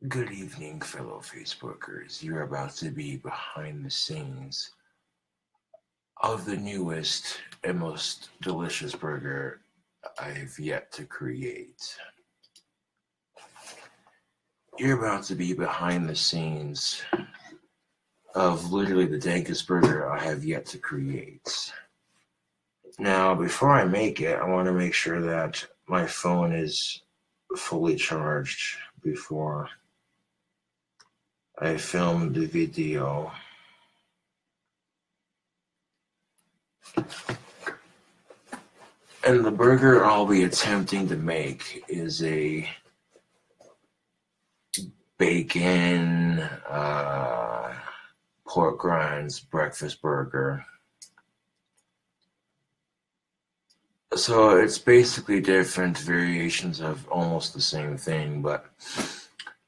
Good evening, fellow Facebookers. You're about to be behind the scenes of the newest and most delicious burger I've yet to create. You're about to be behind the scenes of literally the dankest burger I have yet to create. Now, before I make it, I want to make sure that my phone is fully charged before I film the video. And the burger I'll be attempting to make is a bacon, pork rinds breakfast burger. So it's basically different variations of almost the same thing, but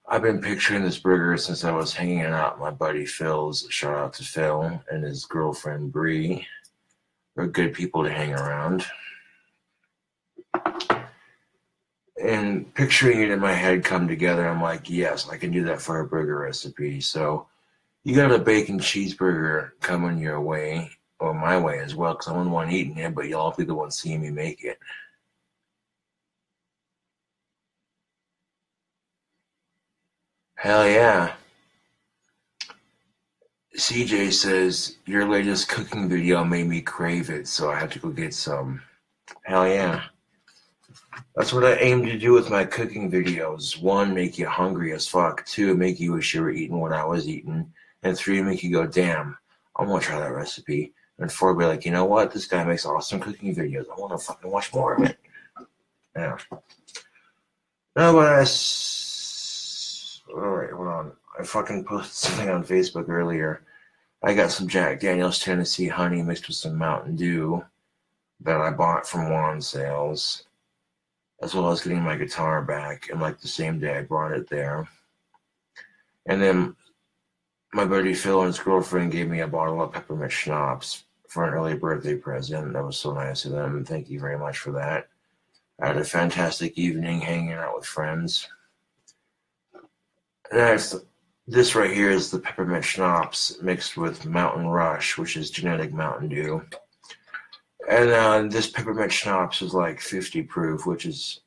I've been picturing this burger since I was hanging out at my buddy Phil's. Shout out to Phil and his girlfriend Bree. They're good people to hang around. And picturing it in my head come together, I'm like, yes, I can do that for a burger recipe. So you got a bacon cheeseburger coming your way, or my way as well, because I'm the one eating it, but y'all be the one seeing me make it. Hell yeah. CJ says, your latest cooking video made me crave it, so I have to go get some. Hell yeah. That's what I aim to do with my cooking videos. 1, make you hungry as fuck. 2, make you wish you were eating what I was eating. And 3, make you go, damn, I want to try that recipe. And 4, be like, you know what? This guy makes awesome cooking videos. I want to fucking watch more of it. Yeah. No, but alright, hold on. I fucking posted something on Facebook earlier. I got some Jack Daniel's Tennessee honey mixed with some Mountain Dew that I bought from Juan Sales, as well as getting my guitar back. And like the same day I brought it there. And then my buddy Phil and his girlfriend gave me a bottle of peppermint schnapps for an early birthday present. That was so nice of them. Thank you very much for that. I had a fantastic evening hanging out with friends. Next, this right here is the peppermint schnapps mixed with Mountain Rush, which is genetic Mountain Dew. And this peppermint schnapps is like 50 proof, which is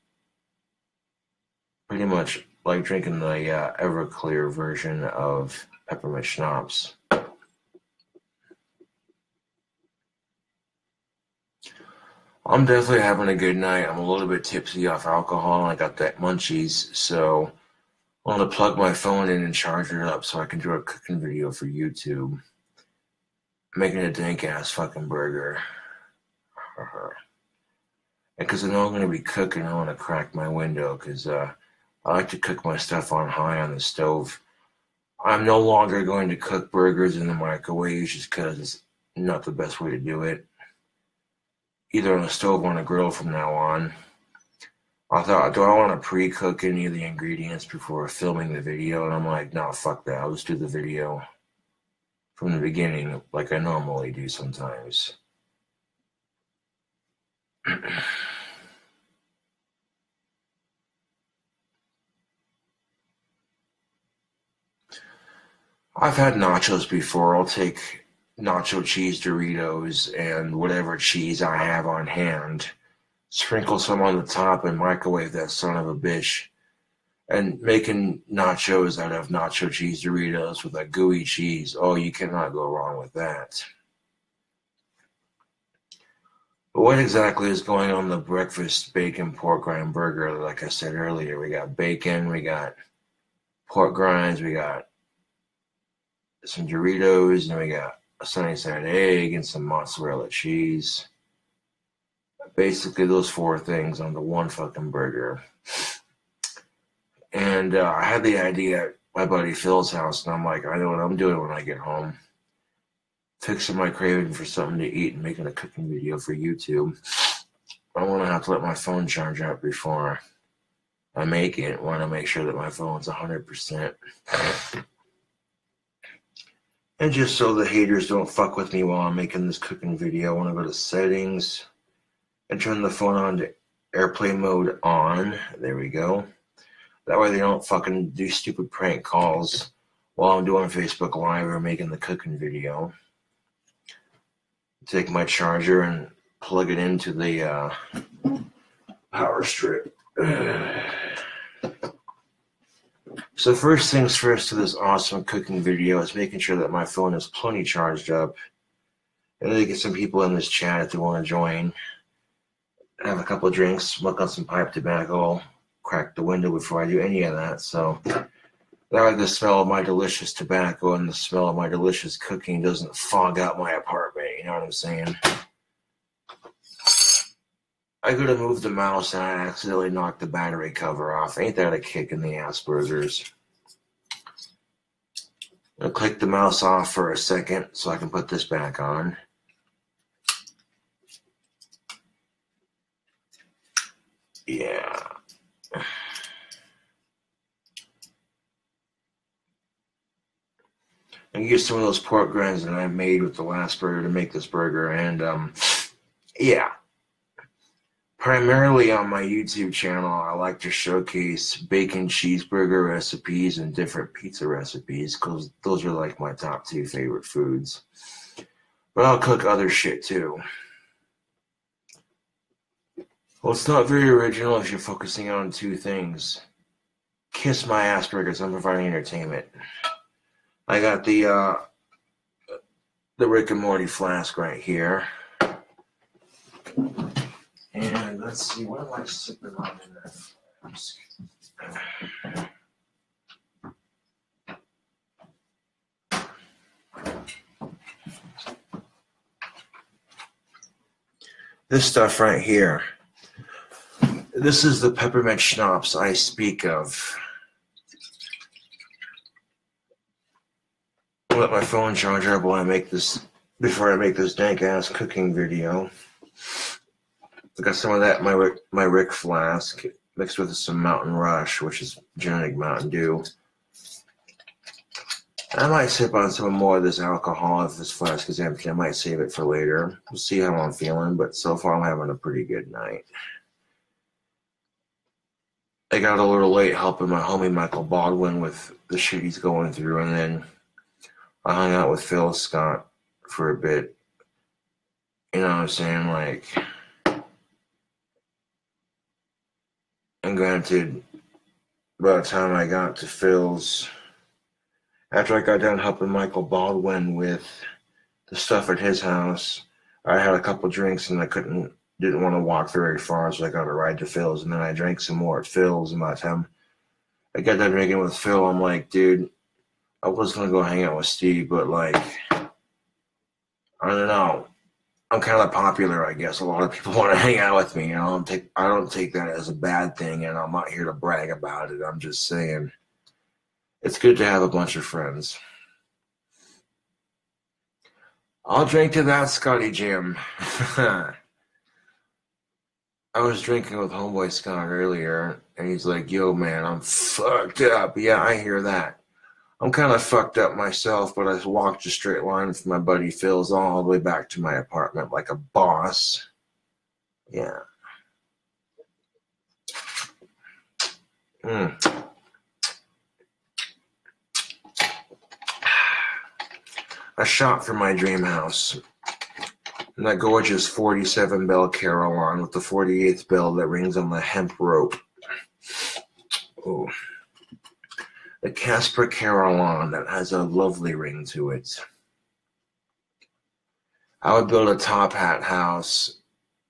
pretty much like drinking the Everclear version of peppermint schnapps. I'm definitely having a good night. I'm a little bit tipsy off alcohol, and I got that munchies, so I'm going to plug my phone in and charge it up so I can do a cooking video for YouTube. Making a dank-ass fucking burger. Because I know I'm going to be cooking, I want to crack my window, because I like to cook my stuff on high on the stove. I'm no longer going to cook burgers in the microwave just because it's not the best way to do it. Either on a stove or on a grill from now on. I thought, do I want to pre-cook any of the ingredients before filming the video? And I'm like, no, fuck that. I'll just do the video from the beginning like I normally do sometimes. I've had nachos before. I'll take nacho cheese Doritos and whatever cheese I have on hand, sprinkle some on the top, and microwave that son of a bitch. And making nachos out of nacho cheese Doritos with a gooey cheese, oh, you cannot go wrong with that. But what exactly is going on the breakfast bacon pork rind burger? Like I said earlier, we got bacon, we got pork rinds, we got some Doritos, and we got a sunny side egg and some mozzarella cheese. Basically, those 4 things on the one fucking burger. And I had the idea at my buddy Phil's house, and I'm like, I know what I'm doing when I get home. Fixing my craving for something to eat and making a cooking video for YouTube. I want to have to let my phone charge up before I make it. I want to make sure that my phone's 100%. And just so the haters don't fuck with me while I'm making this cooking video, I want to go to settings and turn the phone on to airplane mode on. There we go. That way they don't fucking do stupid prank calls while I'm doing Facebook Live or making the cooking video. Take my charger and plug it into the power strip. So first things first to this awesome cooking video is making sure that my phone is plenty charged up. And then get some people in this chat if they want to join. Have a couple of drinks, smoke on some pipe tobacco, crack the window before I do any of that. So that way the smell of my delicious tobacco and the smell of my delicious cooking doesn't fog out my apartment, you know what I'm saying? I could have moved the mouse and I accidentally knocked the battery cover off. Ain't that a kick in the ass, burgers? I'll click the mouse off for a second so I can put this back on. Yeah. I used some of those pork rinds that I made with the last burger to make this burger, and yeah. Primarily on my YouTube channel, I like to showcase bacon cheeseburger recipes and different pizza recipes because those are like my top 2 favorite foods. But I'll cook other shit too. Well, it's not very original if you're focusing on 2 things. Kiss my ass, burgers. I'm providing entertainment. I got the Rick and Morty flask right here. And let's see, what am I sipping on in that flask? This stuff right here. This is the peppermint schnapps I speak of. I'll let my phone charge up while I make this, before I make this dank ass cooking video. I got some of that in my Rick flask mixed with some Mountain Rush, which is genetic Mountain Dew. I might sip on some more of this alcohol if this flask is empty. I might save it for later. We'll see how I'm feeling, but so far I'm having a pretty good night. I got a little late helping my homie Michael Baldwin with the shit he's going through, and then I hung out with Phil Scott for a bit. You know what I'm saying? Like, and granted, by the time I got to Phil's, after I got done helping Michael Baldwin with the stuff at his house, I had a couple drinks and I didn't want to walk very far, so I got a ride to Phil's, and then I drank some more at Phil's, and by the time I got done drinking with Phil, I'm like, dude, I was going to go hang out with Steve, but like, I don't know. I'm kind of popular, I guess. A lot of people want to hang out with me. You know, I don't take that as a bad thing, and I'm not here to brag about it. I'm just saying it's good to have a bunch of friends. I'll drink to that, Scotty Jim. I was drinking with Homeboy Scott earlier, and he's like, yo, man, I'm fucked up. Yeah, I hear that. I'm kind of fucked up myself, but I walked a straight line from my buddy Phil's all the way back to my apartment like a boss. Yeah. A shot for my dream house. And that gorgeous 47 bell carillon with the 48th bell that rings on the hemp rope. Oh. The Casper carillon that has a lovely ring to it. I would build a top hat house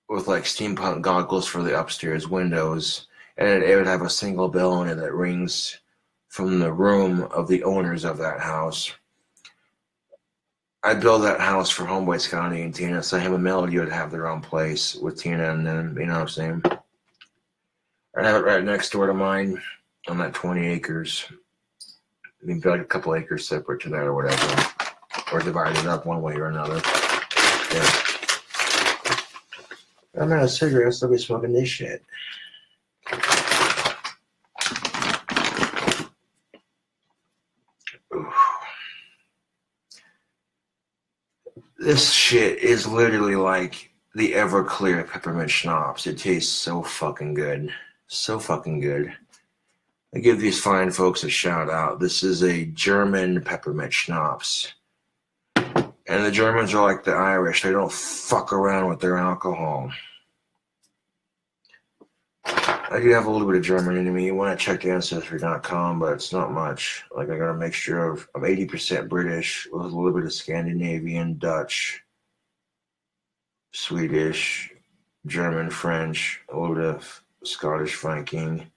with like steampunk goggles for the upstairs windows, and it would have a single bell in it that rings from the room of the owners of that house. I'd build that house for Homeboy Scotty and Tina, so him and Melody would have their own place with Tina and them, you know what I'm saying? I'd have it right next door to mine on that 20 acres. Maybe like a couple acres separate to that or whatever. Or divided up one way or another. Yeah. I'm out of cigarettes, I'll be smoking this shit. Ooh. This shit is literally like the Everclear peppermint schnapps. It tastes so fucking good. So fucking good. I give these fine folks a shout out. This is a German peppermint schnapps. And the Germans are like the Irish. They don't fuck around with their alcohol. I do have a little bit of German in me. You want to check Ancestry.com, but it's not much. Like, I got a mixture of 80% British with a little bit of Scandinavian, Dutch, Swedish, German, French, a little bit of Scottish Viking,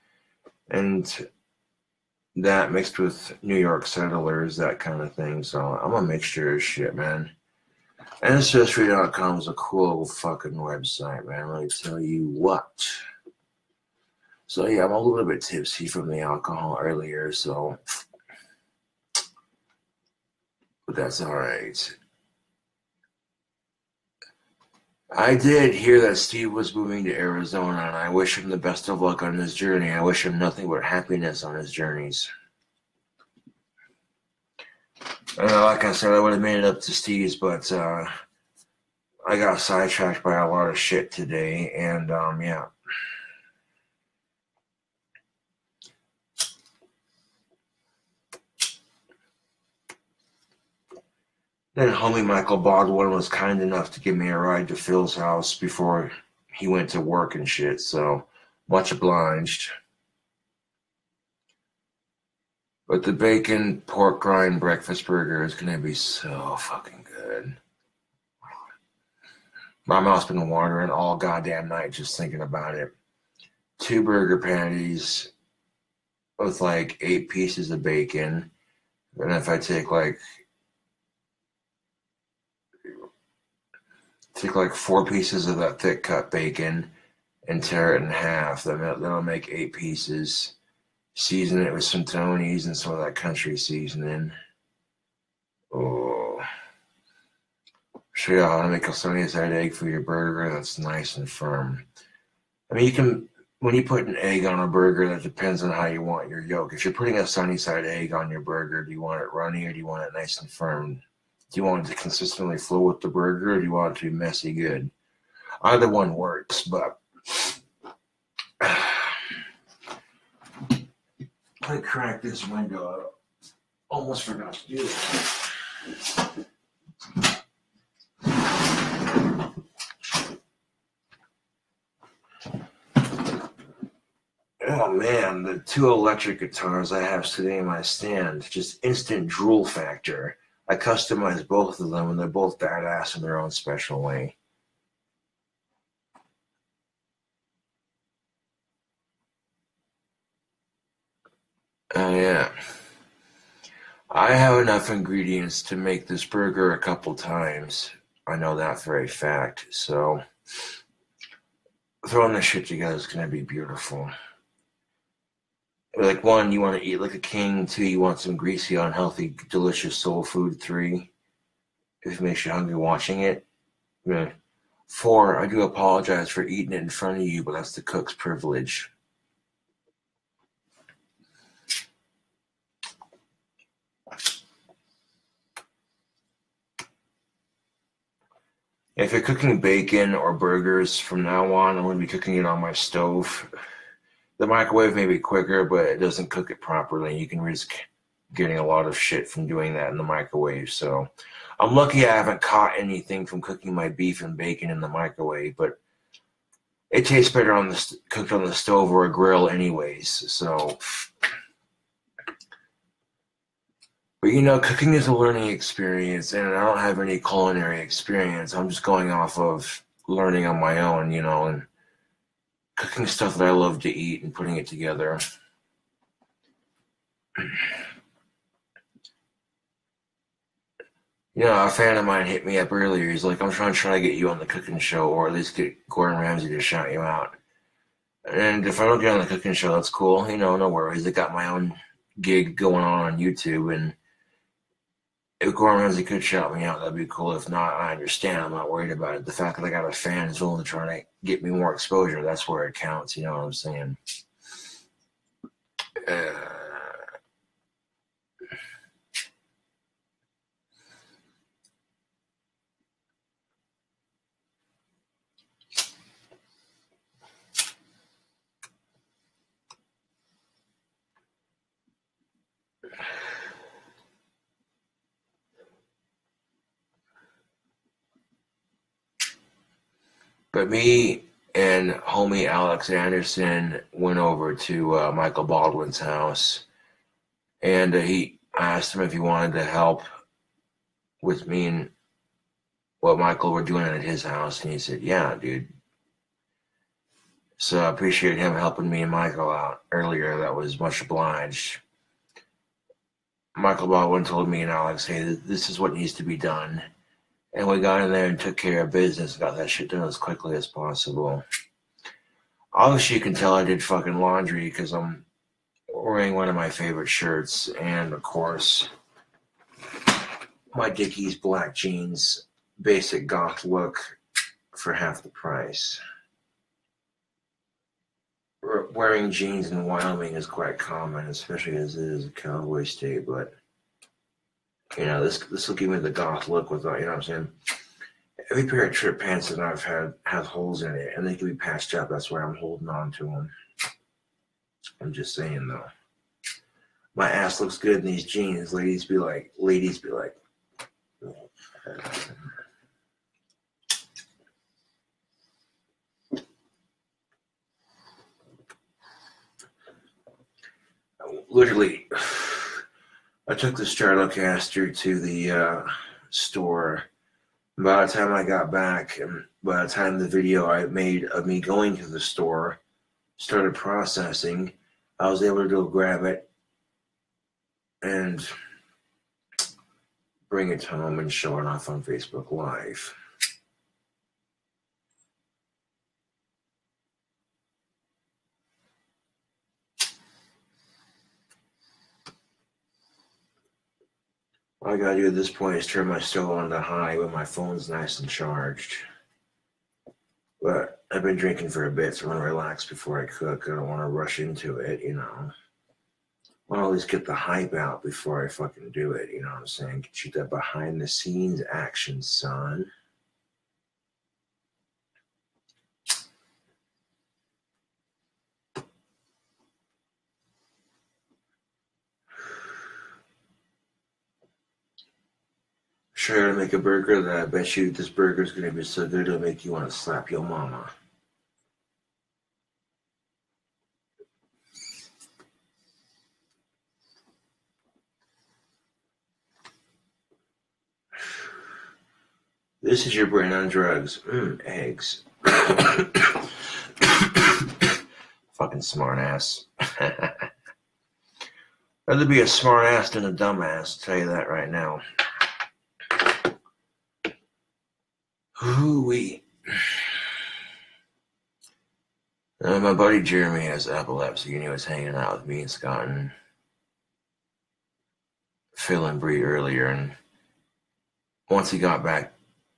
and that mixed with New York settlers, that kind of thing. So I'm a mixture of shit, man. Ancestry.com is a cool fucking website, man. Let me tell you what. So yeah, I'm a little bit tipsy from the alcohol earlier, but that's all right. I did hear that Steve was moving to Arizona, and I wish him the best of luck on his journey. I wish him nothing but happiness on his journeys. Like I said, I would have made it up to Steve's, but I got sidetracked by a lot of shit today, and yeah. Then homie Michael Baldwin was kind enough to give me a ride to Phil's house before he went to work and shit, so much obliged. But the bacon pork rind breakfast burger is going to be so fucking good. My mouth's been watering all goddamn night just thinking about it. 2 burger patties with like 8 pieces of bacon. And if I take like 4 pieces of that thick cut bacon and tear it in half, then that'll make 8 pieces. Season it with some Tony's and some of that country seasoning. Oh. Show you how to make a sunny side egg for your burger that's nice and firm. I mean, you can, when you put an egg on a burger, that depends on how you want your yolk. If you're putting a sunny side egg on your burger, do you want it runny or do you want it nice and firm? Do you want it to consistently flow with the burger, or do you want it to be messy good? Either one works, but I cracked this window. I almost forgot to do it. Oh man, the 2 electric guitars I have sitting in my stand, just instant drool factor. I customized both of them, and they're both badass in their own special way. Oh yeah. I have enough ingredients to make this burger a couple times. I know that for a fact. So throwing this shit together is going to be beautiful. Like, 1, you want to eat like a king. 2, you want some greasy, unhealthy, delicious soul food. 3, if it makes you hungry watching it. 4, I do apologize for eating it in front of you, but that's the cook's privilege. If you're cooking bacon or burgers from now on, I'm going to be cooking it on my stove. The microwave may be quicker, but it doesn't cook it properly. You can risk getting a lot of shit from doing that in the microwave. So I'm lucky I haven't caught anything from cooking my beef and bacon in the microwave, but it tastes better cooked on the stove or a grill anyways. So, but cooking is a learning experience, and I don't have any culinary experience. I'm just going off of learning on my own, and cooking stuff that I love to eat and putting it together. A fan of mine hit me up earlier. He's like, I'm trying to get you on the cooking show, or at least get Gordon Ramsay to shout you out. And if I don't get on the cooking show, that's cool. No worries. I got my own gig going on YouTube, and if Gordon Ramsay could shout me out, that'd be cool. If not, I understand. I'm not worried about it. The fact that I got a fan is willing to try to get me more exposure, that's where it counts. You know what I'm saying? But me and homie Alex Anderson went over to Michael Baldwin's house, and I asked him if he wanted to help with me and what Michael were doing at his house, and he said, "Yeah, dude." So I appreciate him helping me and Michael out earlier. That was much obliged. Michael Baldwin told me and Alex, "Hey, this is what needs to be done." And we got in there and took care of business, got that shit done as quickly as possible. Obviously, you can tell I did fucking laundry because I'm wearing one of my favorite shirts and, of course, my Dickies black jeans, basic goth look for half the price. Wearing jeans in Wyoming is quite common, especially as it is a cowboy state, but you know, this will give me the goth look without, you know what I'm saying? Every pair of trip pants that I've had has holes in it, and they can be patched up. That's why I'm holding on to them. I'm just saying, though. My ass looks good in these jeans. Ladies be like. Literally, I took the Stratocaster to the store. By the time I got back, and by the time the video I made of me going to the store started processing, I was able to go grab it and bring it home and show it off on Facebook Live. All I gotta do at this point is turn my stove on to high when my phone's nice and charged. But I've been drinking for a bit, so I want to relax before I cook. I don't want to rush into it, you know. I want to at least get the hype out before I fucking do it, you know what I'm saying? Shoot that behind the scenes action, son. Sure to make a burger that I bet you this burger is going to be so good it'll make you want to slap your mama. This is your brain on drugs. Eggs. Fucking smart ass. Rather be a smart ass than a dumb ass, I'll tell you that right now. Hoo-wee. My buddy Jeremy has epilepsy, and he was hanging out with me and Scott and Phil and Bree earlier. And once he got back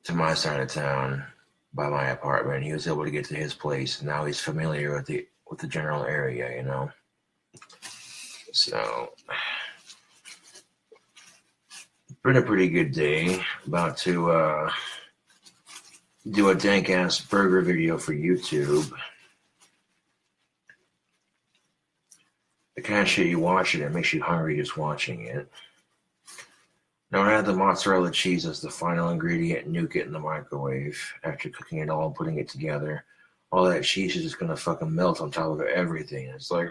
to my side of town by my apartment, he was able to get to his place. And now he's familiar with the general area, you know. So, it's been a pretty good day. About to do a dank ass burger video for YouTube. The kind of shit you watch it makes you hungry just watching it. Now I add the mozzarella cheese as the final ingredient and nuke it in the microwave. After cooking it all and putting it together, all that cheese is just gonna fucking melt on top of everything. It's like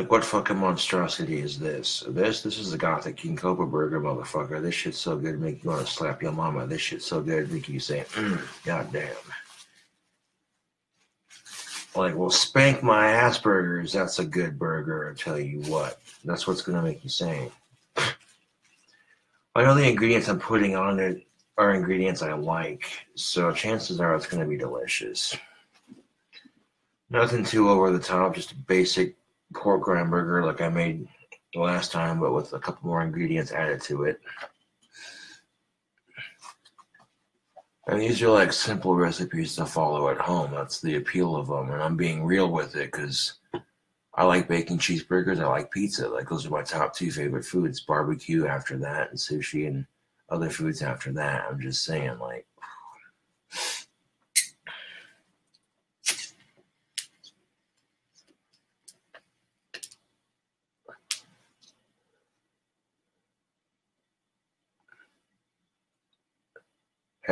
what fucking monstrosity is this? This is the gothic King Cobra burger, motherfucker. This shit's so good, make you want to slap your mama. This shit's so good, make you say, goddamn. Like, well, spank my ass burgers. That's a good burger, I tell you what. That's what's going to make you say. I know the ingredients I'm putting on it are ingredients I like, so chances are it's going to be delicious. Nothing too over the top, just a basic pork rind burger like I made the last time, but with a couple more ingredients added to it. And these are like simple recipes to follow at home. That's the appeal of them. And I'm being real with it because I like baking cheeseburgers. I like pizza. Like those are my top two favorite foods. Barbecue after that, and sushi and other foods after that. I'm just saying, like.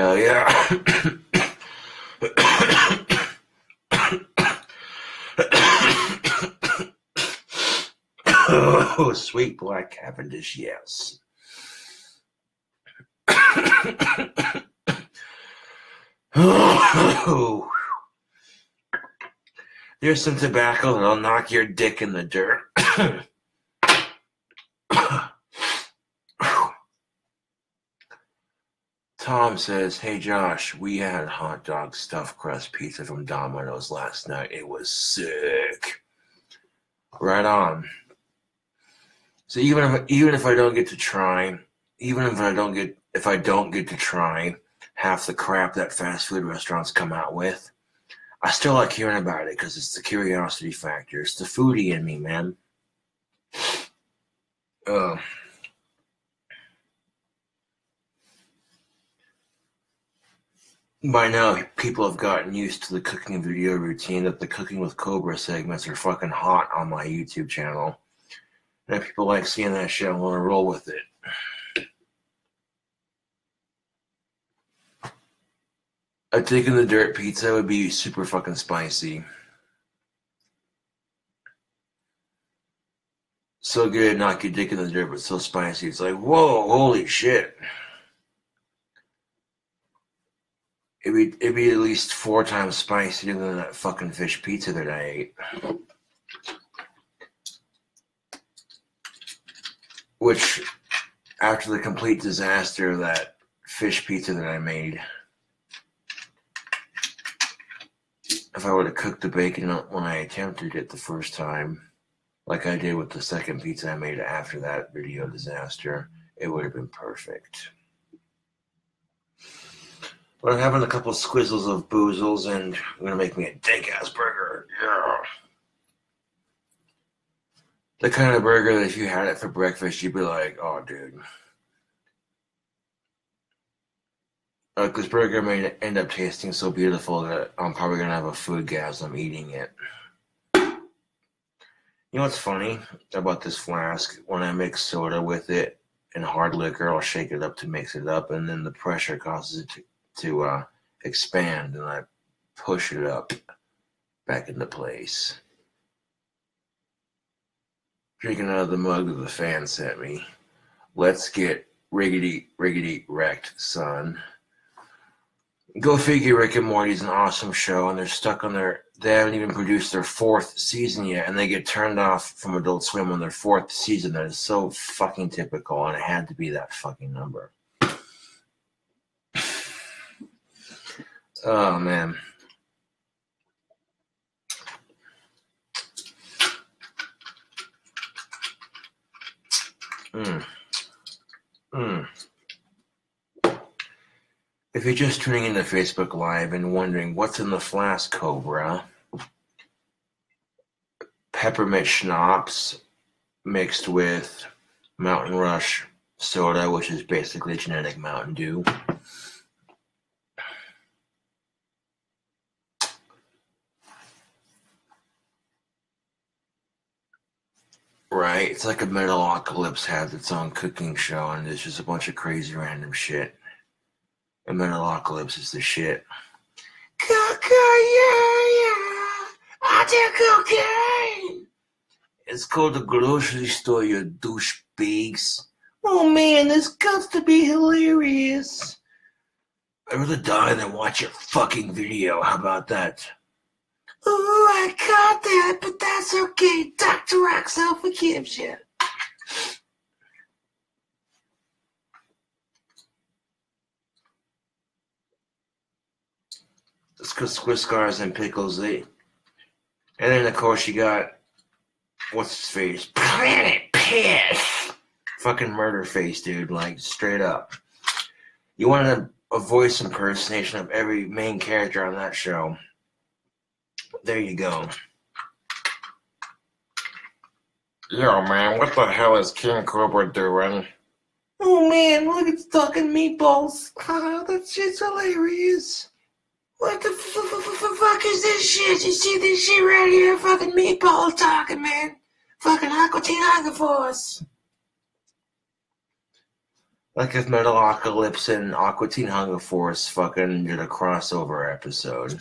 Hell yeah. Oh, sweet black Cavendish, yes. Oh, there's some tobacco that'll knock your dick in the dirt. Tom says, hey Josh, we had hot dog stuffed crust pizza from Domino's last night. It was sick. Right on. So even if I don't get to try, if I don't get to try half the crap that fast food restaurants come out with, I still like hearing about it because it's the curiosity factor. It's the foodie in me, man. By now, people have gotten used to the cooking video routine that the Cooking with Cobra segments are fucking hot on my YouTube channel. And people like seeing that shit, I want to roll with it. A dick in the dirt pizza would be super fucking spicy. So good, knock your dick in the dirt, but so spicy. It's like, whoa, holy shit. It'd be at least 4 times spicier than that fucking fish pizza that I ate. Which, after the complete disaster of that fish pizza that I made, if I would have cooked the bacon when I attempted it the first time, like I did with the second pizza I made after that video disaster, it would have been perfect. But I'm having a couple squizzles of boozles, and I'm going to make me a dank-ass burger. Yeah. The kind of burger that if you had it for breakfast, you'd be like, oh, dude. This burger may end up tasting so beautiful that I'm probably going to have a food gasm eating it. You know what's funny about this flask? When I mix soda with it and hard liquor, I'll shake it up to mix it up, and then the pressure causes it to expand, and I push it up back into place. Drinking out of the mug that the fan sent me. Let's get riggedy wrecked, son. Go figure, Rick and Morty's an awesome show, and they haven't even produced their 4th season yet, and they get turned off from Adult Swim on their 4th season. That is so fucking typical, and it had to be that fucking number. Oh, man. If you're just tuning into Facebook Live and wondering what's in the flask, Cobra, peppermint schnapps mixed with Mountain Rush soda, which is basically genetic Mountain Dew. Right, it's like a Metalocalypse has its own cooking show, and there's just a bunch of crazy random shit. And Metalocalypse is the shit. Cocaine, I do cocaine. It's called the grocery store, you douchebags. Oh man, this got to be hilarious. I'd rather die than watch your fucking video. How about that? Oh, I caught that, but that's okay. Dr. Roxel forgives you. It's because Swiss Scars and Pickles, and then of course you got, what's his face? Planet Piss! Fucking murder face, dude, like straight up. You wanted a voice impersonation of every main character on that show. There you go. Yo, man, what the hell is King Cobra doing? Oh, man, look at the talking meatballs. That shit's hilarious. What the fuck is this shit? You see this shit right here? Fucking meatball talking, man. Fucking Aqua Teen Aqua Force. Like if Metalocalypse and Aqua Teen Hunger Force fucking did a crossover episode.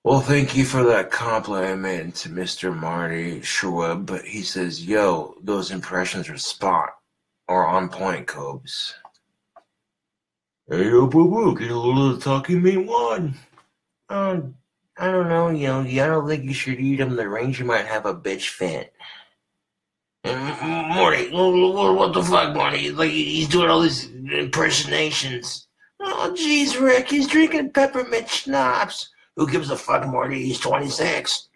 Well, thank you for that compliment to Mr. Marty Schwab. But he says, yo, those impressions are spot or on point, Cobes. Hey, yo, boo-boo, get a little talking me one. I don't know, I don't think you should eat him. The ranger might have a bitch fit. Morty, what the fuck, Morty? Like, he's doing all these impersonations. Oh, jeez, Rick, he's drinking peppermint schnapps. Who gives a fuck, Morty? He's 26.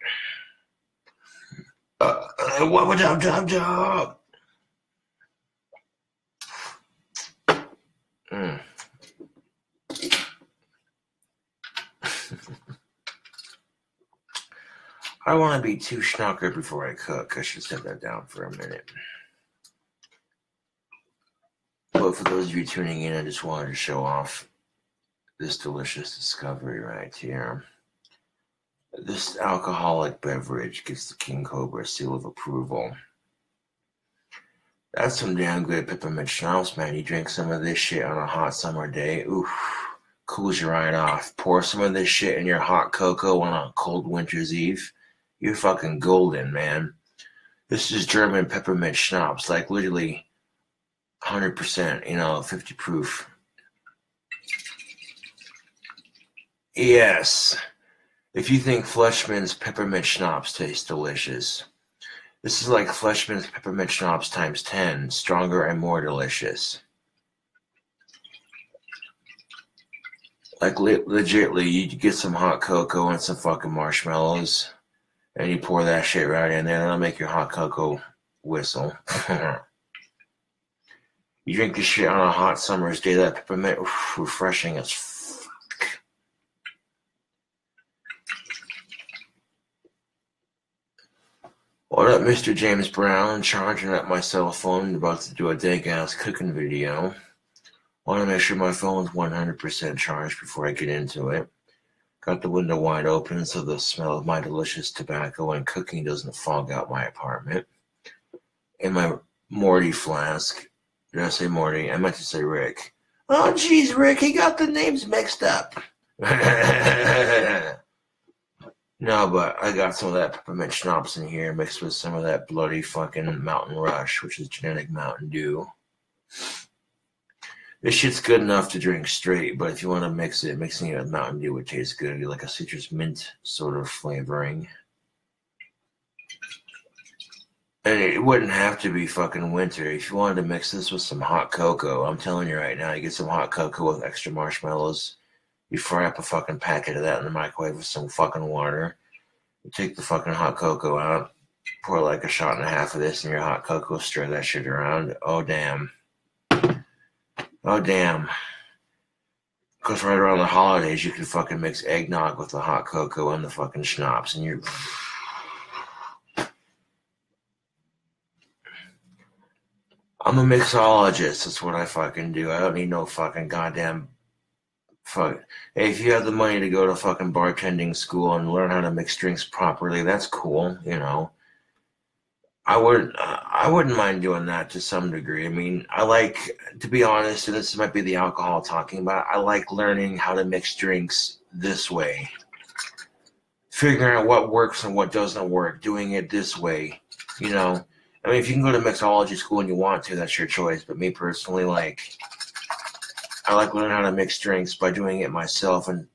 What job? I don't want to be too schnockered before I cook. I should set that down for a minute. But for those of you tuning in, I just wanted to show off this delicious discovery right here. This alcoholic beverage gets the King Cobra seal of approval. That's some damn good peppermint schnapps, man. You drink some of this shit on a hot summer day. Oof. Cools you right off. Pour some of this shit in your hot cocoa on a cold winter's eve. You're fucking golden, man. This is German peppermint schnapps, like literally 100%, 50 proof. Yes. If you think Fleischmann's peppermint schnapps taste delicious, this is like Fleischmann's peppermint schnapps times 10, stronger and more delicious. Like legitly, you get some hot cocoa and some fucking marshmallows, and you pour that shit right in there, and that'll make your hot cocoa whistle. You drink this shit on a hot summer's day, that peppermint, refreshing as fuck. What up, Mr. James Brown? Charging up my cell phone, about to do a dank-ass cooking video. Want to make sure my phone's 100% charged before I get into it. Got the window wide open so the smell of my delicious tobacco and cooking doesn't fog out my apartment. In my Morty flask. Did I say Morty? I meant to say Rick. Oh, jeez, Rick, he got the names mixed up. No, but I got some of that peppermint schnapps in here mixed with some of that bloody fucking Mountain Rush, which is genetic Mountain Dew. This shit's good enough to drink straight, but if you want to mix it, mixing it with Mountain Dew would taste good, like a citrus mint sort of flavoring. And it wouldn't have to be fucking winter. If you wanted to mix this with some hot cocoa, I'm telling you right now, you get some hot cocoa with extra marshmallows. You fry up a fucking packet of that in the microwave with some fucking water. You take the fucking hot cocoa out, pour like a shot and a half of this in your hot cocoa, stir that shit around. Oh, damn. Oh, damn. Because right around the holidays, you can fucking mix eggnog with the hot cocoa and the fucking schnapps, and you're... I'm a mixologist. That's what I fucking do. I don't need no fucking goddamn... Fuck. Hey, if you have the money to go to fucking bartending school and learn how to mix drinks properly, that's cool, I wouldn't mind doing that to some degree. I mean, I like, to be honest, and this might be the alcohol talking about, I like learning how to mix drinks this way. Figuring out what works and what doesn't work, doing it this way, I mean, if you can go to mixology school and you want to, that's your choice. But me personally, I like learning how to mix drinks by doing it myself and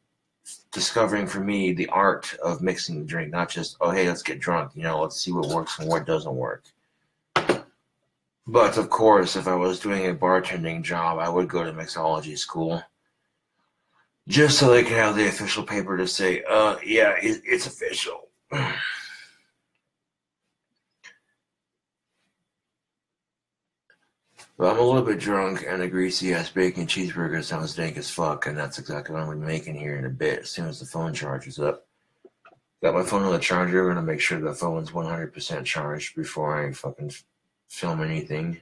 discovering for me the art of mixing the drink, not just, oh, hey, let's get drunk, let's see what works and what doesn't work. But of course, if I was doing a bartending job, I would go to mixology school just so they could have the official paper to say, yeah, it's official. But I'm a little bit drunk, and a greasy-ass bacon cheeseburger sounds dank as fuck, and that's exactly what I'm going to be making here in a bit, as soon as the phone charges up. Got my phone on the charger. I'm going to make sure the phone's 100% charged before I fucking film anything.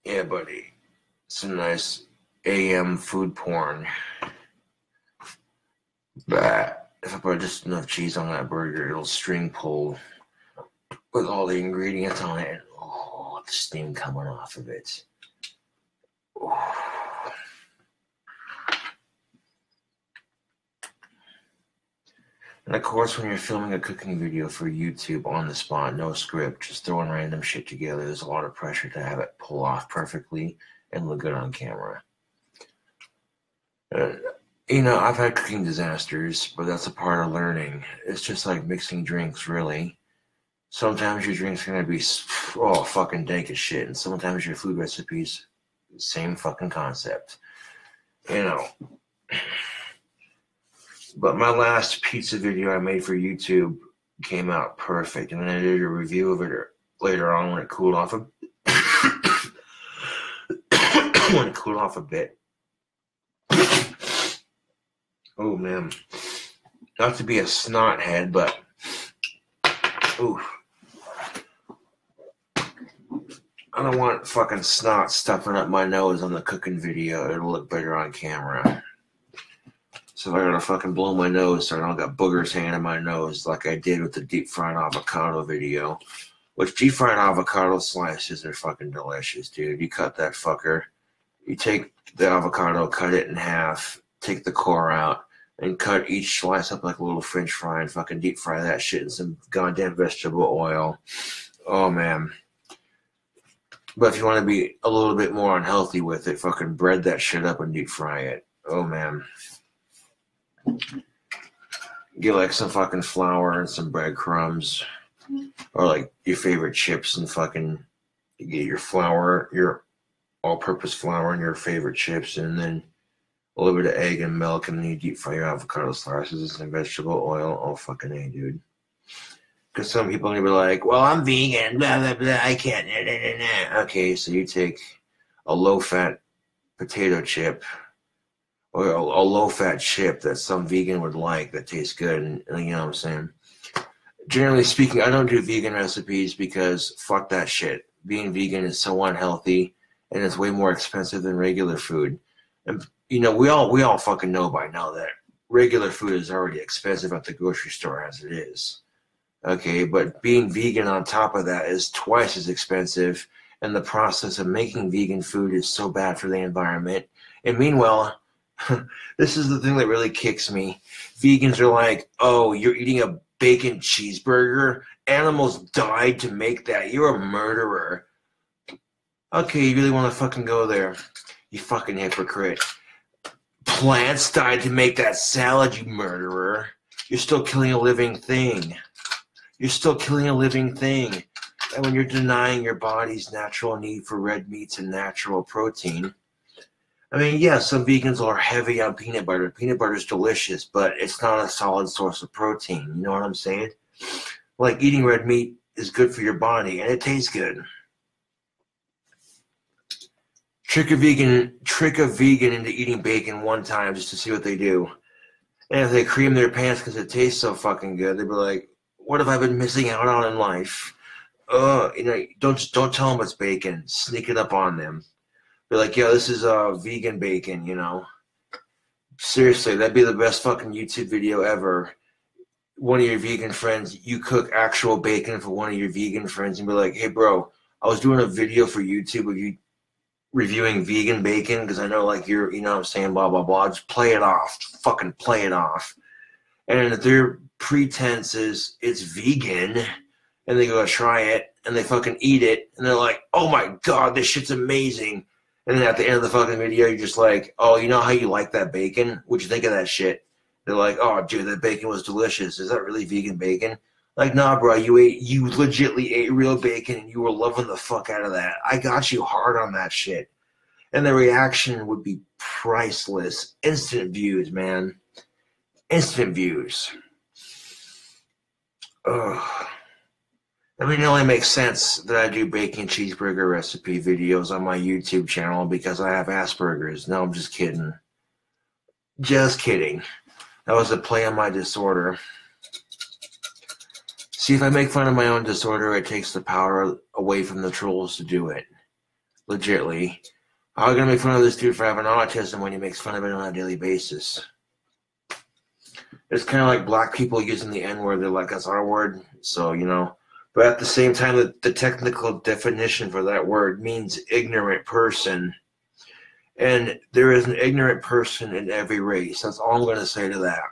Yeah, buddy. some nice AM food porn. But if I put just enough cheese on that burger, it'll string pull with all the ingredients on it. Oh, the steam coming off of it. Oh. And of course, when you're filming a cooking video for YouTube on the spot, no script, just throwing random shit together, there's a lot of pressure to have it pull off perfectly and look good on camera. You know, I've had cooking disasters, but that's a part of learning. It's just like mixing drinks, really. Sometimes your drink's gonna be, fucking dank as shit, and sometimes your food recipes, same fucking concept. You know. But my last pizza video I made for YouTube came out perfect, and then I did a review of it later on when it cooled off a bit. Oh man, not to be a snothead, but ooh, I don't want fucking snot stuffing up my nose on the cooking video. It'll look better on camera. So if I gotta fucking blow my nose so I don't got boogers hanging in my nose like I did with the deep fried avocado video. Which deep fried avocado slices are fucking delicious, dude. You cut that fucker. You take the avocado, cut it in half, take the core out, and cut each slice up like a little french fry and fucking deep fry that shit in some goddamn vegetable oil. Oh man. But if you want to be a little bit more unhealthy with it, fucking bread that shit up and deep fry it. Oh man. Get like some fucking flour and some breadcrumbs, or like your favorite chips, and fucking get your flour, your all-purpose flour and your favorite chips, and then a little bit of egg and milk, and then you deep fry your avocado slices and some vegetable oil. Oh fucking A, dude. Because some people are gonna be like, well, I'm vegan, blah blah blah, I can't. Nah, nah, nah, nah. Okay, so you take a low-fat potato chip, or a low-fat chip that some vegan would like that tastes good, and you know what I'm saying? Generally speaking, I don't do vegan recipes because fuck that shit. Being vegan is so unhealthy, and it's way more expensive than regular food. And you know, we all fucking know by now that regular food is already expensive at the grocery store as it is. Okay, but being vegan on top of that is twice as expensive, and the process of making vegan food is so bad for the environment. And meanwhile, this is the thing that really kicks me. Vegans are like, oh, you're eating a bacon cheeseburger? Animals died to make that. You're a murderer. Okay, you really want to fucking go there? You fucking hypocrite. Plants died to make that salad, you murderer. You're still killing a living thing. You're still killing a living thing. And when you're denying your body's natural need for red meats and natural protein, I mean, yeah, some vegans are heavy on peanut butter. Peanut butter is delicious, but it's not a solid source of protein. You know what I'm saying? Like, eating red meat is good for your body, and it tastes good. Trick a vegan into eating bacon one time just to see what they do. And if they cream their pants because it tastes so fucking good, they'd be like, what have I been missing out on in life? You know, don't tell them it's bacon. Sneak it up on them. Be like, yo, this is vegan bacon, you know. Seriously, that'd be the best fucking YouTube video ever. One of your vegan friends, you cook actual bacon for one of your vegan friends and be like, hey, bro, I was doing a video for YouTube of you reviewing vegan bacon because I know, like, you're, you know what I'm saying, blah, blah, blah. Just play it off. Just fucking play it off. And if their pretense is it's vegan and they go try it and they fucking eat it and they're like, oh, my God, this shit's amazing. And then at the end of the fucking video, you're just like, oh, you know how you like that bacon? What'd you think of that shit? They're like, oh, dude, that bacon was delicious. Is that really vegan bacon? Like, nah, bro, you legitly ate real bacon and you were loving the fuck out of that. I got you hard on that shit. And the reaction would be priceless. Instant views, man. Instant views. Ugh. I mean, it only makes sense that I do bacon cheeseburger recipe videos on my YouTube channel because I have Asperger's. No, I'm just kidding. Just kidding. That was a play on my disorder. See, if I make fun of my own disorder, it takes the power away from the trolls to do it. Legitly. I'm gonna make fun of this dude for having autism when he makes fun of it on a daily basis. It's kind of like black people using the N-word. They're like, that's our word. So, you know. But at the same time, the technical definition for that word means ignorant person. And there is an ignorant person in every race. That's all I'm going to say to that.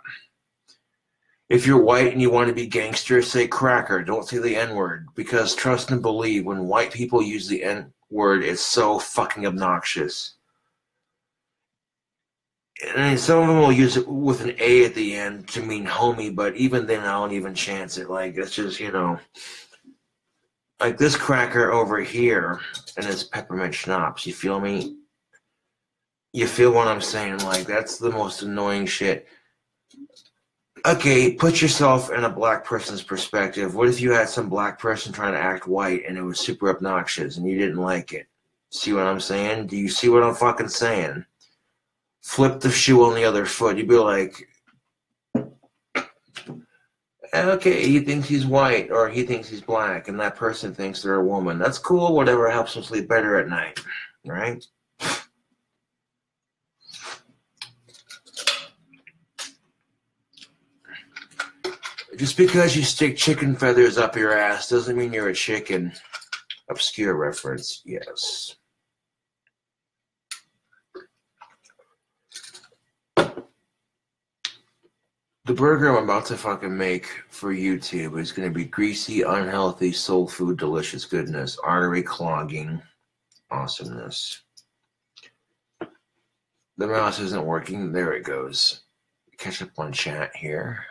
If you're white and you want to be gangster, say cracker. Don't say the N-word. Because trust and believe, when white people use the N-word, it's so fucking obnoxious. And some of them will use it with an A at the end to mean homie, but even then I don't even chance it. Like, it's just, you know, like this cracker over here and this peppermint schnapps, you feel me? You feel what I'm saying? Like, that's the most annoying shit. Okay, put yourself in a black person's perspective. What if you had some black person trying to act white and it was super obnoxious and you didn't like it? See what I'm saying? Do you see what I'm fucking saying? Flip the shoe on the other foot. You'd be like, okay, he thinks he's white or he thinks he's black and that person thinks they're a woman. That's cool. Whatever helps them sleep better at night, right? Just because you stick chicken feathers up your ass doesn't mean you're a chicken. Obscure reference, yes. The burger I'm about to fucking make for YouTube is going to be greasy, unhealthy, soul food, delicious goodness, artery clogging awesomeness. The mouse isn't working. There it goes. Catch up on chat here.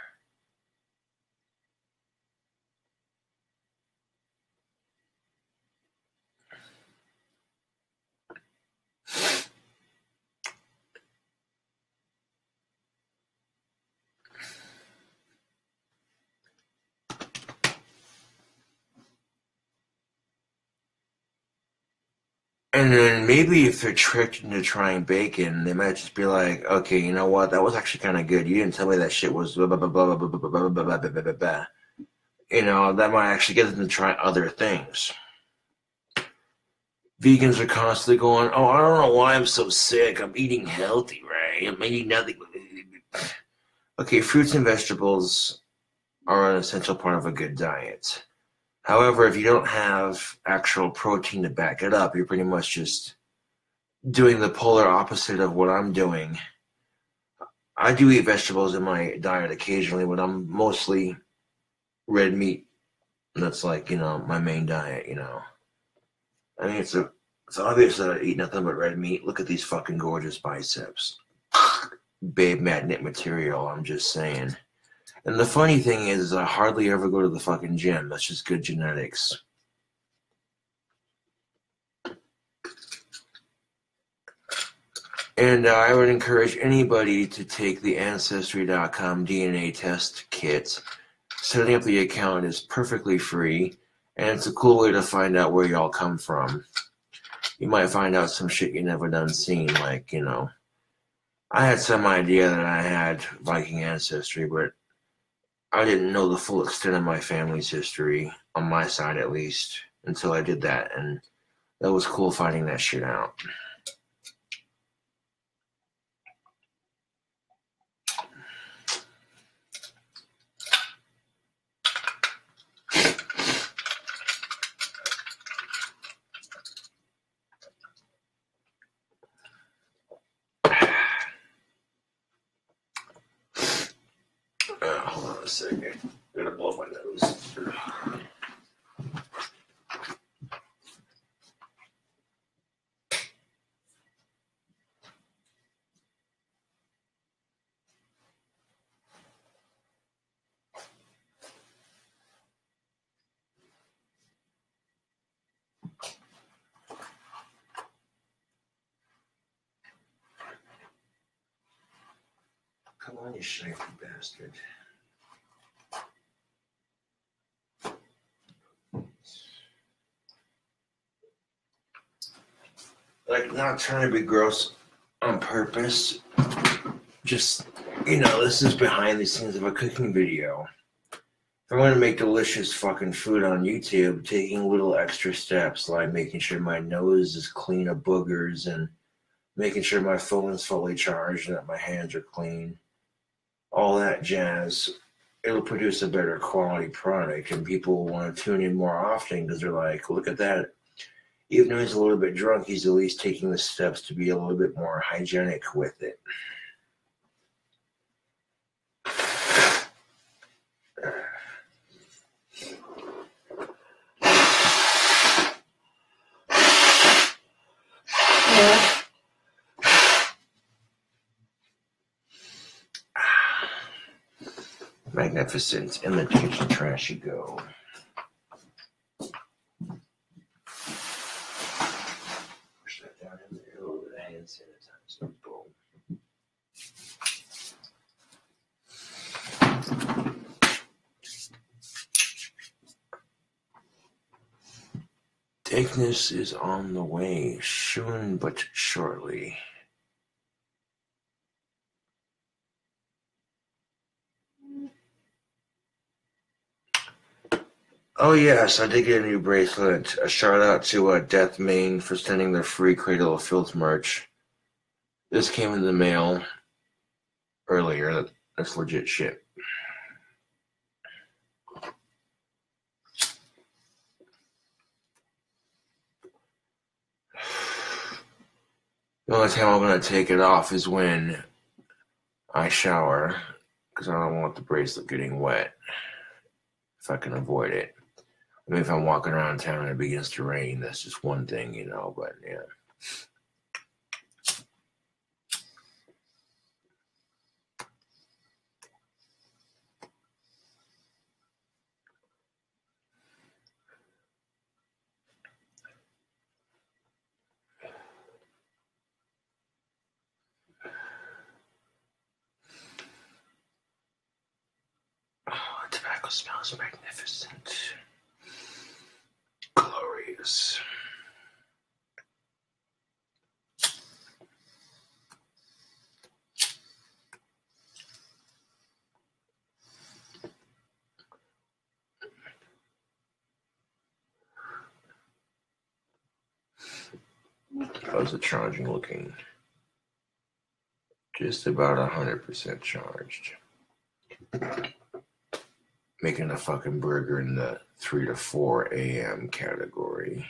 And then maybe if they're tricked into trying bacon, they might just be like, okay, you know what? That was actually kind of good. You didn't tell me that shit was blah, blah, blah, blah, blah, blah, blah, blah, blah, blah, blah, blah. You know, that might actually get them to try other things. Vegans are constantly going, oh, I don't know why I'm so sick. I'm eating healthy, right? I'm eating nothing. Okay, fruits and vegetables are an essential part of a good diet. However, if you don't have actual protein to back it up, you're pretty much just doing the polar opposite of what I'm doing. I do eat vegetables in my diet occasionally, but I'm mostly red meat. That's like, you know, my main diet, you know. I mean, it's obvious that I eat nothing but red meat. Look at these fucking gorgeous biceps. Babe magnet material, I'm just saying. And the funny thing is I hardly ever go to the fucking gym. That's just good genetics. And I would encourage anybody to take the Ancestry.com DNA test kit. Setting up the account is perfectly free, and it's a cool way to find out where y'all come from. You might find out some shit you never done seen, like, you know. I had some idea that I had Viking ancestry, but I didn't know the full extent of my family's history, on my side at least, until I did that, and that was cool finding that shit out. Hold on a second. I'm gonna blow my nose. Come on, you shifty bastard. Like, not trying to be gross on purpose. Just, you know, this is behind the scenes of a cooking video. If I want to make delicious fucking food on YouTube, taking little extra steps like making sure my nose is clean of boogers and making sure my phone is fully charged and that my hands are clean, all that jazz. It'll produce a better quality product, and people will want to tune in more often because they're like, look at that. Even though he's a little bit drunk, he's at least taking the steps to be a little bit more hygienic with it. Magnificent. In the kitchen trash you go. Push that down in there a little bit of hand sanitizer. Boom. Dankness is on the way, soon but shortly. Oh yes, I did get a new bracelet. A shout out to Death Main for sending their free Cradle of Filth merch. This came in the mail earlier. That's legit shit. The only time I'm going to take it off is when I shower, because I don't want the bracelet getting wet if I can avoid it. I mean, if I'm walking around town and it begins to rain, that's just one thing, you know, but yeah. Oh, tobacco smells magnificent. Glorious. How's it charging looking? Just about 100% charged. Making a fucking burger in the 3 to 4 a.m. category.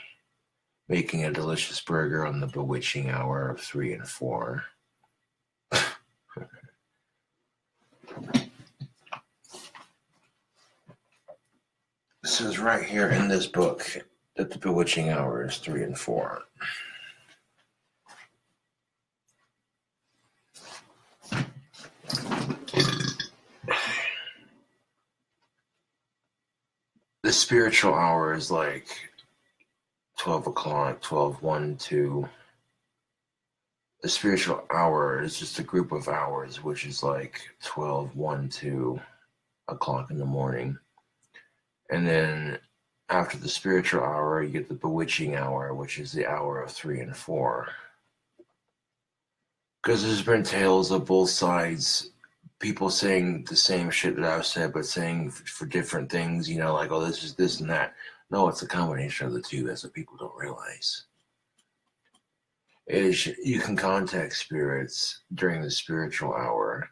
Making a delicious burger on the bewitching hour of 3 and 4. It says right here in this book that the bewitching hour is 3 and 4. The spiritual hour is like 12 o'clock, 12, 1, 2. The spiritual hour is just a group of hours, which is like 12, 1, 2 o'clock in the morning. And then after the spiritual hour, you get the bewitching hour, which is the hour of 3 and 4. Because there's been tales of both sides, people saying the same shit that I've said, but saying for different things, you know, like, oh, this is this and that. No, it's a combination of the two. That's what people don't realize. Is you can contact spirits during the spiritual hour,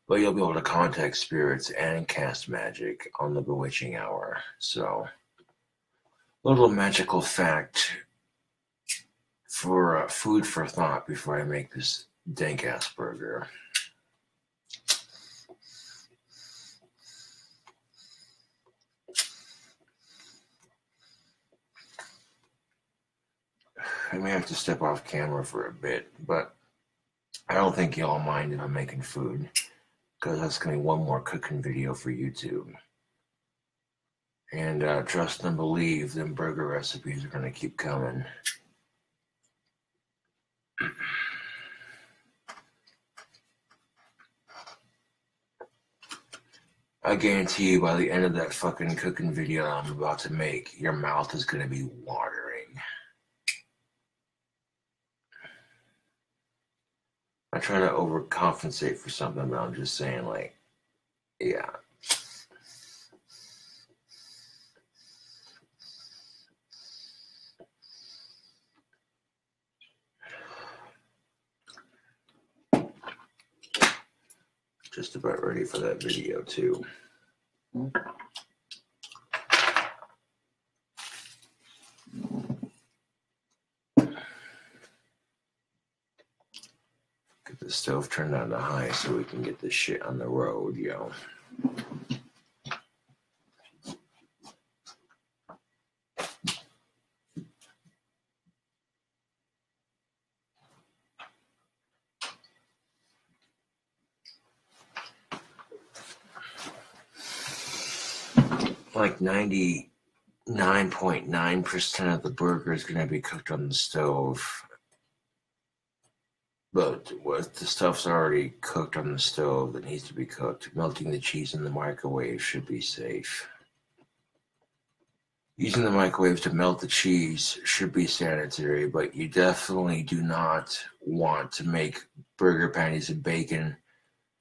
but you'll be able to contact spirits and cast magic on the bewitching hour. So, little magical fact for food for thought before I make this dank ass burger. I may have to step off camera for a bit, but I don't think y'all mind if I'm making food, because that's going to be one more cooking video for YouTube. And trust and believe, them burger recipes are going to keep coming. I guarantee you by the end of that fucking cooking video I'm about to make, your mouth is going to be watering. I try to overcompensate for something, but I'm just saying, like, yeah. just about ready for that video too. Get the stove turned on to high so we can get this shit on the road, yo. Like 99.9% of the burger is going to be cooked on the stove. But what the stuff's already cooked on the stove that needs to be cooked, melting the cheese in the microwave should be safe. Using the microwave to melt the cheese should be sanitary, but you definitely do not want to make burger patties and bacon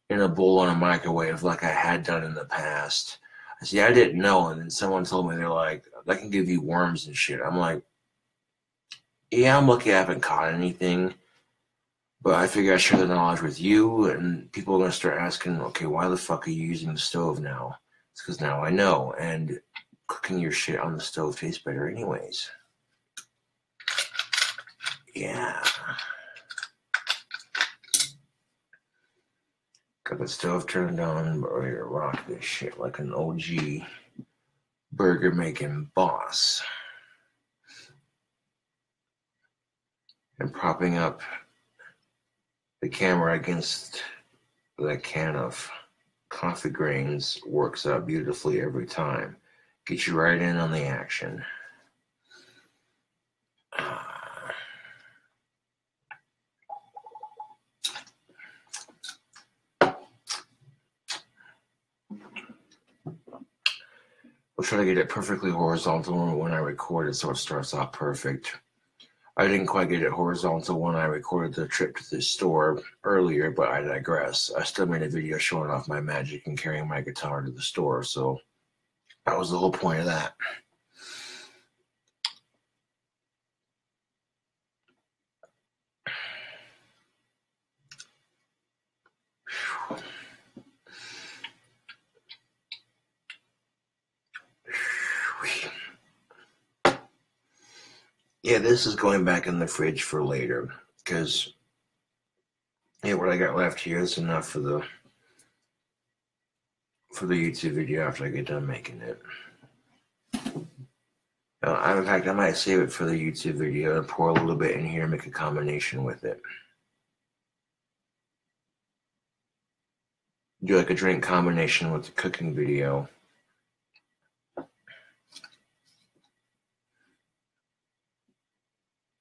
in a bowl on a microwave like I had done in the past. See, I didn't know, and then someone told me, they're like, that can give you worms and shit. I'm like, yeah, I'm lucky I haven't caught anything, but I figure I share the knowledge with you, and people are going to start asking, okay, why the fuck are you using the stove now? It's because now I know, and cooking your shit on the stove tastes better anyways. Yeah. Got the stove turned on, but ready to rock this shit like an OG burger making boss. And propping up the camera against the can of coffee grains works out beautifully every time. Get you right in on the action. We'll try to get it perfectly horizontal when I record it so it starts off perfect. I didn't quite get it horizontal when I recorded the trip to the store earlier, but I digress. I still made a video showing off my magic and carrying my guitar to the store, so that was the whole point of that. Yeah, this is going back in the fridge for later, because what I got left here is enough for the YouTube video after I get done making it. In fact, I might save it for the YouTube video and pour a little bit in here and make a combination with it. Do like a drink combination with the cooking video.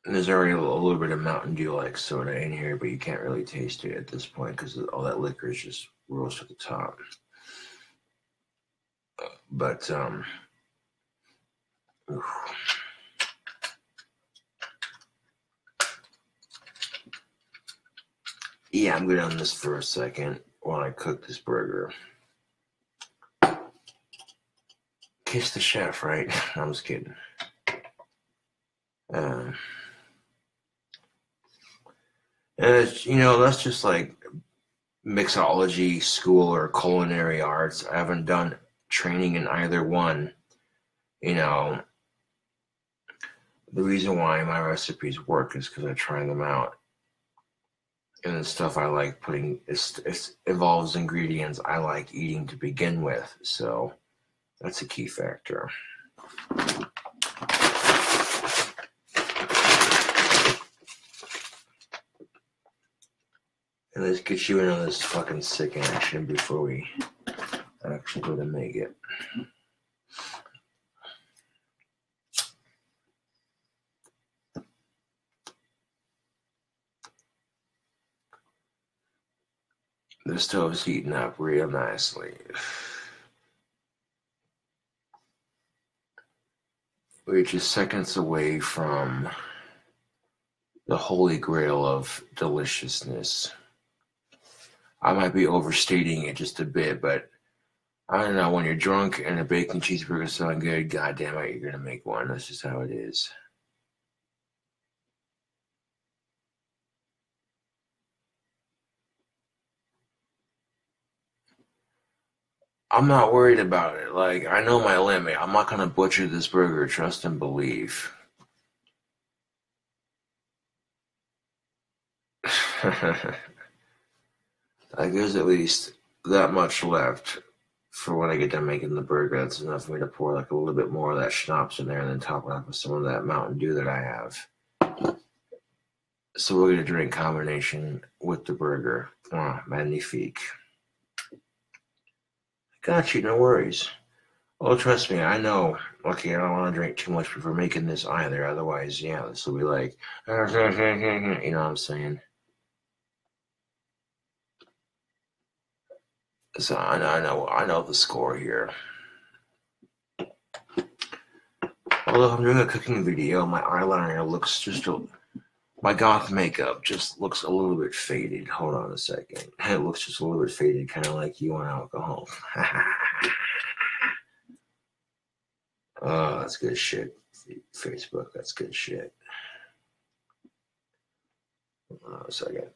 And there's already a little bit of Mountain Dew like soda in here, but you can't really taste it at this point because all that liquor is just rose to the top. But yeah, I'm good on this for a second while I cook this burger. Kiss the chef, right? I'm just kidding. That's just like mixology school or culinary arts. I haven't done training in either one. The reason why my recipes work is because I try them out. And the stuff I like putting, it involves ingredients I like eating to begin with. So that's a key factor. And let's get you in on this fucking sick action before we actually go to make it. The stove's heating up real nicely. We're just seconds away from the holy grail of deliciousness. I might be overstating it just a bit, but I don't know, when you're drunk and a bacon cheeseburger sound good, goddamn it, you're gonna make one. That's just how it is. I'm not worried about it. Like, I know my limit. I'm not gonna butcher this burger, trust and believe. Like, there's at least that much left for when I get done making the burger. That's enough for me to pour like a little bit more of that schnapps in there and then top it off with some of that Mountain Dew that I have. So we're gonna drink combination with the burger. Oh, magnifique. Got you, no worries. Oh, trust me, I know. Okay, I don't want to drink too much before making this either. Otherwise, yeah, this will be like, you know what I'm saying? So I know the score here. Although I'm doing a cooking video, my eyeliner looks my goth makeup just looks a little bit faded. Hold on a second. It looks just a little bit faded, kind of like you on alcohol. Oh, that's good shit. Facebook, that's good shit. Hold on a second.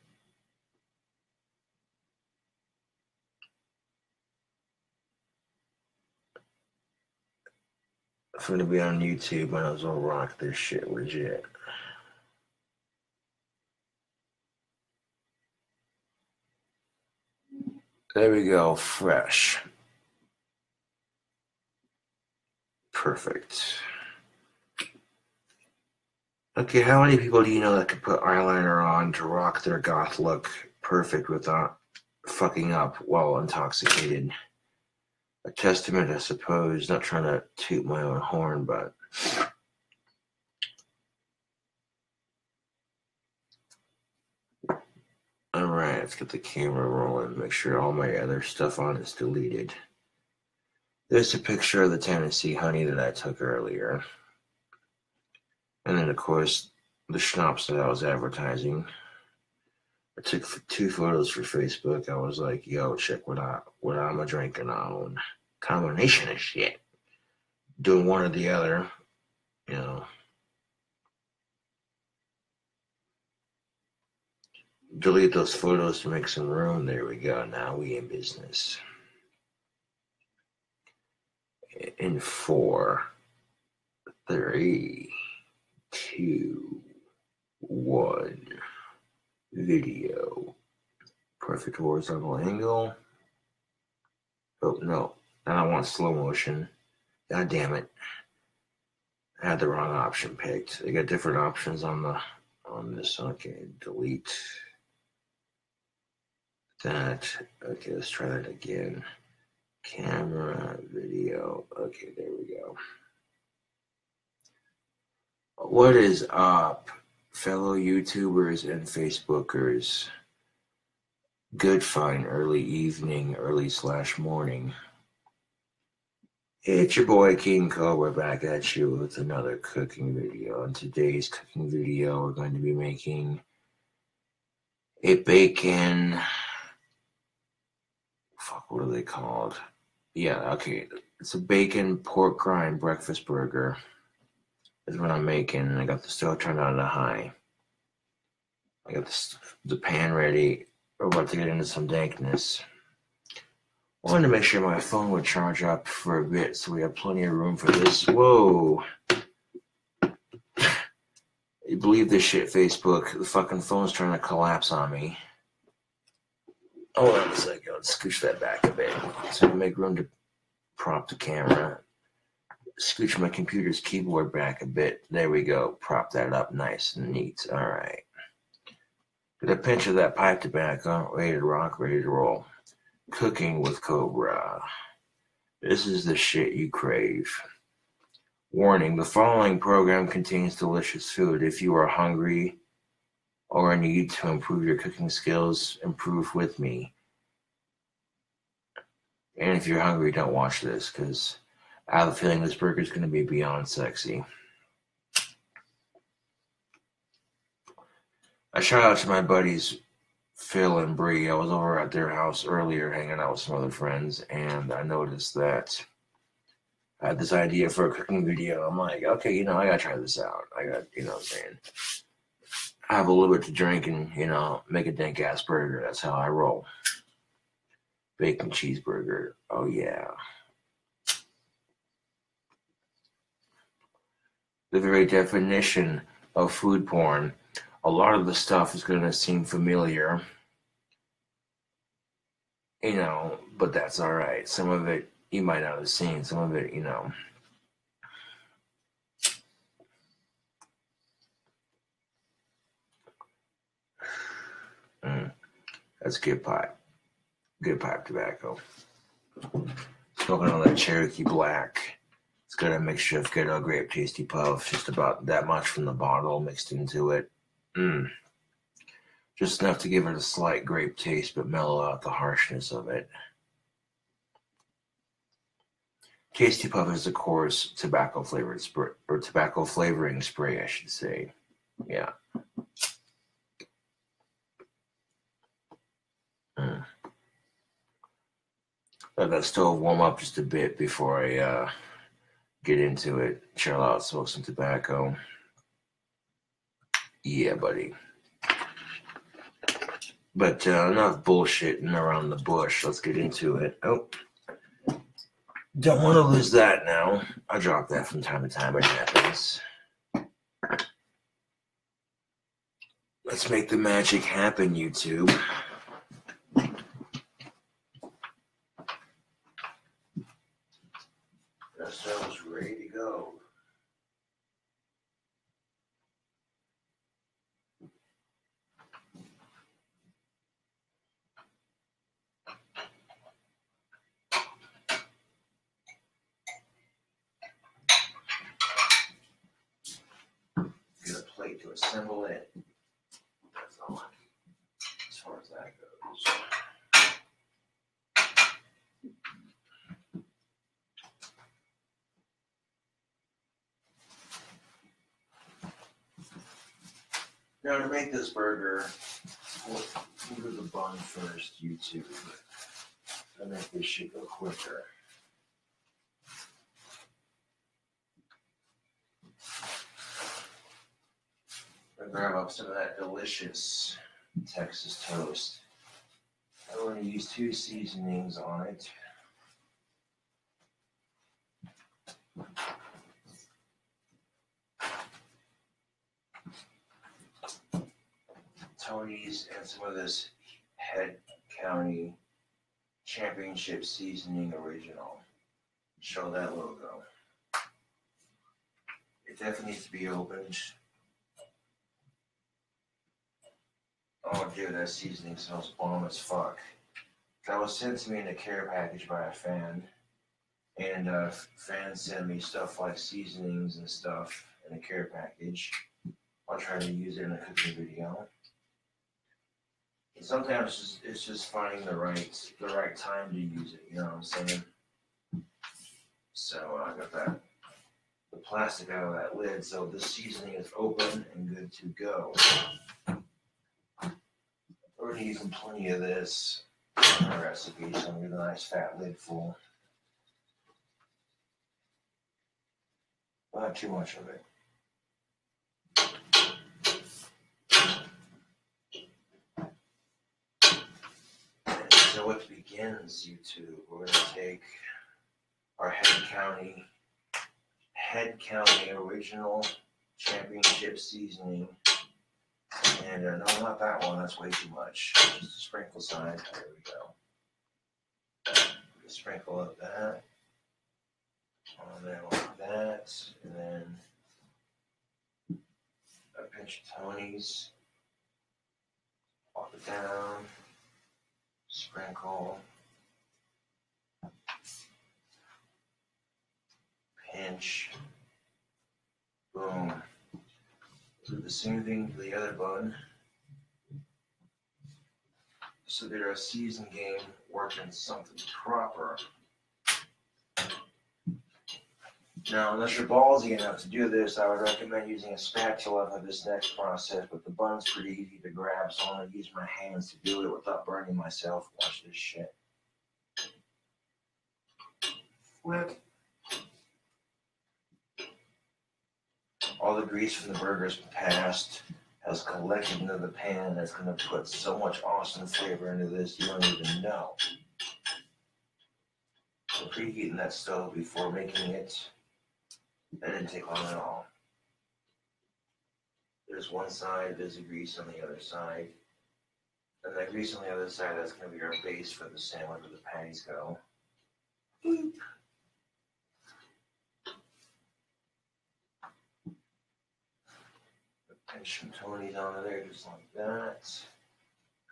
If I'm gonna be on YouTube, I might as well rock this shit legit. There we go, fresh. Perfect. Okay, how many people do you know that can put eyeliner on to rock their goth look perfect without fucking up while intoxicated? A testament, I suppose. Not trying to toot my own horn, but alright, let's get the camera rolling. Make sure all my other stuff on is deleted. There's a picture of the Tennessee honey that I took earlier. And then, of course, the schnapps that I was advertising. I took 2 photos for Facebook. I was like, yo, check what I'm a drinking on. Combination of shit. Doing one or the other, you know. Delete those photos to make some room. There we go. Now we in business. In 4, 3, 2, 1. Video. Perfect horizontal angle. Oh, no. I don't want slow motion. God damn it. I had the wrong option picked. They got different options on this. Okay, delete that. Okay, let's try that again. Camera, video. Okay, there we go. What is up, fellow YouTubers and Facebookers? Good fine early evening, early/morning. It's your boy King Cobra back at you with another cooking video. In today's cooking video, we're going to be making a bacon. Fuck, what are they called? Yeah, okay. It's a bacon pork rind breakfast burger. That's what I'm making. I got the stove turned on to high. I got the pan ready. We're about to get into some dankness. I wanted to make sure my phone would charge up for a bit so we have plenty of room for this. Whoa. You believe this shit, Facebook? The fucking phone's trying to collapse on me. Hold on a second. Let's scooch that back a bit so I can make room to prop the camera. Scooch my computer's keyboard back a bit. There we go. Prop that up nice and neat. All right. Get a pinch of that pipe tobacco. Ready to rock, ready to roll. Cooking with Cobra. This is the shit you crave. Warning, the following program contains delicious food. If you are hungry or need to improve your cooking skills, improve with me. And if you're hungry, don't watch this because I have a feeling this burger is going to be beyond sexy. I shout out to my buddies Phil and Bree. I was over at their house earlier hanging out with some other friends, and I noticed that I had this idea for a cooking video. I'm like, okay, I gotta try this out. I got, what I'm saying. I have a little bit to drink and, make a dank ass burger. That's how I roll. Bacon cheeseburger. Oh, yeah. The very definition of food porn. A lot of the stuff is going to seem familiar, you know, but that's all right. Some of it you might not have seen. Some of it, you know. That's good pipe. Good pipe tobacco. Smoking on that Cherokee Black. It's got a mixture of good old grape tasty puff, just about that much from the bottle mixed into it. Just enough to give it a slight grape taste, but mellow out the harshness of it. Tasty puff is, of course, tobacco flavored spray, or tobacco flavoring spray, I should say. Yeah. Let that stove warm up just a bit before I get into it. Chill out, smoke some tobacco. Yeah, buddy. But enough bullshitting around the bush. Let's get into it. Oh, don't want to lose that now. I drop that from time to time. It happens. Let's make the magic happen, YouTube. That sounds ready to go. Get a plate to assemble it. That's all. As far as that goes. Now to make this burger, we'll do the bun first, YouTube. To make this shit go quicker. I'm gonna grab up some of that delicious Texas toast. I'm going to use 2 seasonings on it. Tony's and some of this Head County Championship Seasoning Original. Show that logo. It definitely needs to be opened. Oh dude, that seasoning smells bomb as fuck. That was sent to me in a care package by a fan. And fans send me stuff like seasonings and stuff in a care package. I'll try to use it in a cooking video. And sometimes it's just finding the right time to use it, you know what I'm saying? So I got the plastic out of that lid, so the seasoning is open and good to go. Already using plenty of this in the recipe, so I'm gonna get a nice fat lid full. Not too much of it. And so it begins, YouTube. We're gonna take our Head County Original Championship Seasoning. And no, not that one. That's way too much. Just a sprinkle side. There we go. Sprinkle of that. And then like that. And then a pinch of Tony's. Pop it down. Sprinkle. Pinch. Boom. Do the same thing to the other bun. So that our season game working something proper. Now, unless you're ballsy enough to do this, I would recommend using a spatula for this next process, but the bun's pretty easy to grab, so I'm going to use my hands to do it without burning myself. Watch this shit. Flip. All the grease from the burger's passed, has collected into the pan. That's going to put so much awesome flavor into this, you don't even know. So preheating that stove before making it, that didn't take long at all. There's one side, there's the grease on the other side. And that grease on the other side, that's going to be our base for the sandwich where the patties go. Boop. Pinch some Tony's onto there just like that.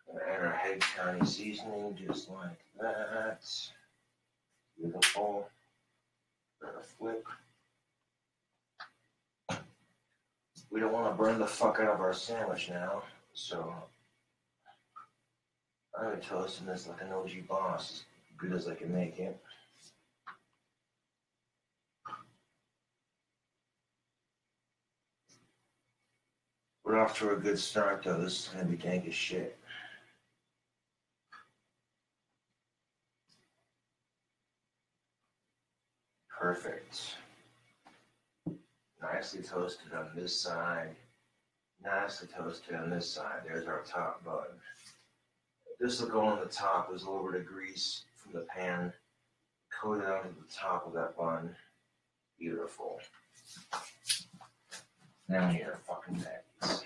And add our head county seasoning just like that. Beautiful. Got a flip. We don't want to burn the fuck out of our sandwich now, so I'm toasting this like an OG boss, as good as I can make it. We're off to a good start though. This is gonna be dank as shit. Perfect. Nicely toasted on this side. Nicely toasted on this side. There's our top bun. This will go on the top. There's a little bit of grease from the pan coated onto the top of that bun. Beautiful. Now we need our fucking patties.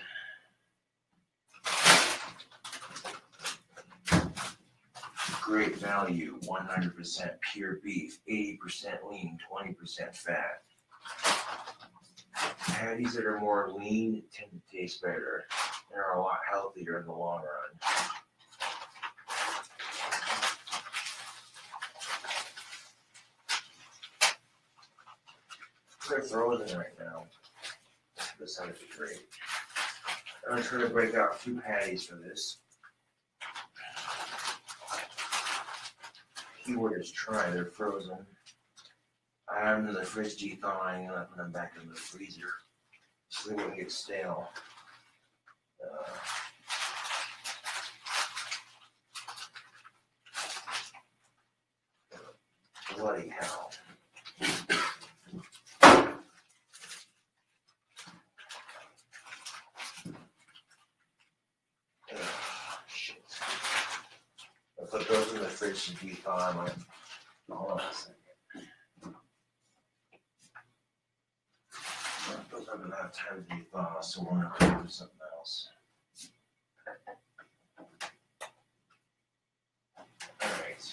Great value, 100% pure beef, 80% lean, 20% fat. Patties that are more lean tend to taste better and are a lot healthier in the long run. They're frozen right now. This side would be great. I'm going to try to break out 2 patties for this. Keyword is try, they're frozen. I have them in the fridge de-thawing and I put them back in the freezer so they wouldn't get stale. Bloody hell. Shit. I put those in the fridge to de-thaw. I'm like, hold on a second. Those haven't had time to de-thaw, so we're going to do something else. Alright.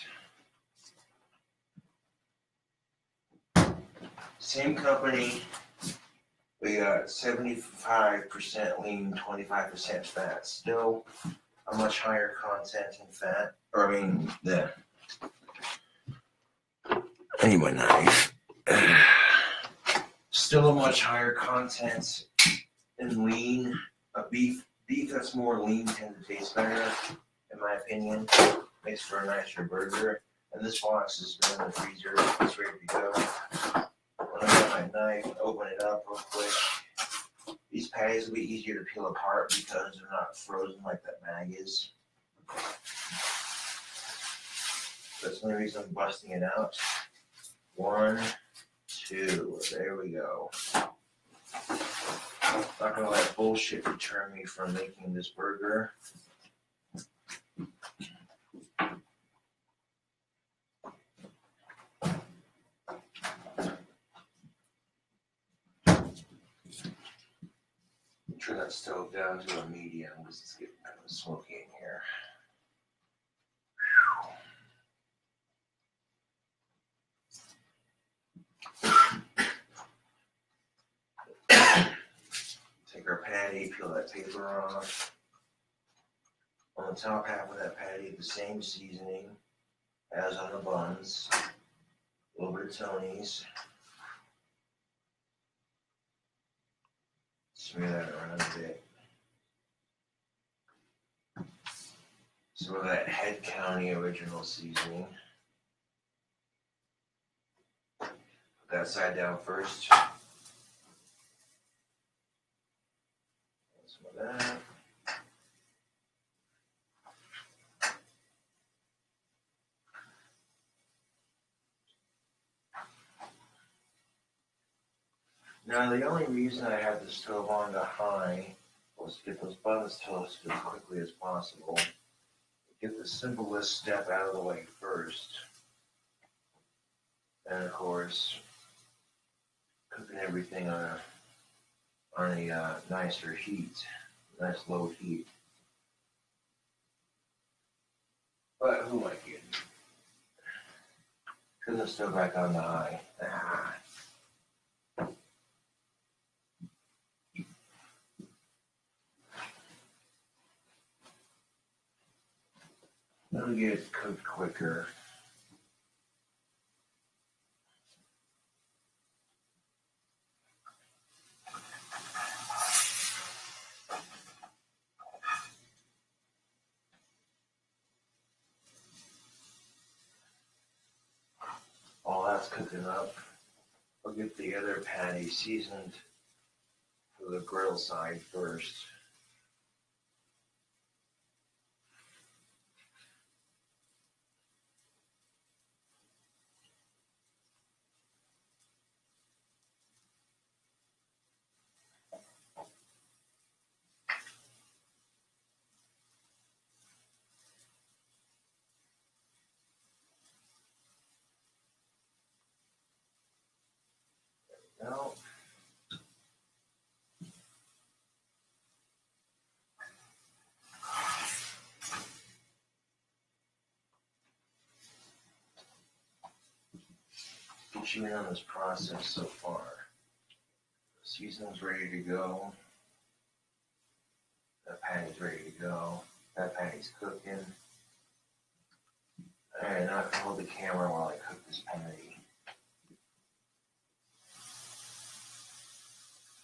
Same company. We got 75% lean, 25% fat. Still a much higher content in fat. Or I need my knife. Still a much higher content in lean. Beef that's more lean tends to taste better, in my opinion. Makes for a nicer burger. And this box has been in the freezer. It's ready to go. When I get my knife, open it up real quick. These patties will be easier to peel apart because they're not frozen like that mag is. That's the only reason I'm busting it out. 1, 2, there we go. Not gonna let bullshit deter me from making this burger. Turn that stove down to a medium because it's getting kind of smoky in here. Take our patty, peel that paper off. On the top half of that patty, the same seasoning as on the buns. A little bit of Tony's. Smear that around a bit. Some of that Head County original seasoning. Put that side down first. Some of that. Now, the only reason I had the stove on to high was to get those buns toasted as quickly as possible. Get the simplest step out of the way first. And of course, cooking everything on a nicer heat, nice low heat. But who am I kidding? Because it's still back on the high. It'll get cooked quicker. While that's cooking up, I'll get the other patty seasoned for the grill side first. Now, get you in on this process so far. The seasoning's ready to go. That patty's ready to go. That patty's cooking. Alright, now I can hold the camera while I cook this patty.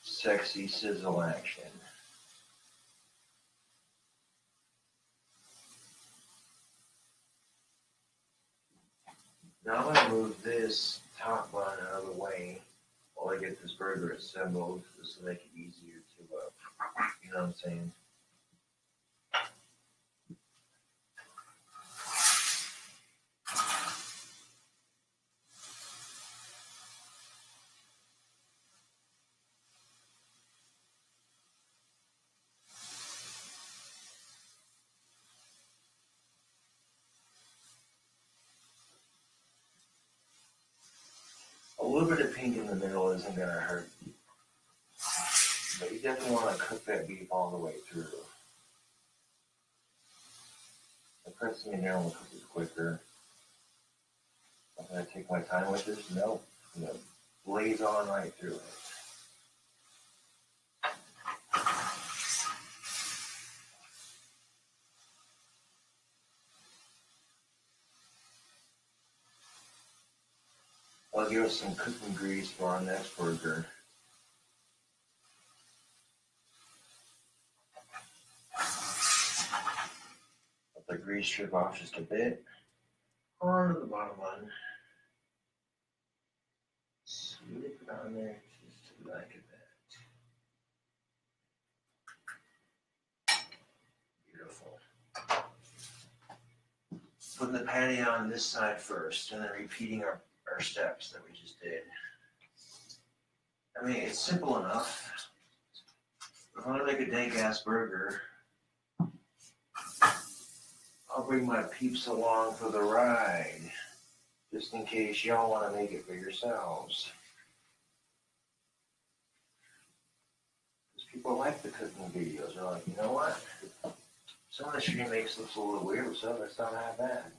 Sexy sizzle action. Now I'm going to move this top bun out of the way while I get this burger assembled. This will make it easier to, you know what I'm saying? A little bit of pink in the middle isn't going to hurt. But you definitely want to cook that beef all the way through. The pressing it down will cook it quicker. I'm going to take my time with this. Nope. I'm going to blaze on right through it. I'll give us some cooking grease for our next burger. Let the grease strip off just a bit. Onto the bottom bun. Slip it on there just like that. Beautiful. Putting the patty on this side first and then repeating our steps that we just did. I mean, it's simple enough. If I want to make a dank ass burger, I'll bring my peeps along for the ride, just in case y'all want to make it for yourselves. Because people like the cooking videos. They're like, you know what? Some of the stream makes looks a little weird, so that's not that bad.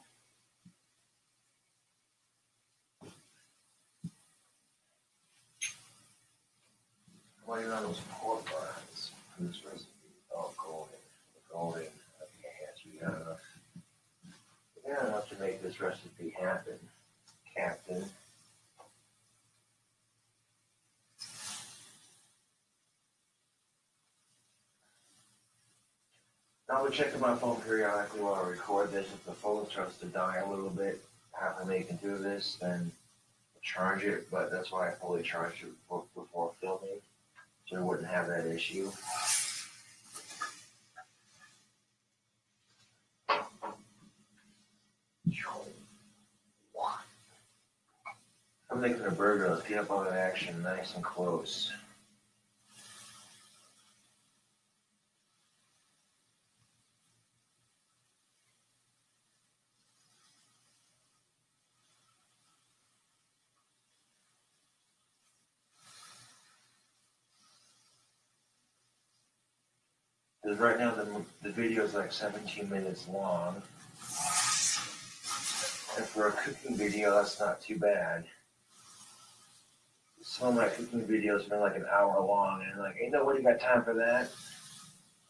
While you're on those pork rinds for this recipe, oh, golden. Okay, yes, we got enough. We got enough to make this recipe happen, Captain. I'll be checking my phone periodically while I record this. If the phone starts to die a little bit after making through this, then I'll charge it, but that's why I fully charged it before filming, so I wouldn't have that issue. I'm making a burger. Let's get up on the action nice and close. Because right now the video is like 17 minutes long. And for a cooking video, that's not too bad. Some of my cooking videos have been like an hour long, and like, ain't nobody got time for that.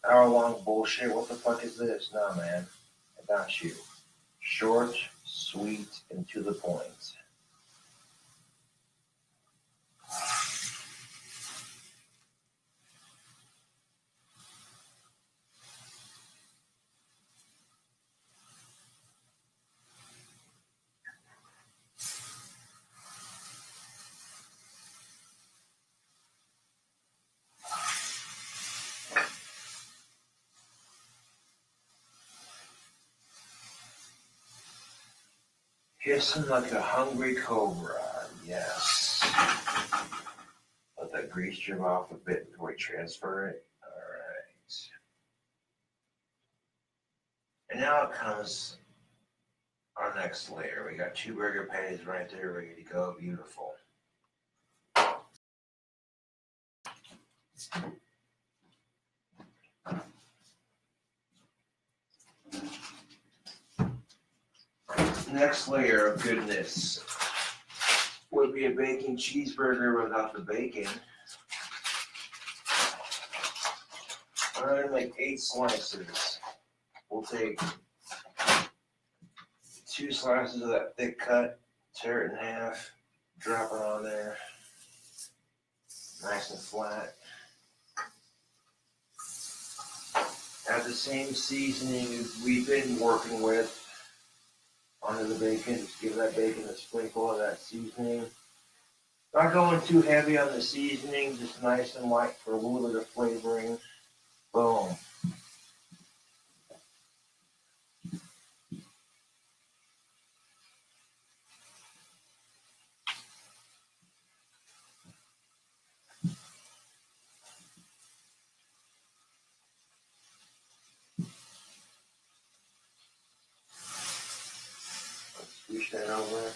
Hour-long bullshit. What the fuck is this? Nah, man. I got you. Short, sweet, and to the point. Hissing like a hungry cobra. Yes. Let that grease drip off a bit before we transfer it. Alright. And now it comes our next layer. We got 2 burger patties right there ready to go. Beautiful. Next layer of goodness would be a bacon cheeseburger without the bacon. I'm going to make 8 slices. We'll take 2 slices of that thick cut, tear it in half, drop it on there, nice and flat. Add the same seasoning we've been working with onto the bacon. Just give that bacon a sprinkle of that seasoning. Not going too heavy on the seasoning, just nice and light for a little bit of flavoring. Boom. Switch that over.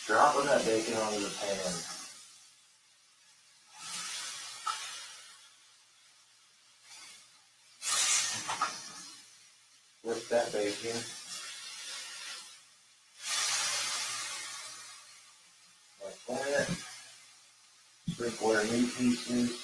Dropping that bacon onto the pan. Flip that bacon. Like that. Sprinkle our meat pieces.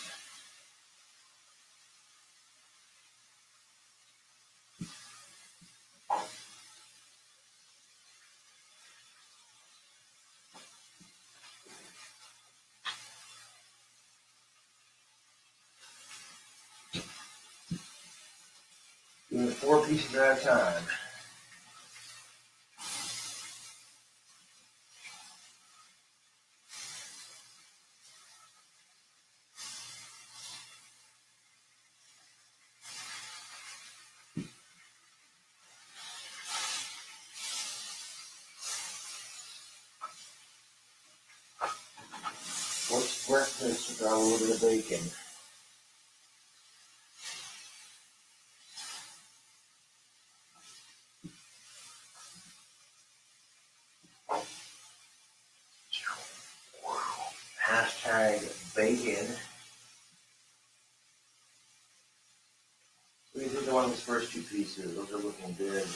Doing 4 pieces at a time. What's breakfast without a little bit of bacon? Hashtag bacon. We did the one with the first 2 pieces. Those are looking good.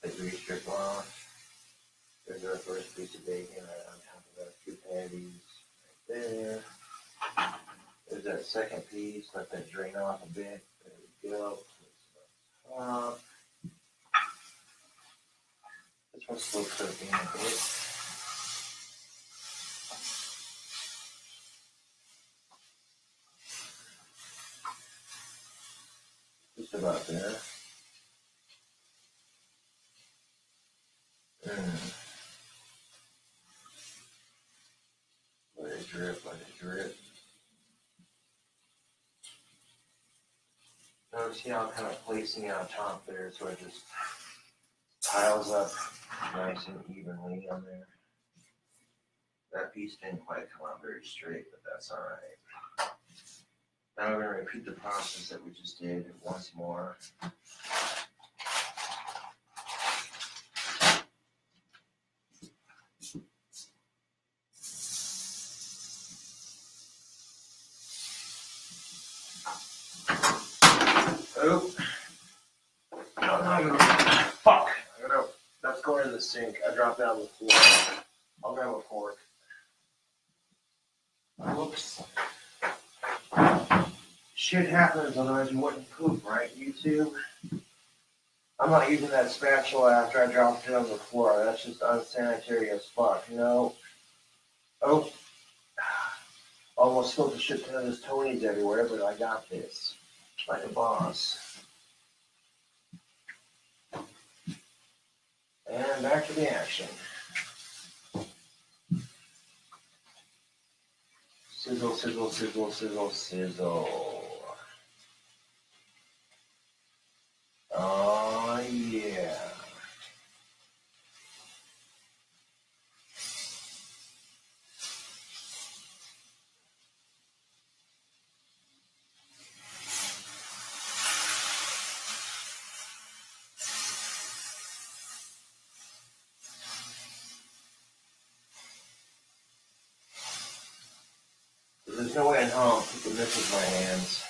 The grease strip off. There's our first piece of bacon right on top of those 2 patties. Right there. There's that second piece. Let that drain off a bit. There we go. This one's still cooking a bit. Just about there. Let it drip, let it drip. Notice how I'm kind of placing it on top there so it just piles up nice and evenly on there. That piece didn't quite come out very straight, but that's alright. Now we're going to repeat the process that we just did once more. Oh. Fuck. That's going in the sink. I dropped it on the floor. I'll grab a fork. Whoops. Shit happens, otherwise you wouldn't poop, right, YouTube? I'm not using that spatula after I dropped it on the floor. That's just unsanitary as fuck, you know? Oh. Almost spilled the shit ton of this Tony's everywhere, but I got this. Like a boss. And back to the action. Sizzle, sizzle, sizzle, sizzle, sizzle. Oh, yeah. There's no way in hell you can miss with my hands.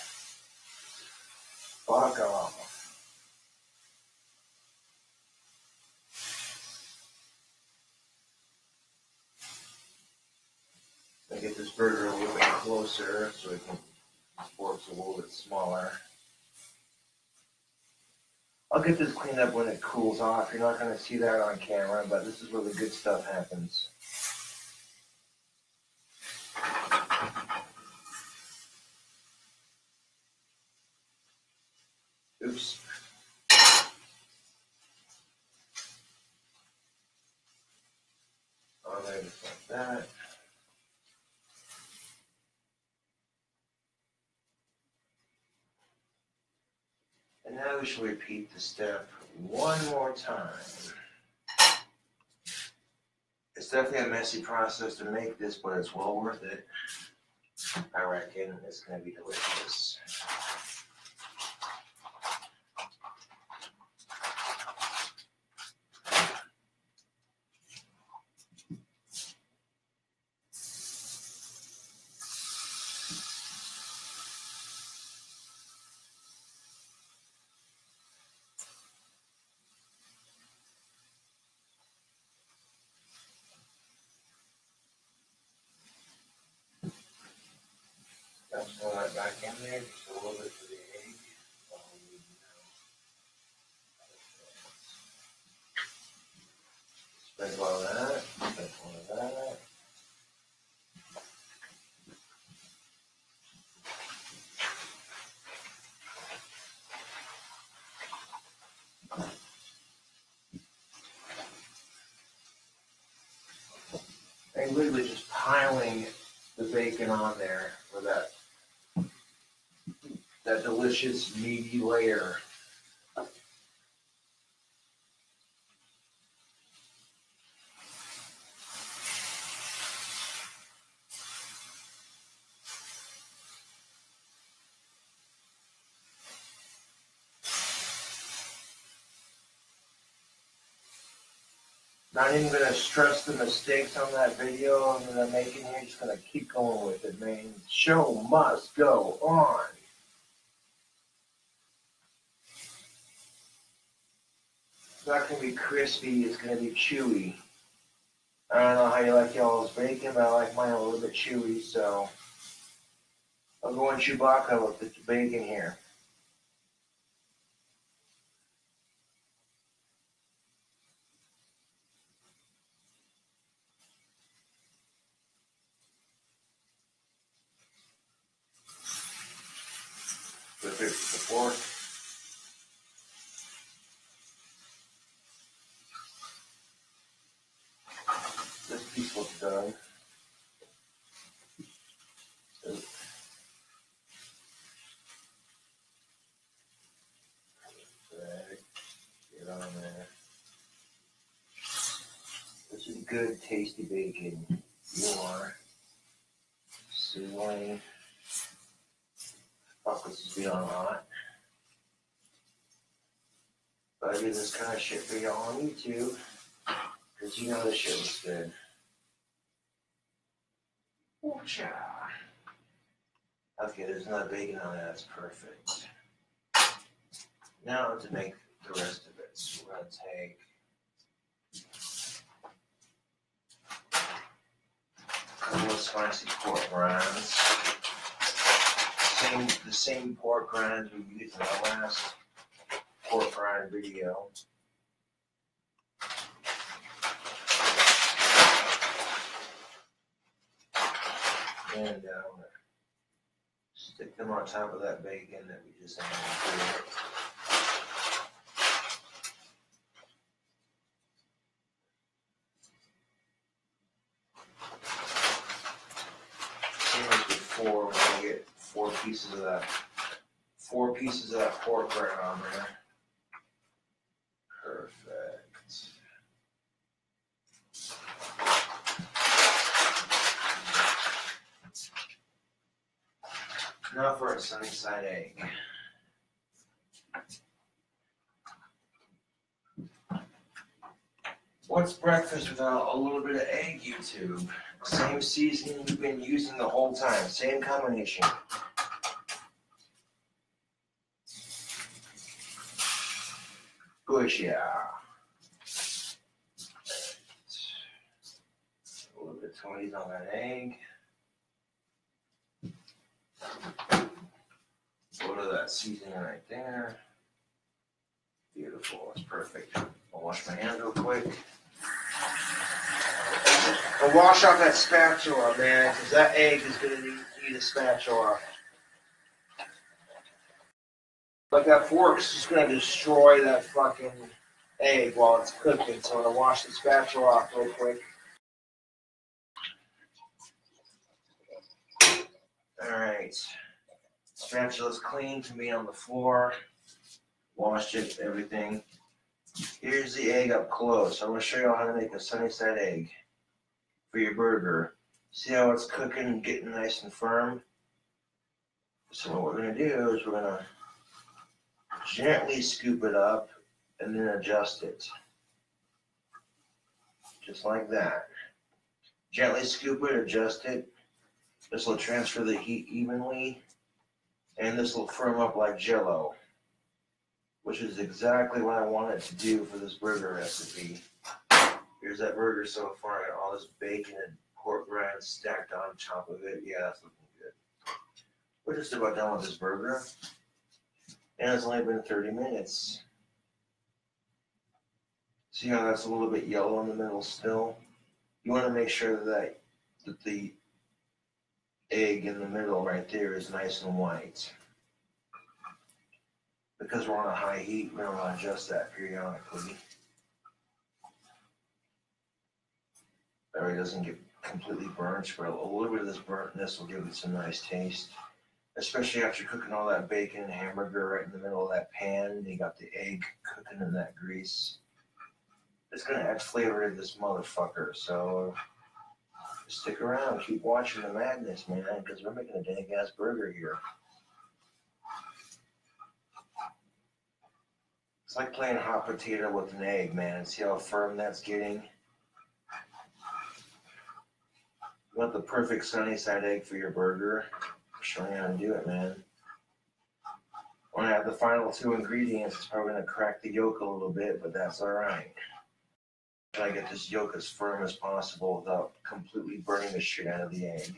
Fuck off. I get this burger a little bit closer so it can sports a little bit smaller. I'll get this cleaned up when it cools off. You're not going to see that on camera, but this is where the good stuff happens. Oops. Oh, there, just like that. And now we shall repeat the step one more time. It's definitely a messy process to make this, but it's well worth it. I reckon it's going to be delicious. That's going right back in there, just a little bit for the egg. Sprinkle on that, sprinkle on that. And literally just piling the bacon on there for that delicious meaty layer. Not even going to stress the mistakes on that video that I'm making here. Just going to keep going with it, man. The show must go on. It's not going to be crispy. It's going to be chewy. I don't know how you like y'all's bacon, but I like mine a little bit chewy, so I'll go in Chewbacca with the bacon here. Flip it with the fork. This piece looks done. Get on there. This is good, tasty bacon. You are sizzling Fuck, this is beyond hot. But I do this kind of shit for y'all on YouTube. Because you know this shit was good. Whatcha? Okay, there's not bacon on it. That's perfect. Now to make the rest of it. So we're going to take a couple of spicy pork rinds. The same pork rinds we used in our last pork rind video. And stick them on top of that bacon that we just added to it. Same as before, we're gonna get four pieces of that pork right on there. Perfect. Now for a sunny side egg. What's breakfast without a little bit of egg, YouTube? Same seasoning we've been using the whole time. Same combination. Good, yeah. A little bit of tomato on that egg. A little of that seasoning right there. Beautiful. That's perfect. I'll wash my hands real quick. I'll wash off that spatula, man, because that egg is going to need a spatula. Like that fork's just going to destroy that fucking egg while it's cooking. So I'm going to wash the spatula off real quick. Alright. Spatula's clean to me on the floor. Washed it, everything. Here's the egg up close. I'm going to show you how to make a sunny side egg for your burger. See how it's cooking and getting nice and firm? So what we're going to do is we're going to gently scoop it up and then adjust it. Just like that. Gently scoop it, adjust it. This will transfer the heat evenly, and this will firm up like Jell-O, which is exactly what I wanted to do for this burger recipe. Here's that burger so far. I got all this bacon and pork rinds stacked on top of it. Yeah, that's looking good. We're just about done with this burger, and it's only been 30 minutes. See how that's a little bit yellow in the middle still? You want to make sure that the egg in the middle right there is nice and white. Because we're on a high heat, we're going to adjust that periodically. That way it doesn't get completely burnt, but a little bit of this burntness will give it some nice taste. Especially after cooking all that bacon and hamburger right in the middle of that pan, and you got the egg cooking in that grease. It's going to add flavor to this motherfucker, so stick around, keep watching the madness, man, because we're making a dang-ass burger here. It's like playing hot potato with an egg, man. See how firm that's getting? You want the perfect sunny side egg for your burger? I'll show you how to do it, man. When I add the final two ingredients, it's probably going to crack the yolk a little bit, but that's alright. Try to get this yolk as firm as possible without completely burning the shit out of the egg.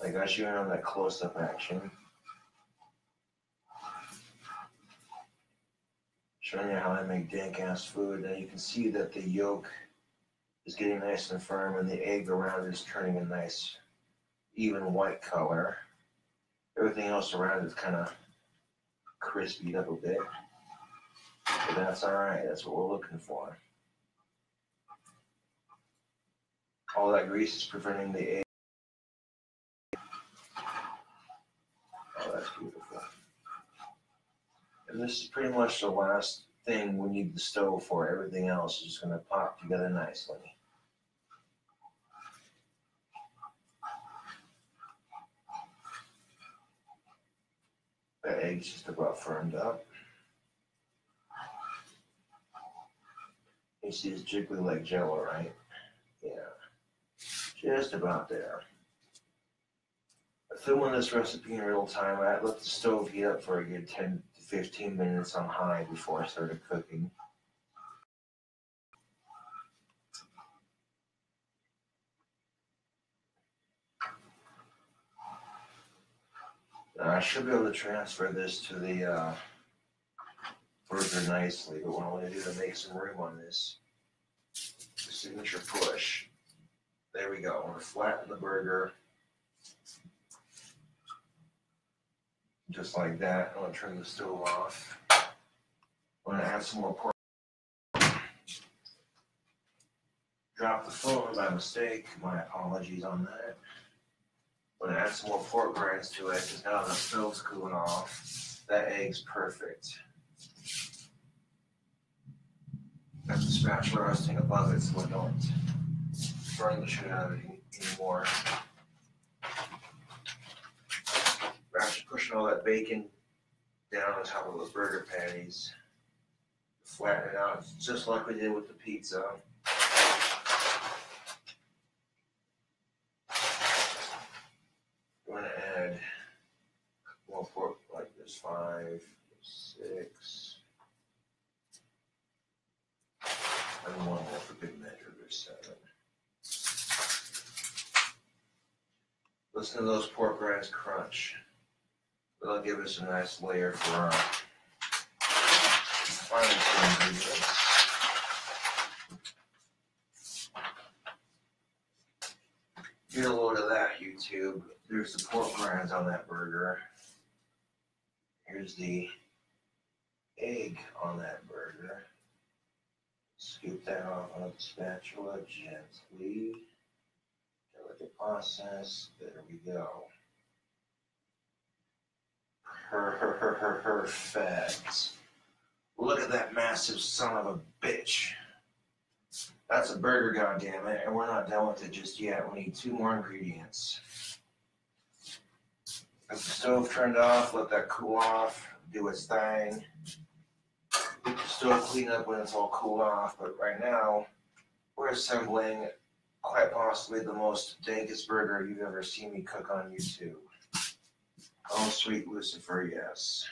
I got you in on that close-up action. Showing you how I make dank-ass food. Now you can see that the yolk is getting nice and firm and the egg around is turning a nice, even white color. Everything else around is kind of crispied up a bit. But that's alright, that's what we're looking for. All that grease is preventing the egg. Oh, that's beautiful. And this is pretty much the last thing we need the stove for. Everything else is just going to pop together nicely. The egg's just about firmed up. You see it's jiggly like jello, right? Yeah. Just about there. I filmed this recipe in real time. I let the stove heat up for a good 10 to 15 minutes on high before I started cooking. I should be able to transfer this to the burger nicely, but what I'm going to do to make some room on this, the signature push. There we go. I'm going to flatten the burger. Just like that. I'm going to turn the stove off. I'm going to add some more pork. Dropped the phone by mistake. My apologies on that. I'm going to add some more pork rinds to it because now the stove's cooling off. That egg's perfect. Got the spatula resting above it so I don't burn the shit out of it anymore. We're actually pushing all that bacon down on top of those burger patties. Flatten it out just like we did with the pizza. I'm going to add more pork like this, 5, 6. And one more for good measure, there's 7. Listen to those pork rinds crunch. That'll give us a nice layer for our final ingredients. Get a load of that, YouTube. There's the pork rinds on that burger. Here's the egg on that burger. Scoop that off on the spatula gently. Delicate process. There we go. Perfect. Look at that massive son of a bitch. That's a burger, goddammit, and we're not done with it just yet. We need 2 more ingredients. Got the stove turned off, let that cool off, do its thing. Get the stove clean up when it's all cooled off, but right now, we're assembling quite possibly the most dankest burger you've ever seen me cook on YouTube. Oh, sweet Lucifer, yes.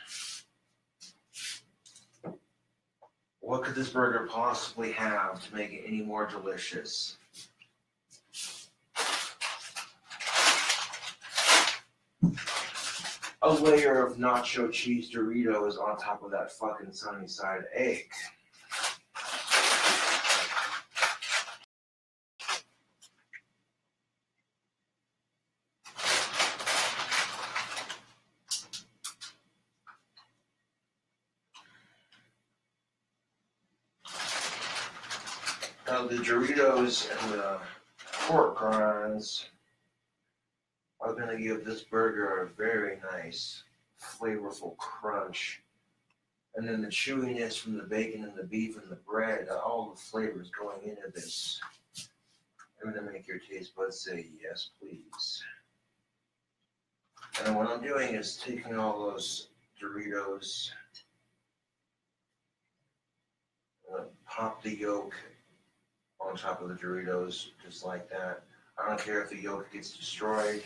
What could this burger possibly have to make it any more delicious? A layer of nacho cheese Doritos on top of that fucking sunny side egg. Now the Doritos and the pork rinds are going to give this burger a very nice, flavorful crunch. And then the chewiness from the bacon and the beef and the bread, all the flavors going into this. I'm going to make your taste buds say, yes, please. And what I'm doing is taking all those Doritos, pop the yolk on top of the Doritos, just like that. I don't care if the yolk gets destroyed.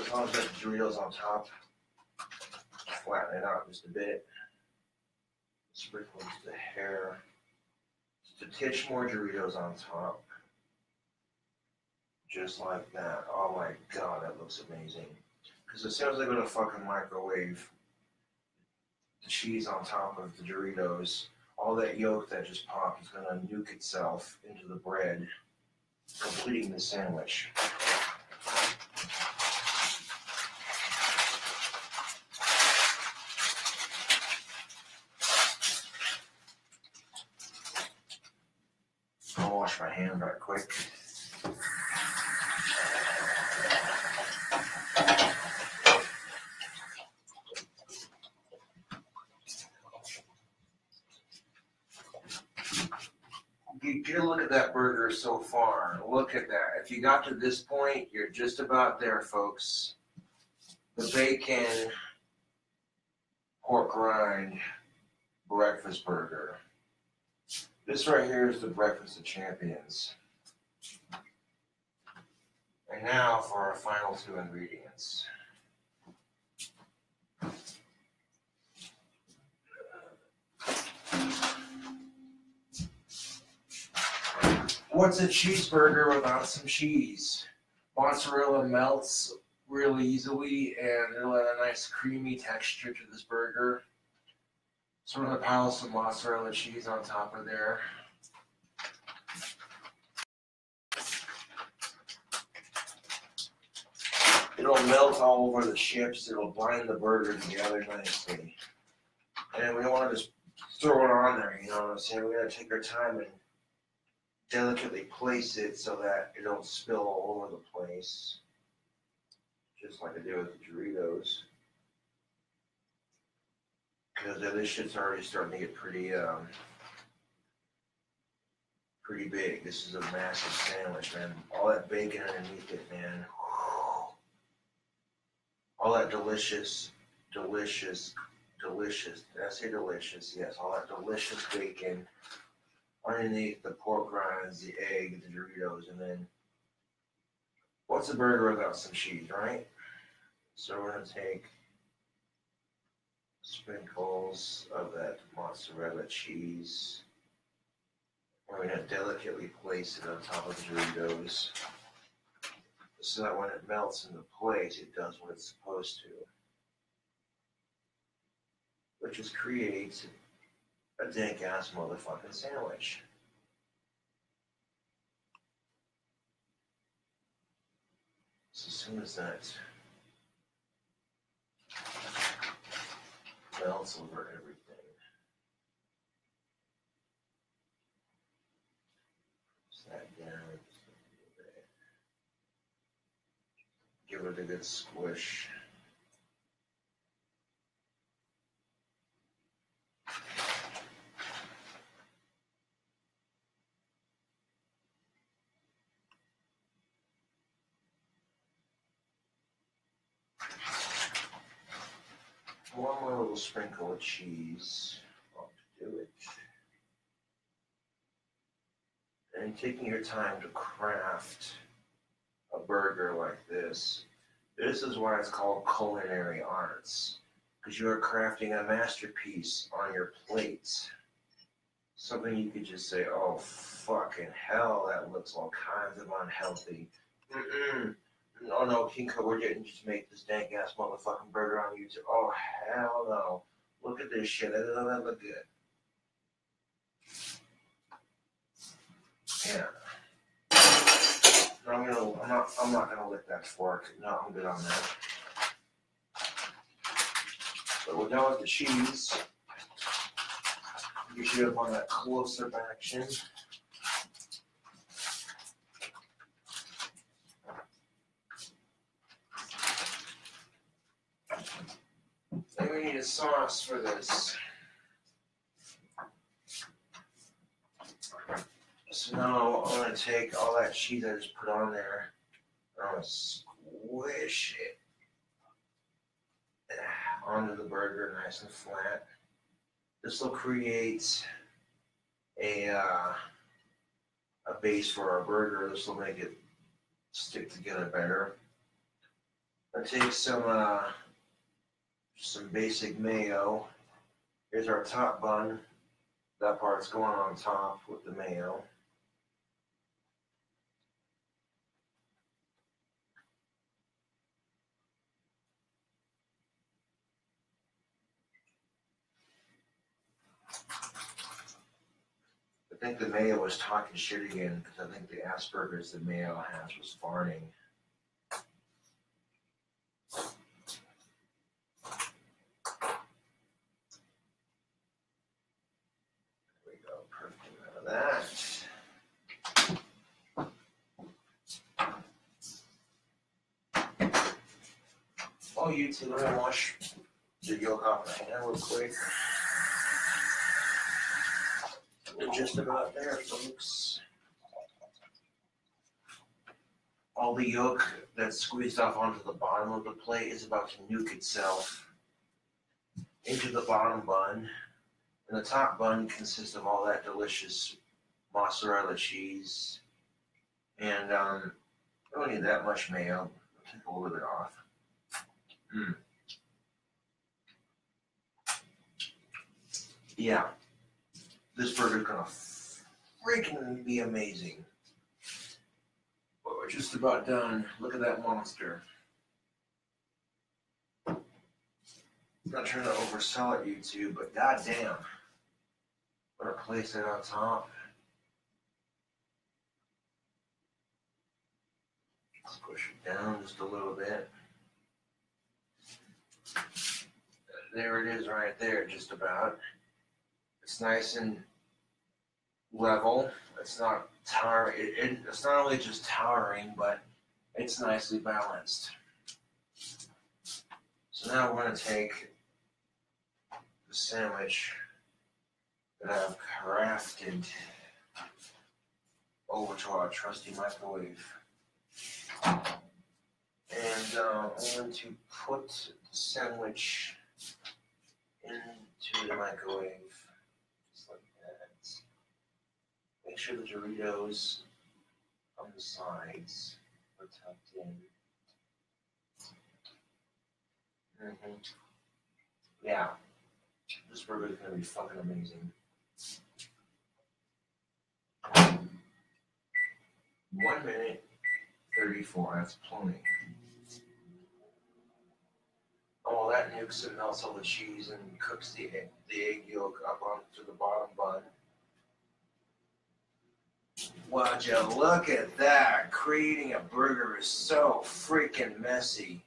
As long as I got the Doritos on top, flatten it out just a bit. Sprinkle just a hair. Just a titch more Doritos on top. Just like that. Oh my god, that looks amazing. Because as soon as I go to fucking microwave the cheese on top of the Doritos, all that yolk that just popped is going to nuke itself into the bread, completing the sandwich. I'll wash my hand right quick. Get a look at that burger so far. Look at that. If you got to this point, you're just about there, folks. The bacon pork rind breakfast burger. This right here is the breakfast of champions. And now for our final two ingredients. What's a cheeseburger without some cheese? Mozzarella melts really easily and it'll add a nice creamy texture to this burger. So we're going to pile some mozzarella cheese on top of there. It'll melt all over the chips. It'll bind the burger together nicely. And we don't want to just throw it on there, you know what I'm saying? We're going to take our time and delicately place it so that it don't spill all over the place. Just like I do with the Doritos. Because this shit's already starting to get pretty big. This is a massive sandwich, man. All that bacon underneath it, man. All that delicious, did I say delicious? Yes, all that delicious bacon underneath the pork rinds, the egg, the Doritos, and then what's a burger without some cheese, right? So we're going to take sprinkles of that mozzarella cheese. We're going to delicately place it on top of the Doritos so that when it melts into place, it does what it's supposed to, which is create a dank-ass motherfucking sandwich. So as soon as that melts over everything, push that down just a little bit. Give it a good squish. One more little sprinkle of cheese to do it. And taking your time to craft a burger like this. This is why it's called culinary arts. Because you are crafting a masterpiece on your plate. Something you could just say, oh, fucking hell, that looks all kinds of unhealthy. Oh no, King Cobra didn't just make this dank ass motherfucking burger on YouTube. Oh hell no. Look at this shit. That doesn't look good. Yeah. No, I'm not gonna lick that fork. No, I'm good on that. But we're done with the cheese. Get you up on that close-up action. And we need a sauce for this. So now I'm going to take all that cheese I just put on there, and I'm going to squish it onto the burger nice and flat. This will create a base for our burger. This will make it stick together better. I take some basic mayo. Here's our top bun. That part's going on top with the mayo. I think the mayo was talking shit again because I think the Asperger's the mayo has was farting. There we go, perfect amount of that. Oh, you two, let me wash the yolk off my hand real quick. We're just about there, folks. All the yolk that's squeezed off onto the bottom of the plate is about to nuke itself. into the bottom bun. And the top bun consists of all that delicious mozzarella cheese. And I don't need that much mayo. I'll take a little bit off. Yeah, this burger's gonna freaking be amazing. But we're just about done. Look at that monster. I'm not trying to oversell it, YouTube, but goddamn. I'm gonna place it on top. Let's push it down just a little bit. There it is right there, just about. It's nice and level. It's not towering. It's not only just towering, but it's nicely balanced. So now we're going to take the sandwich that I've crafted over to our trusty microwave. And I'm going to put the sandwich into the microwave, just like that. Make sure the Doritos on the sides are tucked in. Yeah, this burger is going to be fucking amazing. 1 minute 34, that's plenty. Oh, that nukes and melts all the cheese and cooks the egg yolk up onto the bottom bun. Would you look at that? Creating a burger is so freaking messy.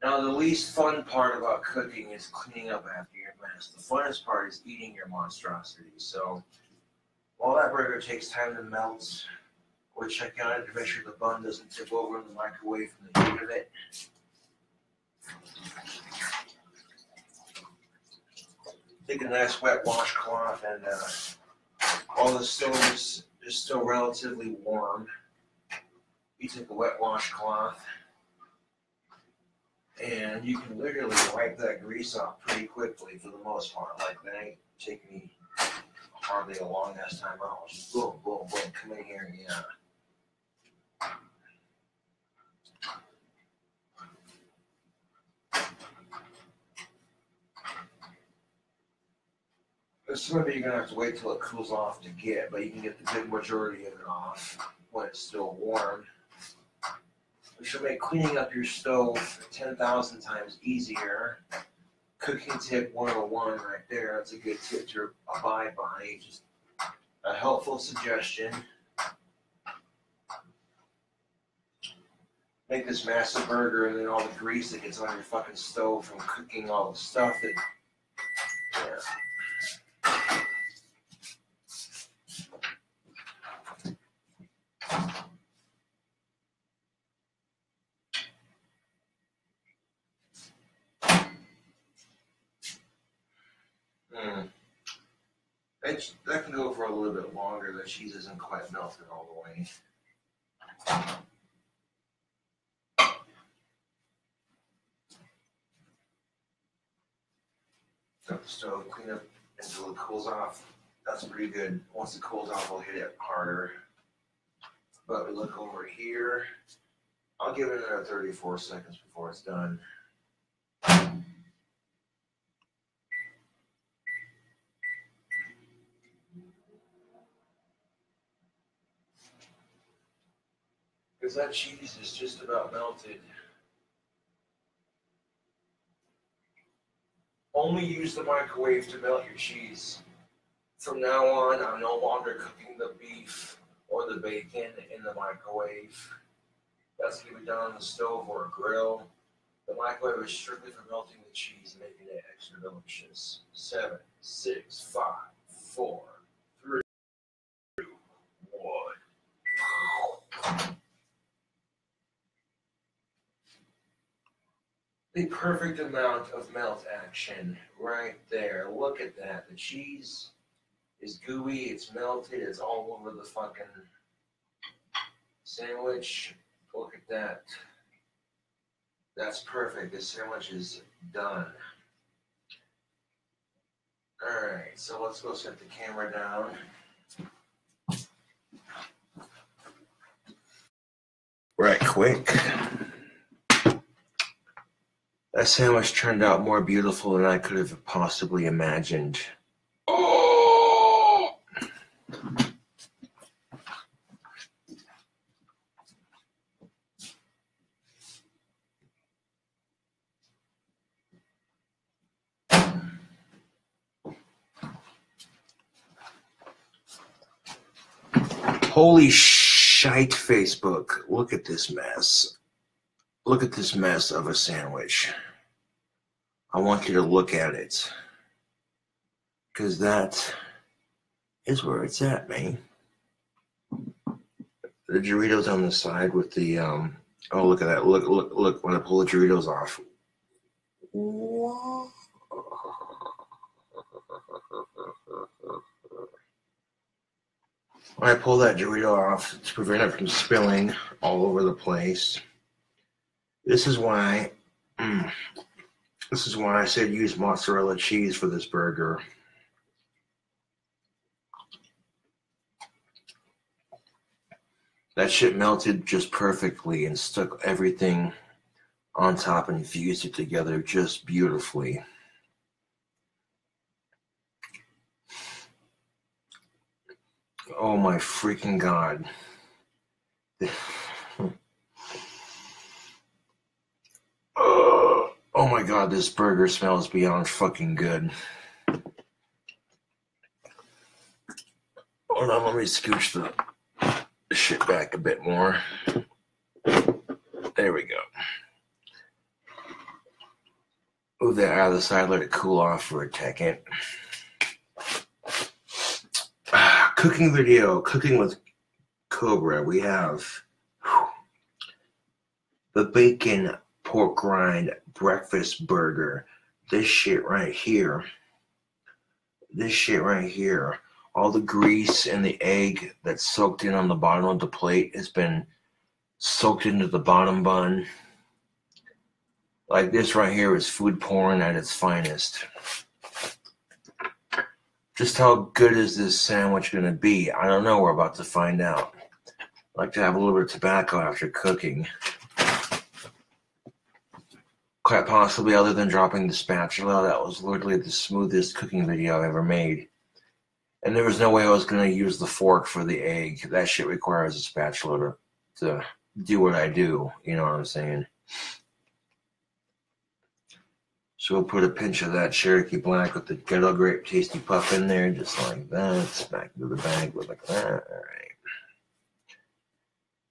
Now, the least fun part about cooking is cleaning up after your mess. The funnest part is eating your monstrosity. So, while that burger takes time to melt, we'll check on it to make sure the bun doesn't tip over in the microwave from the heat of it. Take a nice wet washcloth, and while the stove is still relatively warm, you take a wet washcloth, and you can literally wipe that grease off pretty quickly for the most part. Like, that ain't taking me hardly a long ass time out. Just boom, boom, boom, come in here, yeah. Some of it you're going to have to wait till it cools off to get, but you can get the big majority of it off when it's still warm. Which will make cleaning up your stove 10,000 times easier. Cooking tip 101 right there. That's a good tip to abide by. Just a helpful suggestion. Make this massive burger, and then all the grease that gets on your fucking stove from cooking all the stuff that... Yeah. That can go for a little bit longer. The cheese isn't quite melted all the way. Got the stove, clean up until it cools off. That's pretty good. Once it cools off, I'll hit it harder. But we look over here. I'll give it another 34 seconds before it's done. Because that cheese is just about melted. Only use the microwave to melt your cheese. From now on, I'm no longer cooking the beef or the bacon in the microwave. That's going to be done on the stove or a grill. The microwave is strictly for melting the cheese and making it extra delicious. 7, 6, 5, 4, 3, 2, 1. The perfect amount of melt action right there. Look at that. The cheese is gooey, it's melted, it's all over the fucking sandwich. Look at that. That's perfect. This sandwich is done. Alright, so let's go set the camera down. Right quick. That sandwich turned out more beautiful than I could have possibly imagined. Oh! Holy shite, Facebook. Look at this mess. Look at this mess of a sandwich. I want you to look at it. Because that is where it's at, man. The Doritos on the side with the, oh, look at that. Look, when I pull the Doritos off. Whoa. When I pull that Dorito off to prevent it from spilling all over the place. This is why I said use mozzarella cheese for this burger. That shit melted just perfectly and stuck everything on top and fused it together just beautifully. Oh my freaking God. Oh my God, this burger smells beyond fucking good. Hold on, let me scooch the shit back a bit more. There we go. Move that out of the side, let it cool off for a second. Cooking video, cooking with Cobra. We have the bacon pork rind breakfast burger. This shit right here. All the grease and the egg that's soaked in on the bottom of the plate has been soaked into the bottom bun. Like this right here is food porn at its finest. Just how good is this sandwich going to be? I don't know. We're about to find out. I like to have a little bit of tobacco after cooking. Quite possibly, other than dropping the spatula, that was literally the smoothest cooking video I've ever made. And there was no way I was going to use the fork for the egg. That shit requires a spatula to do what I do. You know what I'm saying? So we'll put a pinch of that Cherokee Black with the Ghetto Grape Tasty Puff in there, just like that. Smack into the bag with like that. All right.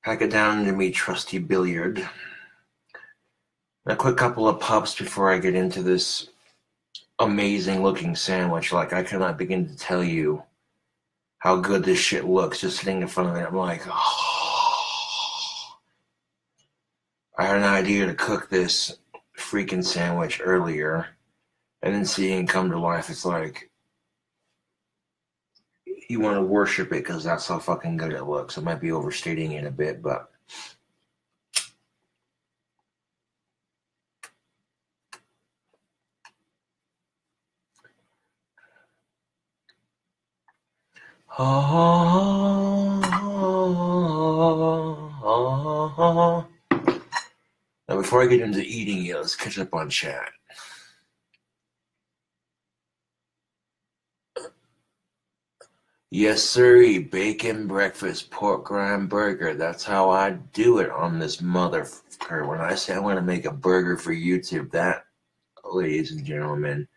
Pack it down into me trusty billiard. A quick couple of puffs before I get into this amazing looking sandwich. Like, I cannot begin to tell you how good this shit looks just sitting in front of it. I'm like, oh. I had an idea to cook this freaking sandwich earlier, and then seeing it come to life, it's like you want to worship it because that's how fucking good it looks. I might be overstating it a bit, but now before I get into eating it, let's catch up on chat. Yes, sir. Bacon breakfast pork rind burger. That's how I do it on this motherfucker. When I say I'm going to make a burger for YouTube, that, ladies and gentlemen,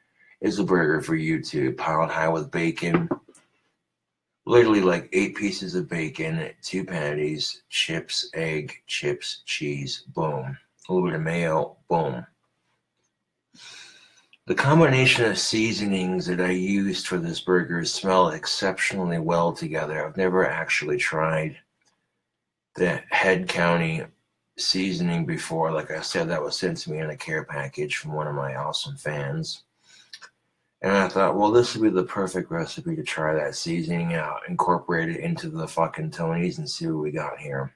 is a burger for YouTube. Piled high with bacon. Literally like 8 pieces of bacon, 2 patties, chips, egg, chips, cheese, boom. A little bit of mayo, boom. The combination of seasonings that I used for this burger smell exceptionally well together. I've never actually tried the Head County seasoning before. Like I said, that was sent to me in a care package from one of my awesome fans. And I thought, well, this would be the perfect recipe to try that seasoning out, incorporate it into the fucking Tonys and see what we got here.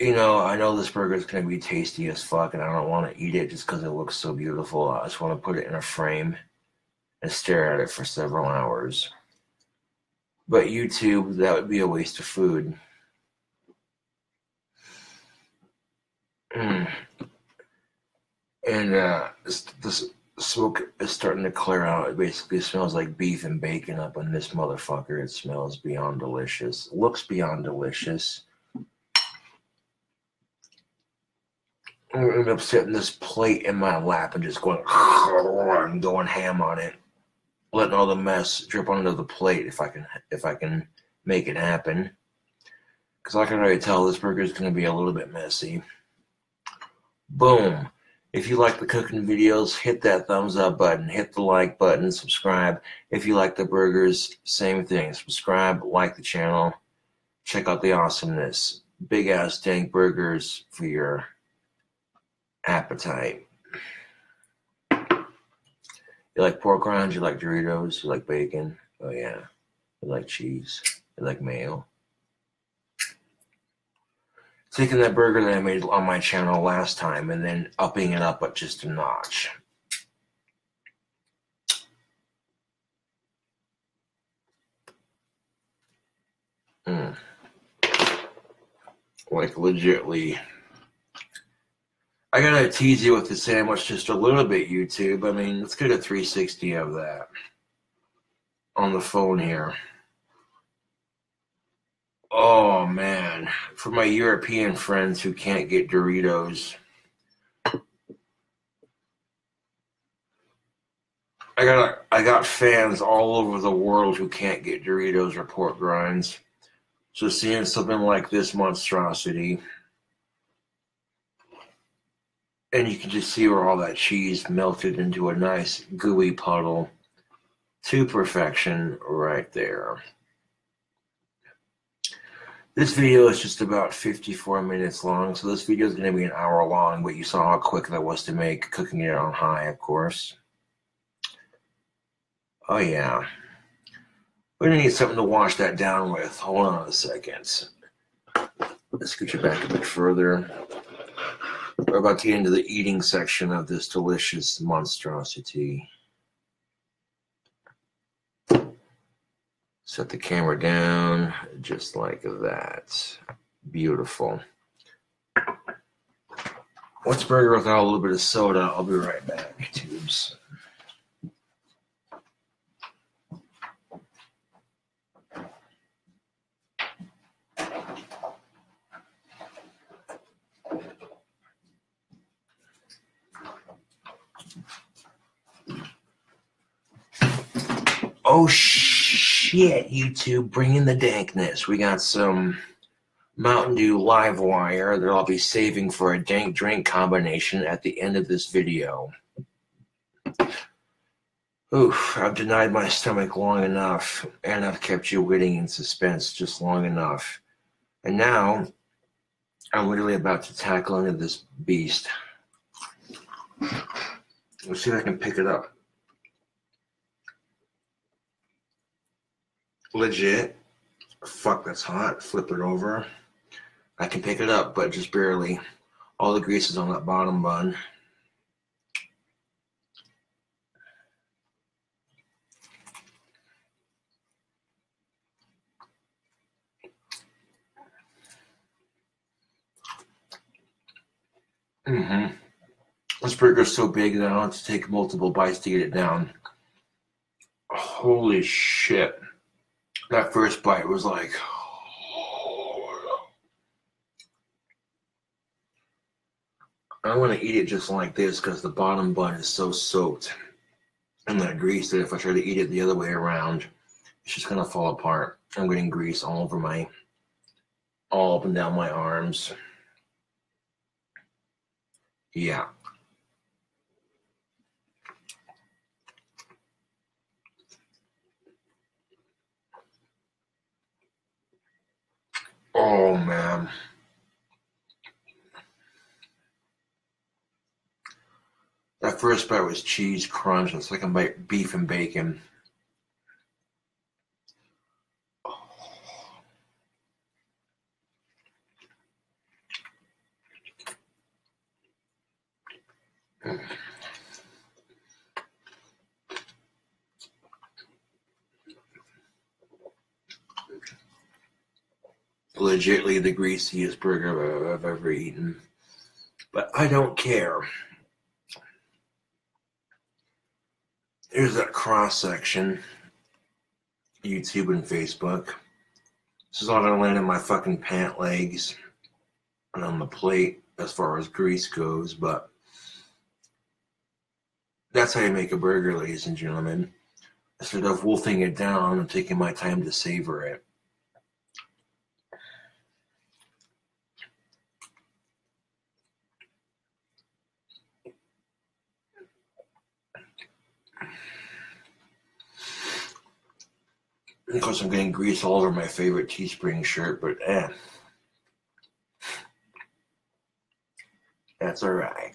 You know, I know this burger is going to be tasty as fuck, and I don't want to eat it just because it looks so beautiful. I just want to put it in a frame and stare at it for several hours. But YouTube, that would be a waste of food. And this smoke is starting to clear out. It basically smells like beef and bacon up in this motherfucker. It smells beyond delicious. Looks beyond delicious. I'm gonna end up setting this plate in my lap and just going and going ham on it, letting all the mess drip onto the plate if I can make it happen. Because I can already tell this burger is gonna be a little bit messy. Boom. If you like the cooking videos, hit that thumbs up button, hit the like button, subscribe. If you like the burgers, same thing. Subscribe, like the channel, check out the awesomeness. Big ass dank burgers for your appetite. You like pork rinds, you like Doritos, you like bacon, oh yeah. You like cheese, you like mayo. Taking that burger that I made on my channel last time and then upping it up but just a notch. Like legitly. I gotta tease you with the sandwich just a little bit, YouTube. I mean, let's get a 360 of that on the phone here. Oh man, for my European friends who can't get Doritos, I got fans all over the world who can't get Doritos or pork rinds. So seeing something like this monstrosity, and you can just see where all that cheese melted into a nice gooey puddle to perfection right there. This video is just about 54 minutes long, so this video is going to be an hour long, but you saw how quick that was to make, cooking it on high, of course. Oh yeah. We're going to need something to wash that down with. Hold on a second. Let's scoot you back a bit further. We're about to get into the eating section of this delicious monstrosity. Set the camera down just like that. Beautiful. What's burger without a little bit of soda? I'll be right back, tubes. Oh shit, YouTube, bring in the dankness. We got some Mountain Dew Live Wire that I'll be saving for a dank drink combination at the end of this video. Oof, I've denied my stomach long enough, and I've kept you waiting in suspense just long enough. And now, I'm literally about to tackle into this beast. Let's see if I can pick it up. Legit. Fuck, that's hot. Flip it over. I can pick it up, but just barely. All the grease is on that bottom bun. This burger's so big that I don't have to take multiple bites to get it down. Holy shit. That first bite was like, I want to eat it just like this because the bottom bun is so soaked in that grease that if I try to eat it the other way around, it's just going to fall apart. I'm getting grease all over all up and down my arms. Yeah. Oh, man. That first bite was cheese crunch. The second bite, beef and bacon. legitly the greasiest burger I've ever eaten. But I don't care. Here's that cross section. YouTube and Facebook. This is all gonna land in my fucking pant legs and on the plate as far as grease goes, but that's how you make a burger, ladies and gentlemen. Instead of wolfing it down and taking my time to savor it. Of course, I'm getting grease all over my favorite Teespring shirt, but that's all right.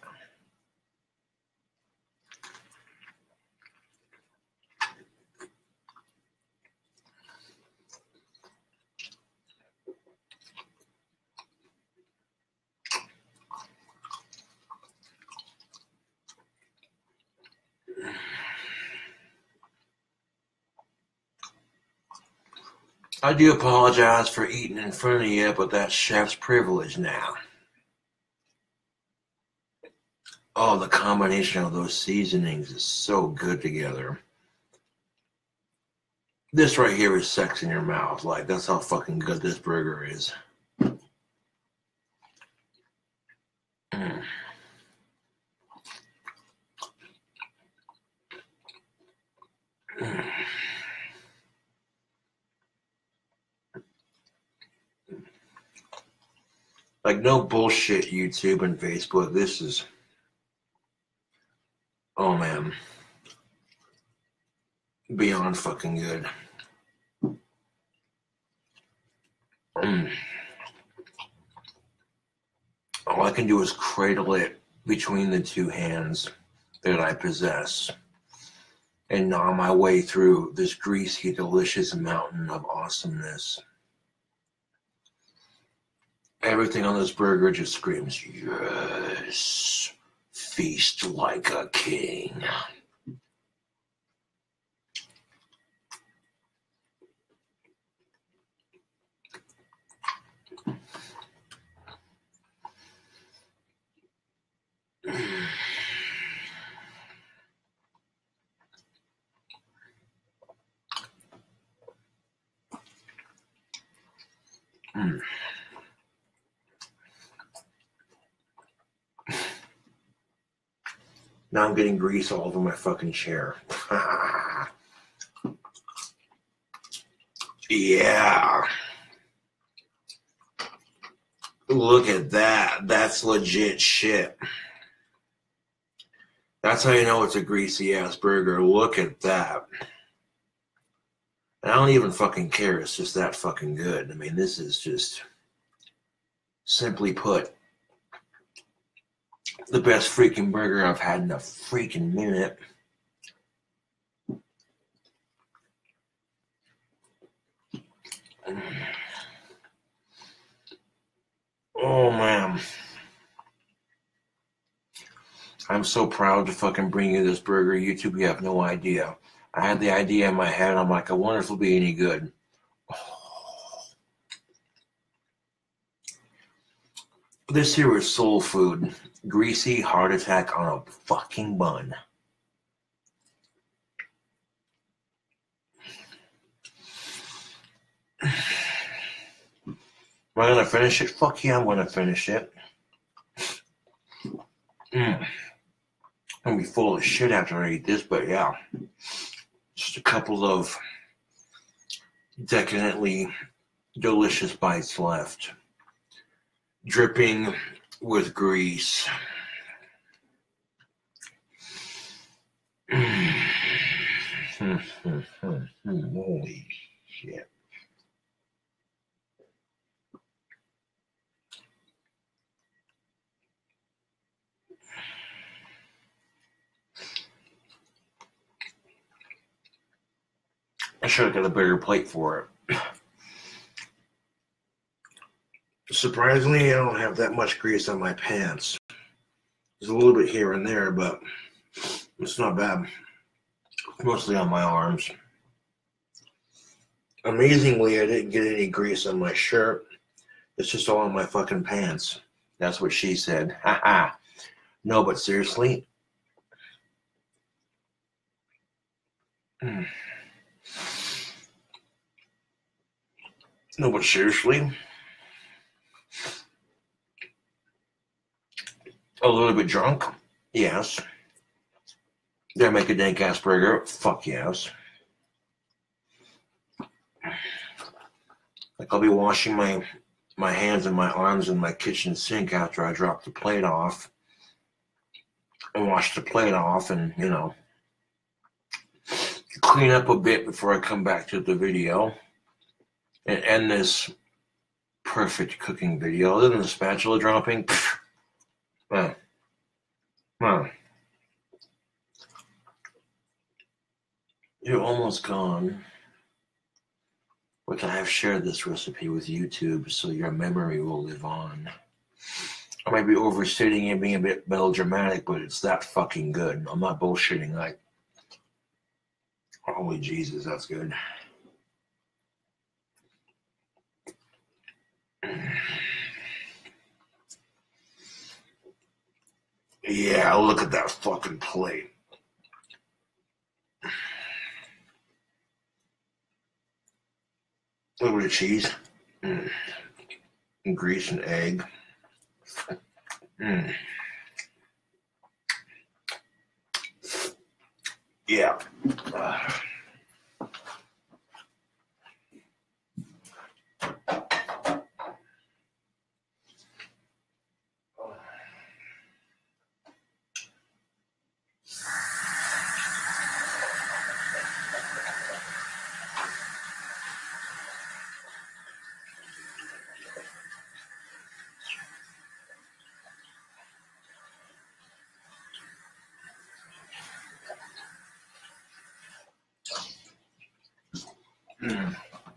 I do apologize for eating in front of you, but that's chef's privilege now. Oh, the combination of those seasonings is so good together. This right here is sex in your mouth. Like, that's how fucking good this burger is. Like, no bullshit, YouTube and Facebook. This is... Oh, man. Beyond fucking good. All I can do is cradle it between the two hands that I possess and gnaw my way through this greasy, delicious mountain of awesomeness. Everything on this burger just screams, yes, feast like a king. Now I'm getting grease all over my fucking chair. Yeah. Look at that. That's legit shit. That's how you know it's a greasy ass burger. Look at that. And I don't even fucking care. It's just that fucking good. I mean, this is just, simply put, the best freaking burger I've had in a freaking minute. Oh, man. I'm so proud to fucking bring you this burger. YouTube, you have no idea. I had the idea in my head. I'm like, I wonder if it'll be any good. This here is soul food. Greasy heart attack on a fucking bun. Am I going to finish it? Fuck yeah, I'm going to finish it. I'm going to be full of shit after I eat this, but yeah. Just a couple of decadently delicious bites left. Dripping with grease. Holy shit. I should have got a bigger plate for it. Surprisingly, I don't have that much grease on my pants. There's a little bit here and there, but it's not bad. Mostly on my arms. Amazingly, I didn't get any grease on my shirt, It's just all in my fucking pants. That's what she said. Ha ha. No, but seriously. No, but seriously. A little bit drunk? Yes. Did I make a dank ass burger? Fuck yes. Like I'll be washing my hands and my arms in my kitchen sink after I drop the plate off. And wash the plate off and, you know, clean up a bit before I come back to the video. And end this perfect cooking video. Other than the spatula dropping. You're almost gone. But I have shared this recipe with YouTube, so your memory will live on. I might be overstating it, being a bit melodramatic, but it's that fucking good. I'm not bullshitting. Like, holy Jesus, that's good. Yeah, look at that fucking plate. A little bit of cheese. And grease and egg. Yeah.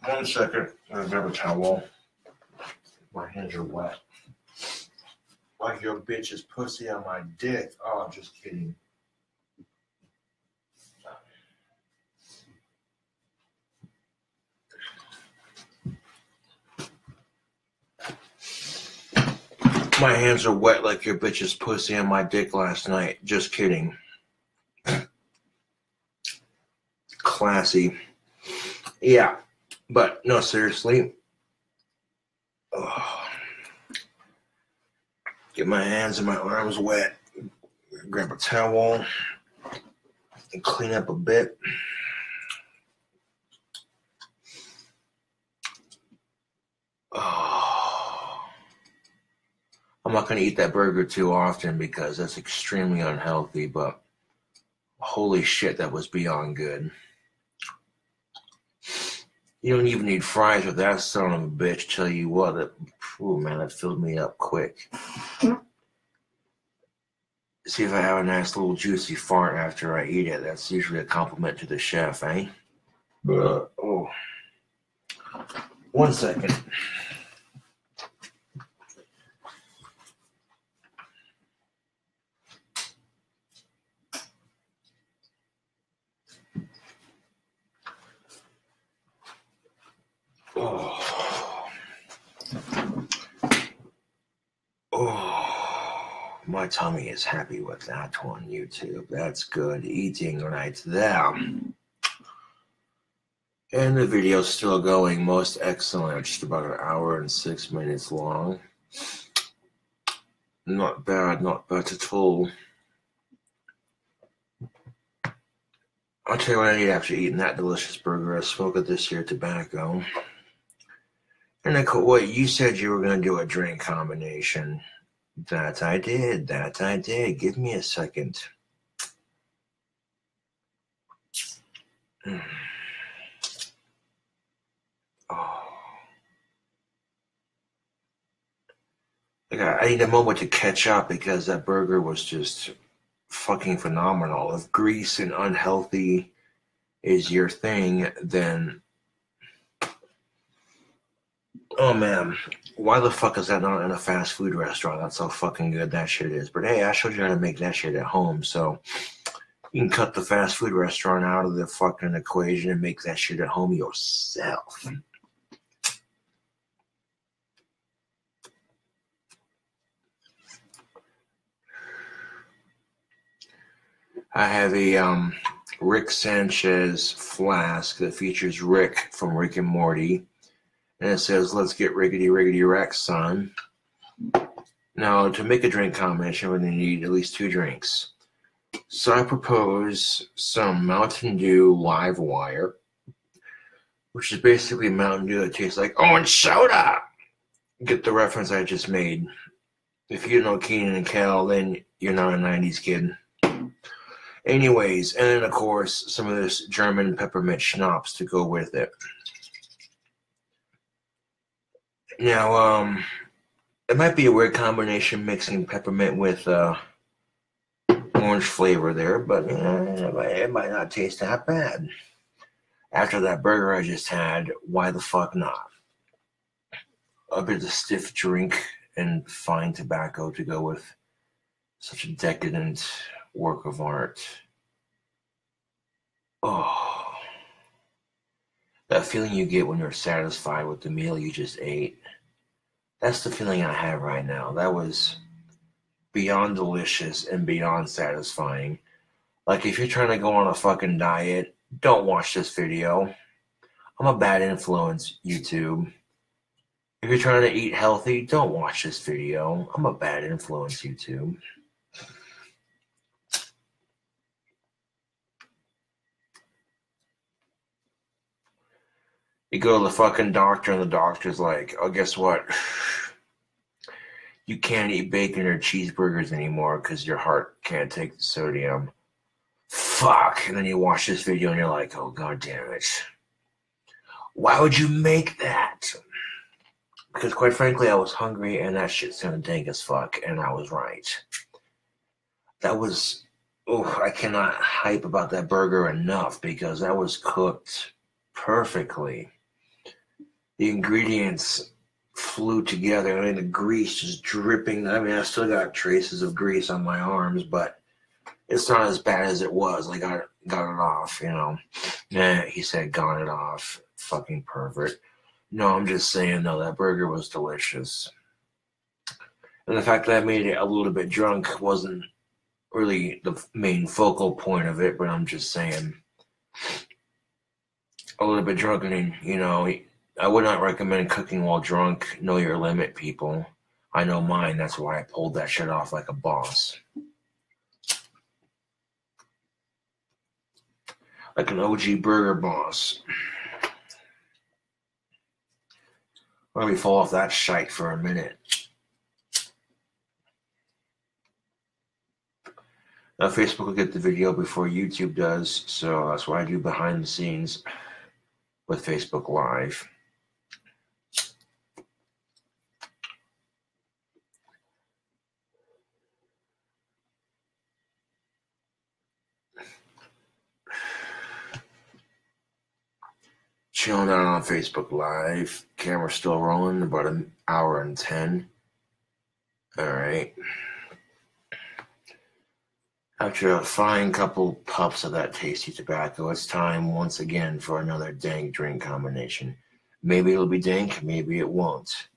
1 second. I'm gonna grab a towel. My hands are wet. Like your bitch's pussy on my dick. Oh, I'm just kidding. My hands are wet like your bitch's pussy on my dick last night. Just kidding. Classy. Yeah. But no, seriously. Oh. Get my hands and my arms wet. Grab a towel and clean up a bit. Oh. I'm not going to eat that burger too often because that's extremely unhealthy, but holy shit, that was beyond good. You don't even need fries with that son of a bitch. Tell you what, oh man, that filled me up quick. See if I have a nice little juicy fart after I eat it. That's usually a compliment to the chef, eh? Oh. 1 second. Oh. Oh. My tummy is happy with that one, YouTube. That's good eating right there. And the video's still going. Most excellent. Just about 1 hour and 6 minutes long. Not bad at all. I'll tell you what I need after eating that delicious burger. I smoked this here tobacco. And what you said you were going to do a drink combination. That I did. Give me a second. Oh. I need a moment to catch up because that burger was just fucking phenomenal. If grease and unhealthy is your thing, then oh man, why the fuck is that not in a fast food restaurant? That's how fucking good that shit is. But hey, I showed you how to make that shit at home, so you can cut the fast food restaurant out of the fucking equation and make that shit at home yourself. I have a Rick Sanchez flask that features Rick from Rick and Morty. And it says, "Let's get riggedy riggedy wreck, son." Now, to make a drink combination, we're going to need at least 2 drinks. So I propose some Mountain Dew Live Wire, which is basically Mountain Dew that tastes like orange soda. Get the reference I just made. If you know Keenan and Kel, then you're not a 90s kid. Anyways, and then, of course, some of this German peppermint schnapps to go with it. Now, it might be a weird combination mixing peppermint with orange flavor there, but it might not taste that bad. After that burger I just had, why the fuck not? A bit of stiff drink and fine tobacco to go with such a decadent work of art. Oh, that feeling you get when you're satisfied with the meal you just ate. That's the feeling I have right now. That was beyond delicious and beyond satisfying. Like, if you're trying to go on a fucking diet, don't watch this video. I'm a bad influence, YouTube. If you're trying to eat healthy, don't watch this video. I'm a bad influence, YouTube. You go to the fucking doctor and the doctor's like, "Oh, guess what? You can't eat bacon or cheeseburgers anymore because your heart can't take the sodium." Fuck. And then you watch this video and you're like, "Oh, god damn it. Why would you make that?" Because quite frankly, I was hungry and that shit sounded dank as fuck, and I was right. That was, I cannot hype about that burger enough because that was cooked perfectly. The ingredients flew together. I mean, the grease is dripping. I mean, I still got traces of grease on my arms, but it's not as bad as it was. I got it off, you know. He said got it off. Fucking pervert. No, I'm just saying, no, that burger was delicious. And the fact that I made it a little bit drunk wasn't really the main focal point of it, but I'm just saying, a little bit drunk, and, you know, I would not recommend cooking while drunk. Know your limit, people. I know mine. That's why I pulled that shit off like a boss. Like an OG burger boss. Let me fall off that shite for a minute. Now, Facebook will get the video before YouTube does, so that's why I do behind the scenes with Facebook Live. Chilling out on Facebook Live. Camera's still rolling, about an hour and 10. Alright. After a fine couple puffs of that tasty tobacco, it's time once again for another dank drink combination. Maybe it'll be dank, maybe it won't.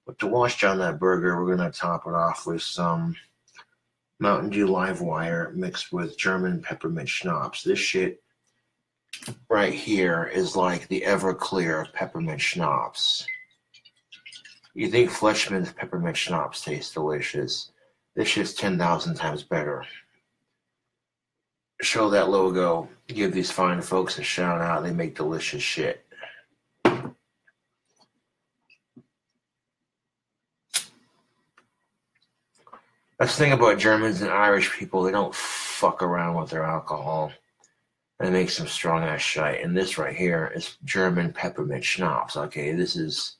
But to wash down that burger, we're going to top it off with some Mountain Dew Live Wire mixed with German peppermint schnapps. This shit right here is like the Everclear of peppermint schnapps. You think Fleischmann's peppermint schnapps taste delicious. This shit's 10,000 times better. Show that logo. Give these fine folks a shout out. They make delicious shit. That's the thing about Germans and Irish people. They don't fuck around with their alcohol. And it makes some strong ass shite. And this right here is German peppermint schnapps. Okay, this is...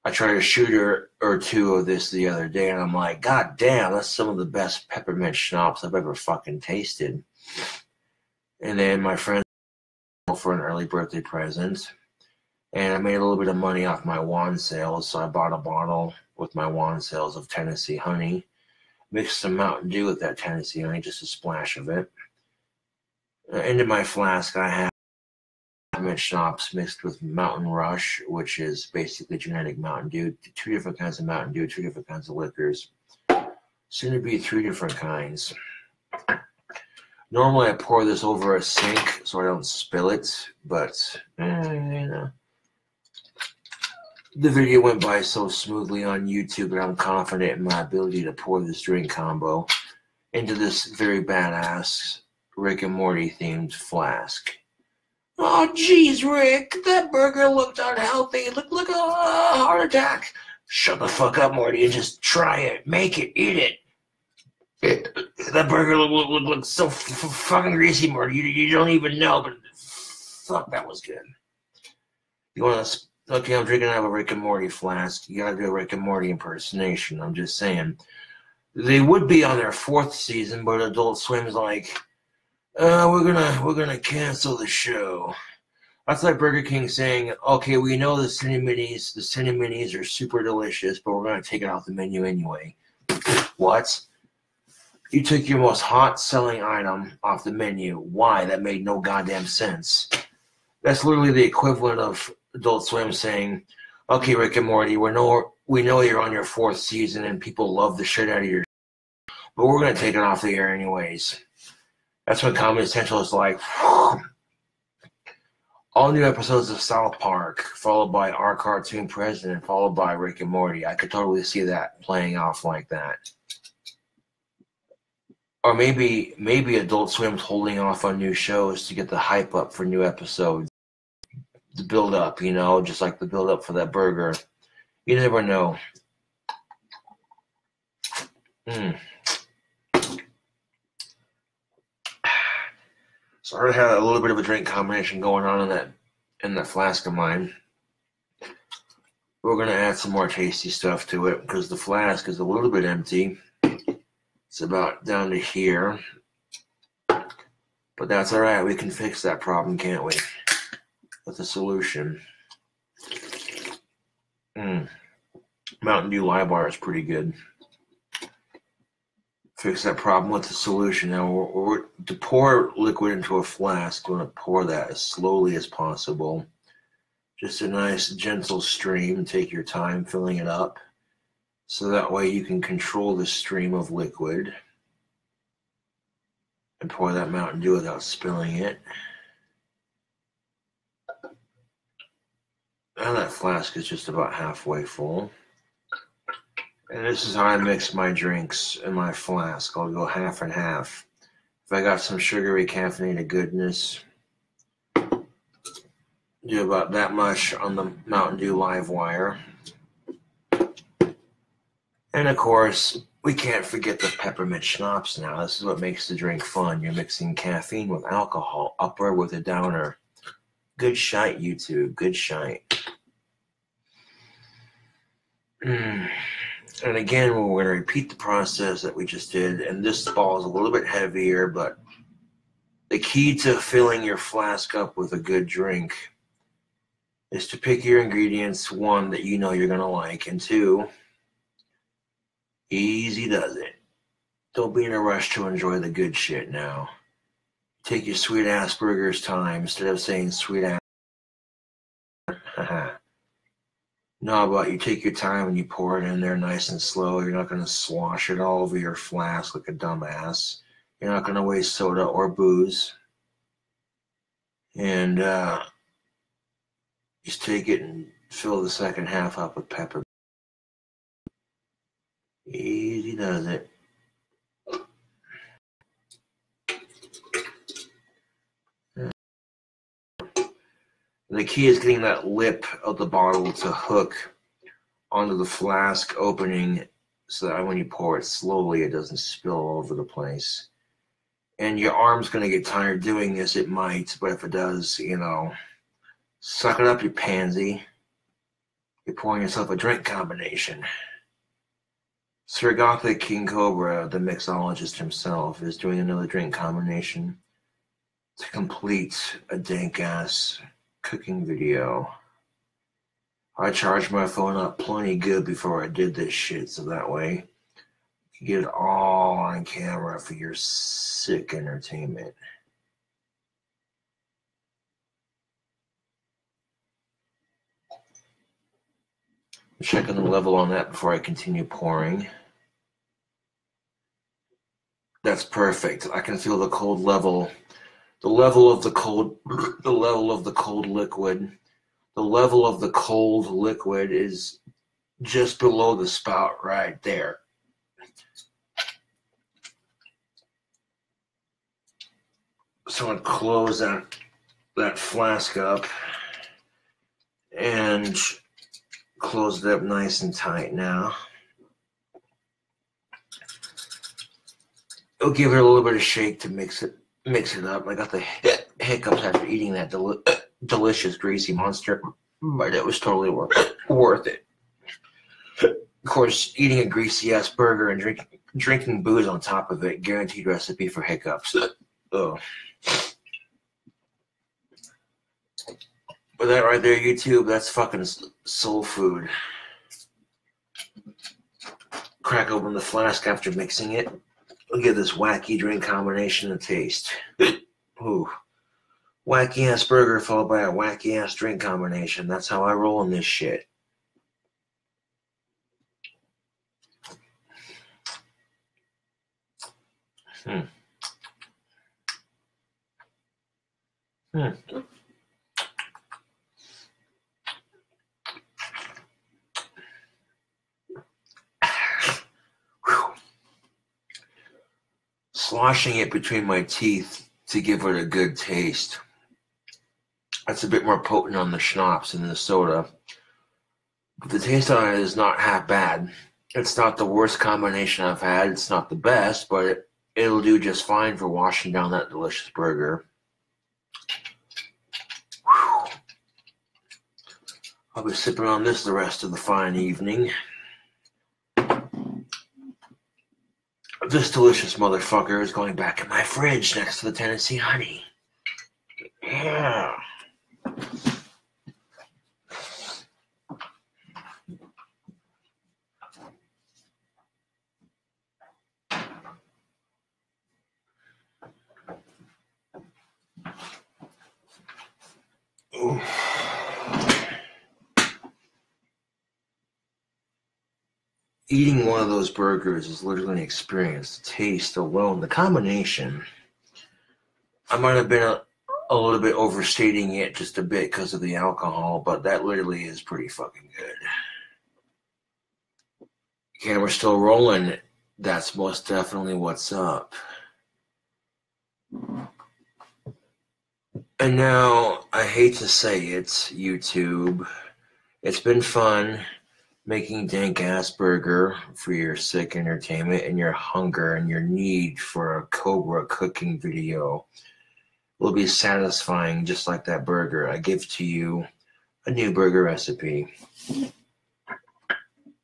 I tried a shooter or two of this the other day, and I'm like, god damn, that's some of the best peppermint schnapps I've ever fucking tasted. And then my friend for an early birthday present, and I made a little bit of money off my wand sales, so I bought a bottle with my wand sales of Tennessee honey, mixed some Mountain Dew with that Tennessee honey, just a splash of it. Into my flask, I have peppermint schnapps mixed with Mountain Rush, which is basically genetic Mountain Dew. 2 different kinds of Mountain Dew, 2 different kinds of liquors. Soon to be 3 different kinds. Normally I pour this over a sink so I don't spill it, but you know. The video went by so smoothly on YouTube that I'm confident in my ability to pour this drink combo into this very badass Rick and Morty themed flask. Oh, geez, Rick, that burger looked unhealthy. Look, a heart attack. Shut the fuck up, Morty, and just try it. Make it. Eat it. That burger looks so fucking greasy, Morty. You don't even know, but fuck, that was good. You want to... Okay, I'm drinking out of a Rick and Morty flask. You gotta do a Rick and Morty impersonation. I'm just saying. They would be on their 4th season, but Adult Swim's like, we're gonna cancel the show. That's like Burger King saying, okay, we know the Cine Minis are super delicious, but we're gonna take it off the menu anyway. What? You took your most hot-selling item off the menu. Why? That made no goddamn sense. That's literally the equivalent of Adult Swim saying, okay, Rick and Morty, we know you're on your 4th season and people love the shit out of your show, but we're going to take it off the air anyways. That's when Comedy Central is like, all new episodes of South Park, followed by Our Cartoon President, followed by Rick and Morty. I could totally see that playing off like that. Or maybe Adult Swim's holding off on new shows to get the hype up for new episodes. The build up, just like the build up for that burger. You never know. So I already had a little bit of a drink combination going on in that flask of mine. We're gonna add some more tasty stuff to it because the flask is a little bit empty. It's about down to here. But that's alright, we can fix that problem, can't we? With a solution. Mountain Dew Live Wire is pretty good. Fix that problem with the solution. Now, we're to pour liquid into a flask, we're going to pour that as slowly as possible. Just a nice, gentle stream. Take your time filling it up. So that way you can control the stream of liquid. And pour that Mountain Dew without spilling it. Now that flask is just about halfway full. And this is how I mix my drinks in my flask. I'll go half and half. If I got some sugary caffeinated goodness, do about that much on the Mountain Dew Live Wire. And of course, we can't forget the peppermint schnapps now. This is what makes the drink fun. You're mixing caffeine with alcohol, upper with a downer. Good shite, YouTube. Good shite. And again, we're going to repeat the process that we just did. And this ball is a little bit heavier, but the key to filling your flask up with a good drink is to pick your ingredients, 1, that you know you're going to like, and 2, easy does it. Don't be in a rush to enjoy the good shit now. Take your sweet ass burger's time instead of saying sweet ass. No, but you take your time and you pour it in there nice and slow. You're not going to slosh it all over your flask like a dumbass. You're not going to waste soda or booze. And just take it and fill the second half up with pepper. Easy does it. The key is getting that lip of the bottle to hook onto the flask opening so that when you pour it slowly, it doesn't spill all over the place. And your arm's going to get tired doing this. It might, but if it does, suck it up, you pansy. You're pouring yourself a drink combination. Sir Gothic King Cobra, the mixologist himself, is doing another drink combination to complete a dank-ass cooking video. I charged my phone up plenty good before I did this shit, so that way you can get it all on camera for your sick entertainment. I'm checking the level on that before I continue pouring. That's perfect. I can feel the cold level. The level of the cold liquid. The level of the cold liquid is just below the spout right there. So I'm gonna close that flask up and close it up nice and tight now. I'll give it a little bit of shake to mix it up. I got the hiccups after eating that delicious greasy monster, but it was totally worth it. Of course, eating a greasy ass burger and drinking booze on top of it, guaranteed recipe for hiccups. Oh. But that right there, YouTube, that's fucking soul food. Crack open the flask after mixing it. I'll give this wacky drink combination a taste. Ooh. Wacky ass burger followed by a wacky ass drink combination. That's how I roll in this shit. Sloshing it between my teeth to give it a good taste. That's a bit more potent on the schnapps than the soda. But the taste on it is not half bad. It's not the worst combination I've had. It's not the best, but it'll do just fine for washing down that delicious burger. Whew. I'll be sipping on this the rest of the fine evening. This delicious motherfucker is going back in my fridge next to the Tennessee honey. Yeah. Ooh. Eating one of those burgers is literally an experience. The taste alone, the combination. I might have been a little bit overstating it just a bit because of the alcohol, but that literally is pretty fucking good. Camera's still rolling. That's most definitely what's up. And now, I hate to say it, YouTube. It's been fun making dank-ass burger for your sick entertainment and your hunger and your need for a Cobra cooking video will be satisfying just like that burger. I give to you a new burger recipe.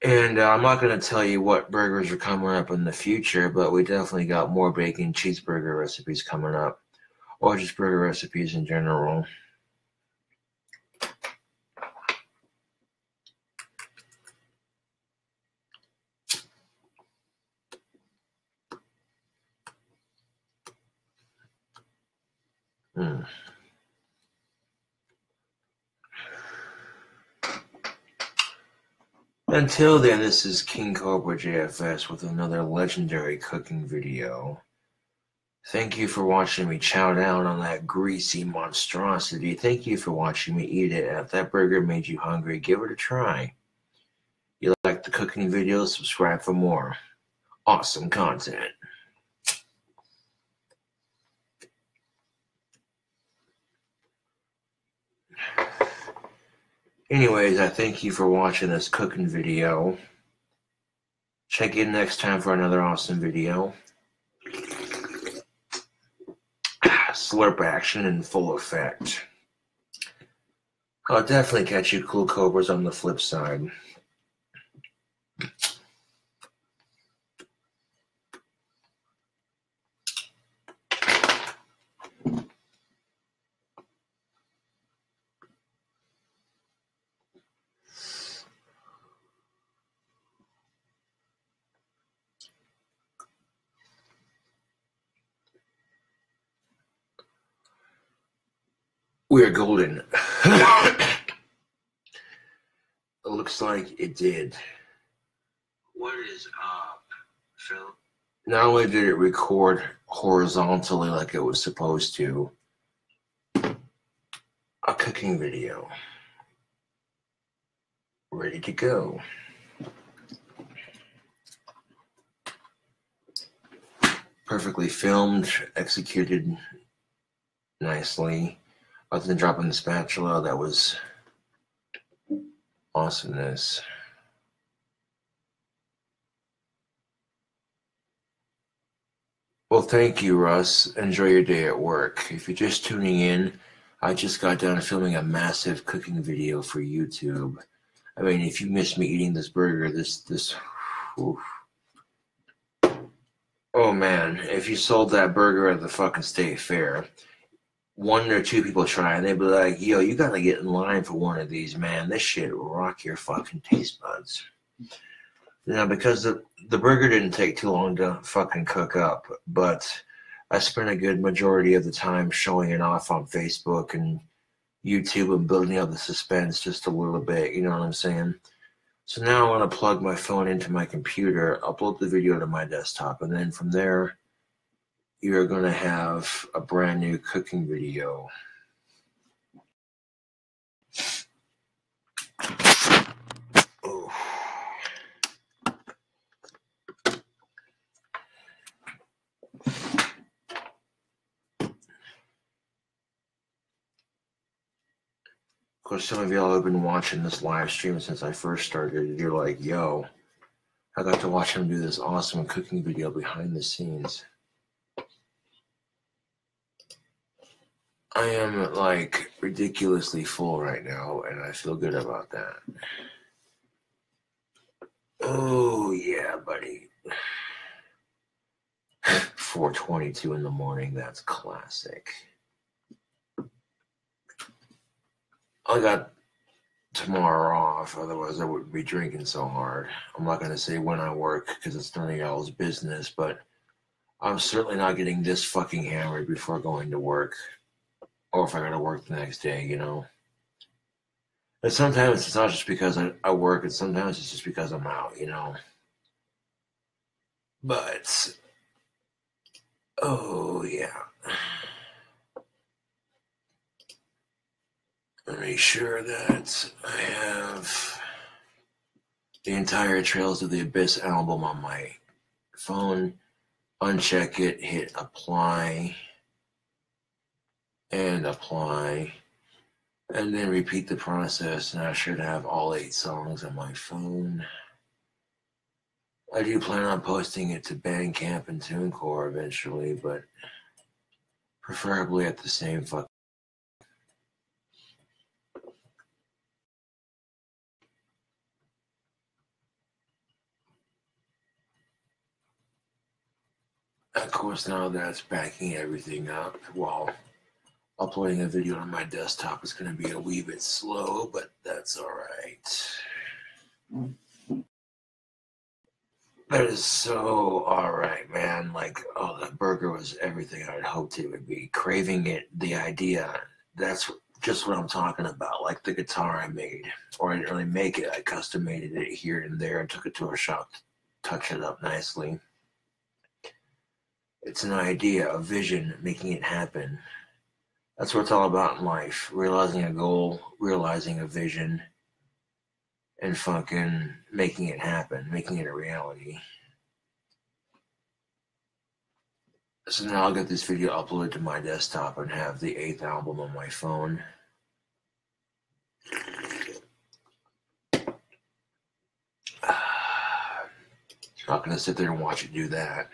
And I'm not going to tell you what burgers are coming up in the future, but we definitely got more bacon cheeseburger recipes coming up. Or just burger recipes in general. Until then, this is KingCobraJFS with another legendary cooking video. Thank you for watching me chow down on that greasy monstrosity. Thank you for watching me eat it. And if that burger made you hungry, give it a try. You like the cooking videos? Subscribe for more awesome content. Anyways, I thank you for watching this cooking video. Check in next time for another awesome video. Slurp action in full effect. I'll definitely catch you cool cobras on the flip side. We are golden. It looks like it did. What is up, Phil? Not only did it record horizontally like it was supposed to, a cooking video. Ready to go. Perfectly filmed, executed nicely. Other than dropping the spatula, that was awesomeness. Well, thank you, Russ. Enjoy your day at work. If you're just tuning in, I just got done filming a massive cooking video for YouTube. I mean, if you missed me eating this burger, oof. Oh man, if you sold that burger at the fucking state fair, one or two people try and they'd be like, yo, you gotta get in line for one of these, man. This shit will rock your fucking taste buds. Now, because the burger didn't take too long to fucking cook up, but I spent a good majority of the time showing it off on Facebook and YouTube and building up the suspense just a little bit, you know what I'm saying? So now I want to plug my phone into my computer, upload the video to my desktop, and then from there, you're going to have a brand new cooking video. Oh. Of course, some of y'all have been watching this live stream since I first started. You're like, yo, I got to watch him do this awesome cooking video behind the scenes. I am like ridiculously full right now, and I feel good about that. Oh, yeah, buddy. 4:22 in the morning, that's classic. I got tomorrow off, otherwise I wouldn't be drinking so hard. I'm not going to say when I work because it's none of y'all's business, but I'm certainly not getting this fucking hammered before going to work, or if I got to work the next day, you know. And sometimes it's not just because I work, and sometimes it's just because I'm out, you know. But, oh yeah. Make sure that I have the entire Trails of the Abyss album on my phone. Uncheck it, hit apply, and apply, and then repeat the process, and I should have all 8 songs on my phone. I do plan on posting it to Bandcamp and TuneCore eventually, but preferably at the same fucking. Of course, now that's backing everything up while uploading a video on my desktop is going to be a wee bit slow, but that's all right. That is so all right, man. Like, oh, that burger was everything I'd hoped it would be. Craving it, the idea, that's just what I'm talking about. Like the guitar I made, or I didn't really make it. I custom made it here and there and took it to a shop to touch it up nicely. It's an idea, a vision, making it happen. That's what it's all about in life. Realizing a goal, realizing a vision, and fucking making it happen, making it a reality. So now I'll get this video uploaded to my desktop and have the 8th album on my phone. Not gonna sit there and watch it do that.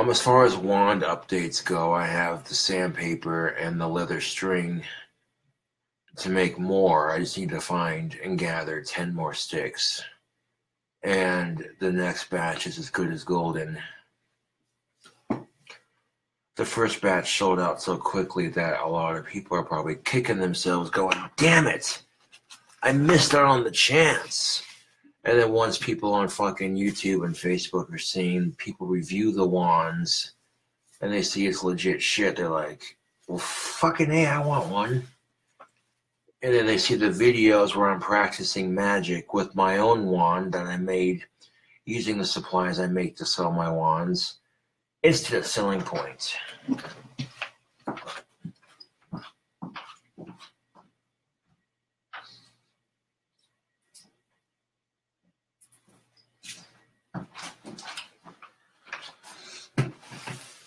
As far as wand updates go, I have the sandpaper and the leather string to make more. I just need to find and gather 10 more sticks. And the next batch is as good as golden. The first batch sold out so quickly that a lot of people are probably kicking themselves going, damn it, I missed out on the chance. And then once people on fucking YouTube and Facebook are seeing people review the wands and they see it's legit shit, they're like, well, fucking A, I want one. And then they see the videos where I'm practicing magic with my own wand that I made using the supplies I make to sell my wands. Instant selling points.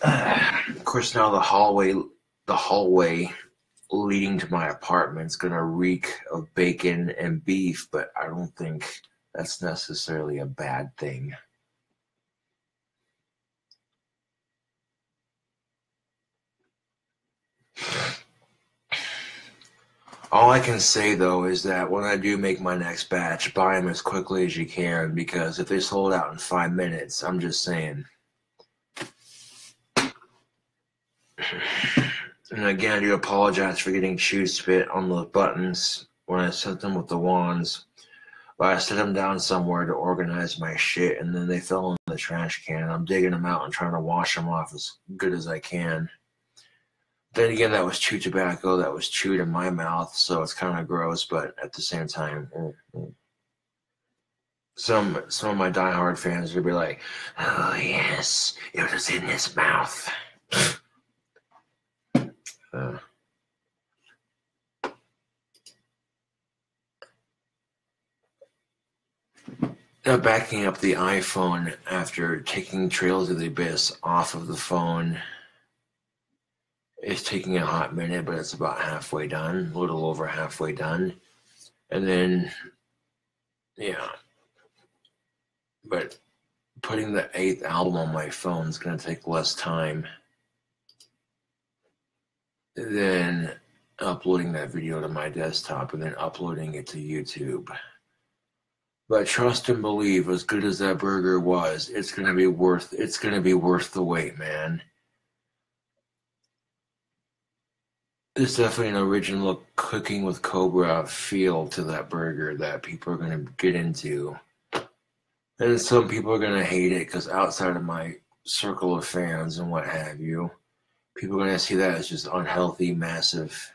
Of course, now the hallway leading to my apartment is gonna reek of bacon and beef, but I don't think that's necessarily a bad thing. All I can say, though, is that when I do make my next batch, buy them as quickly as you can, because if they sold out in 5 minutes, I'm just saying. And again, I do apologize for getting chewed spit on the buttons when I sent them with the wands. But I set them down somewhere to organize my shit, and then they fell in the trash can. I'm digging them out and trying to wash them off as good as I can. Then again, that was chewed tobacco that was chewed in my mouth, so it's kind of gross, but at the same time, some of my diehard fans would be like, "Oh yes, it was in his mouth." Now backing up the iPhone after taking Trails of the Abyss off of the phone. It's taking a hot minute, but it's about halfway done, a little over halfway done. And then, yeah. But putting the 8th album on my phone is going to take less time than uploading that video to my desktop and then uploading it to YouTube. But trust and believe, as good as that burger was, it's going to be worth the wait, man. There's definitely an original Cooking with Cobra feel to that burger that people are going to get into. And some people are going to hate it because outside of my circle of fans and what have you, people are going to see that as just unhealthy, massive,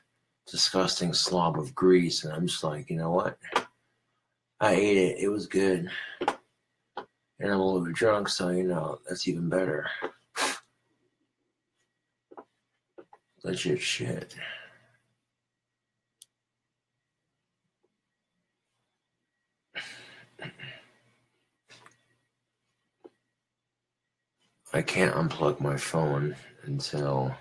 disgusting slob of grease. And I'm just like, you know what? I ate it. It was good. And I'm a little bit drunk, so, you know, that's even better. Legit shit. I can't unplug my phone until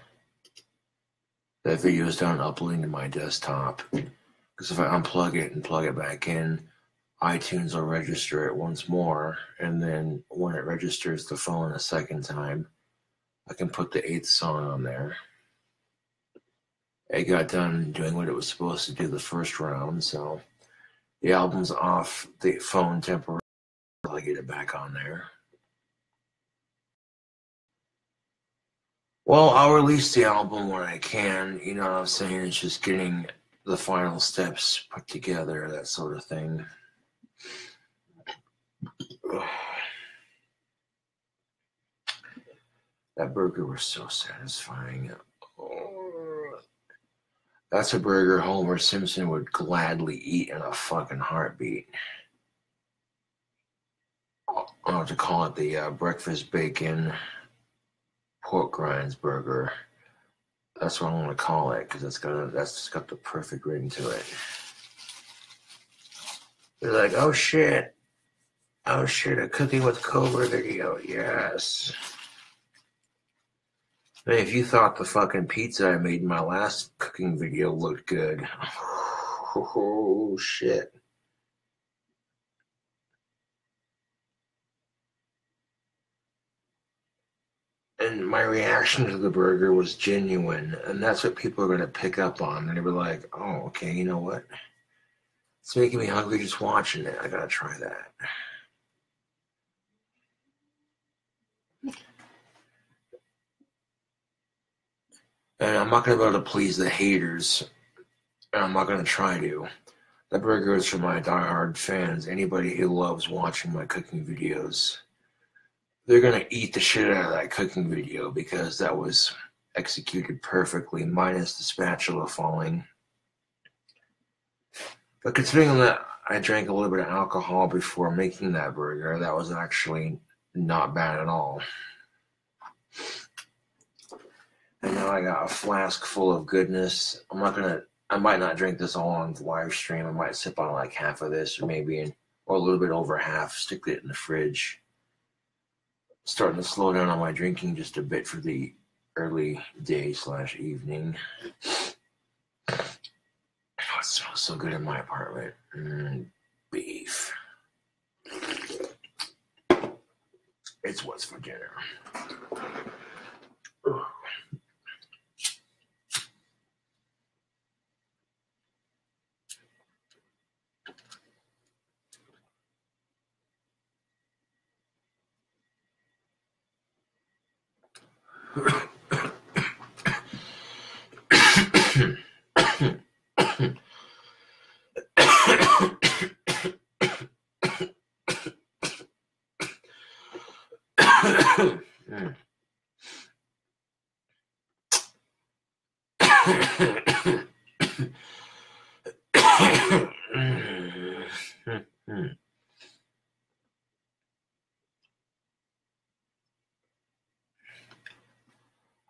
that video is done uploading to my desktop. Because if I unplug it and plug it back in, iTunes will register it once more. And then when it registers the phone a second time, I can put the 8th song on there. It got done doing what it was supposed to do the first round, so the album's off the phone temporarily until I get it back on there. Well, I'll release the album when I can, you know what I'm saying? It's just getting the final steps put together, that sort of thing. That burger was so satisfying. Oh. That's a burger Homer Simpson would gladly eat in a fucking heartbeat. I'll have to call it the breakfast bacon pork rinds burger. That's what I'm gonna call it because that's just got the perfect ring to it. They're like, oh shit, a Cooking with Cobra video, yes. Man, if you thought the fucking pizza I made in my last cooking video looked good, oh shit. And my reaction to the burger was genuine, and that's what people are going to pick up on. And they were like, oh, okay, you know what? It's making me hungry just watching it. I got to try that. And I'm not going to be able to please the haters, and I'm not going to try to. That burger is for my diehard fans, anybody who loves watching my cooking videos. They're going to eat the shit out of that cooking video because that was executed perfectly, minus the spatula falling. But considering that I drank a little bit of alcohol before making that burger, that was actually not bad at all. And now I got a flask full of goodness. I might not drink this all on the live stream. I might sip on like half of this or or a little bit over half, stick it in the fridge. Starting to slow down on my drinking just a bit for the early day/evening. Oh, it smells so good in my apartment. Beef. It's what's for dinner. Ugh.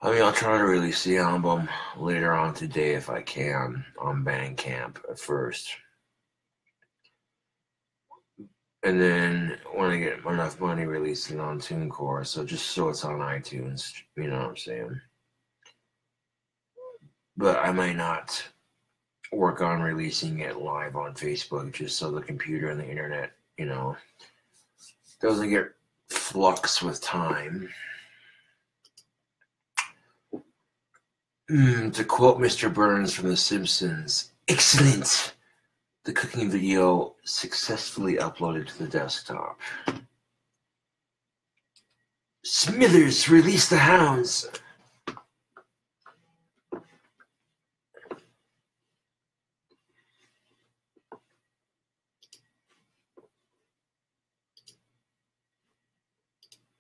I mean, I'll try to release the album later on today if I can on Bandcamp at first. And then when I get enough money, release it on TuneCore. So just so it's on iTunes, you know what I'm saying? But I might not work on releasing it live on Facebook just so the computer and the internet, doesn't get flux with time. To quote Mr. Burns from The Simpsons, excellent! The cooking video successfully uploaded to the desktop. Smithers, release the hounds!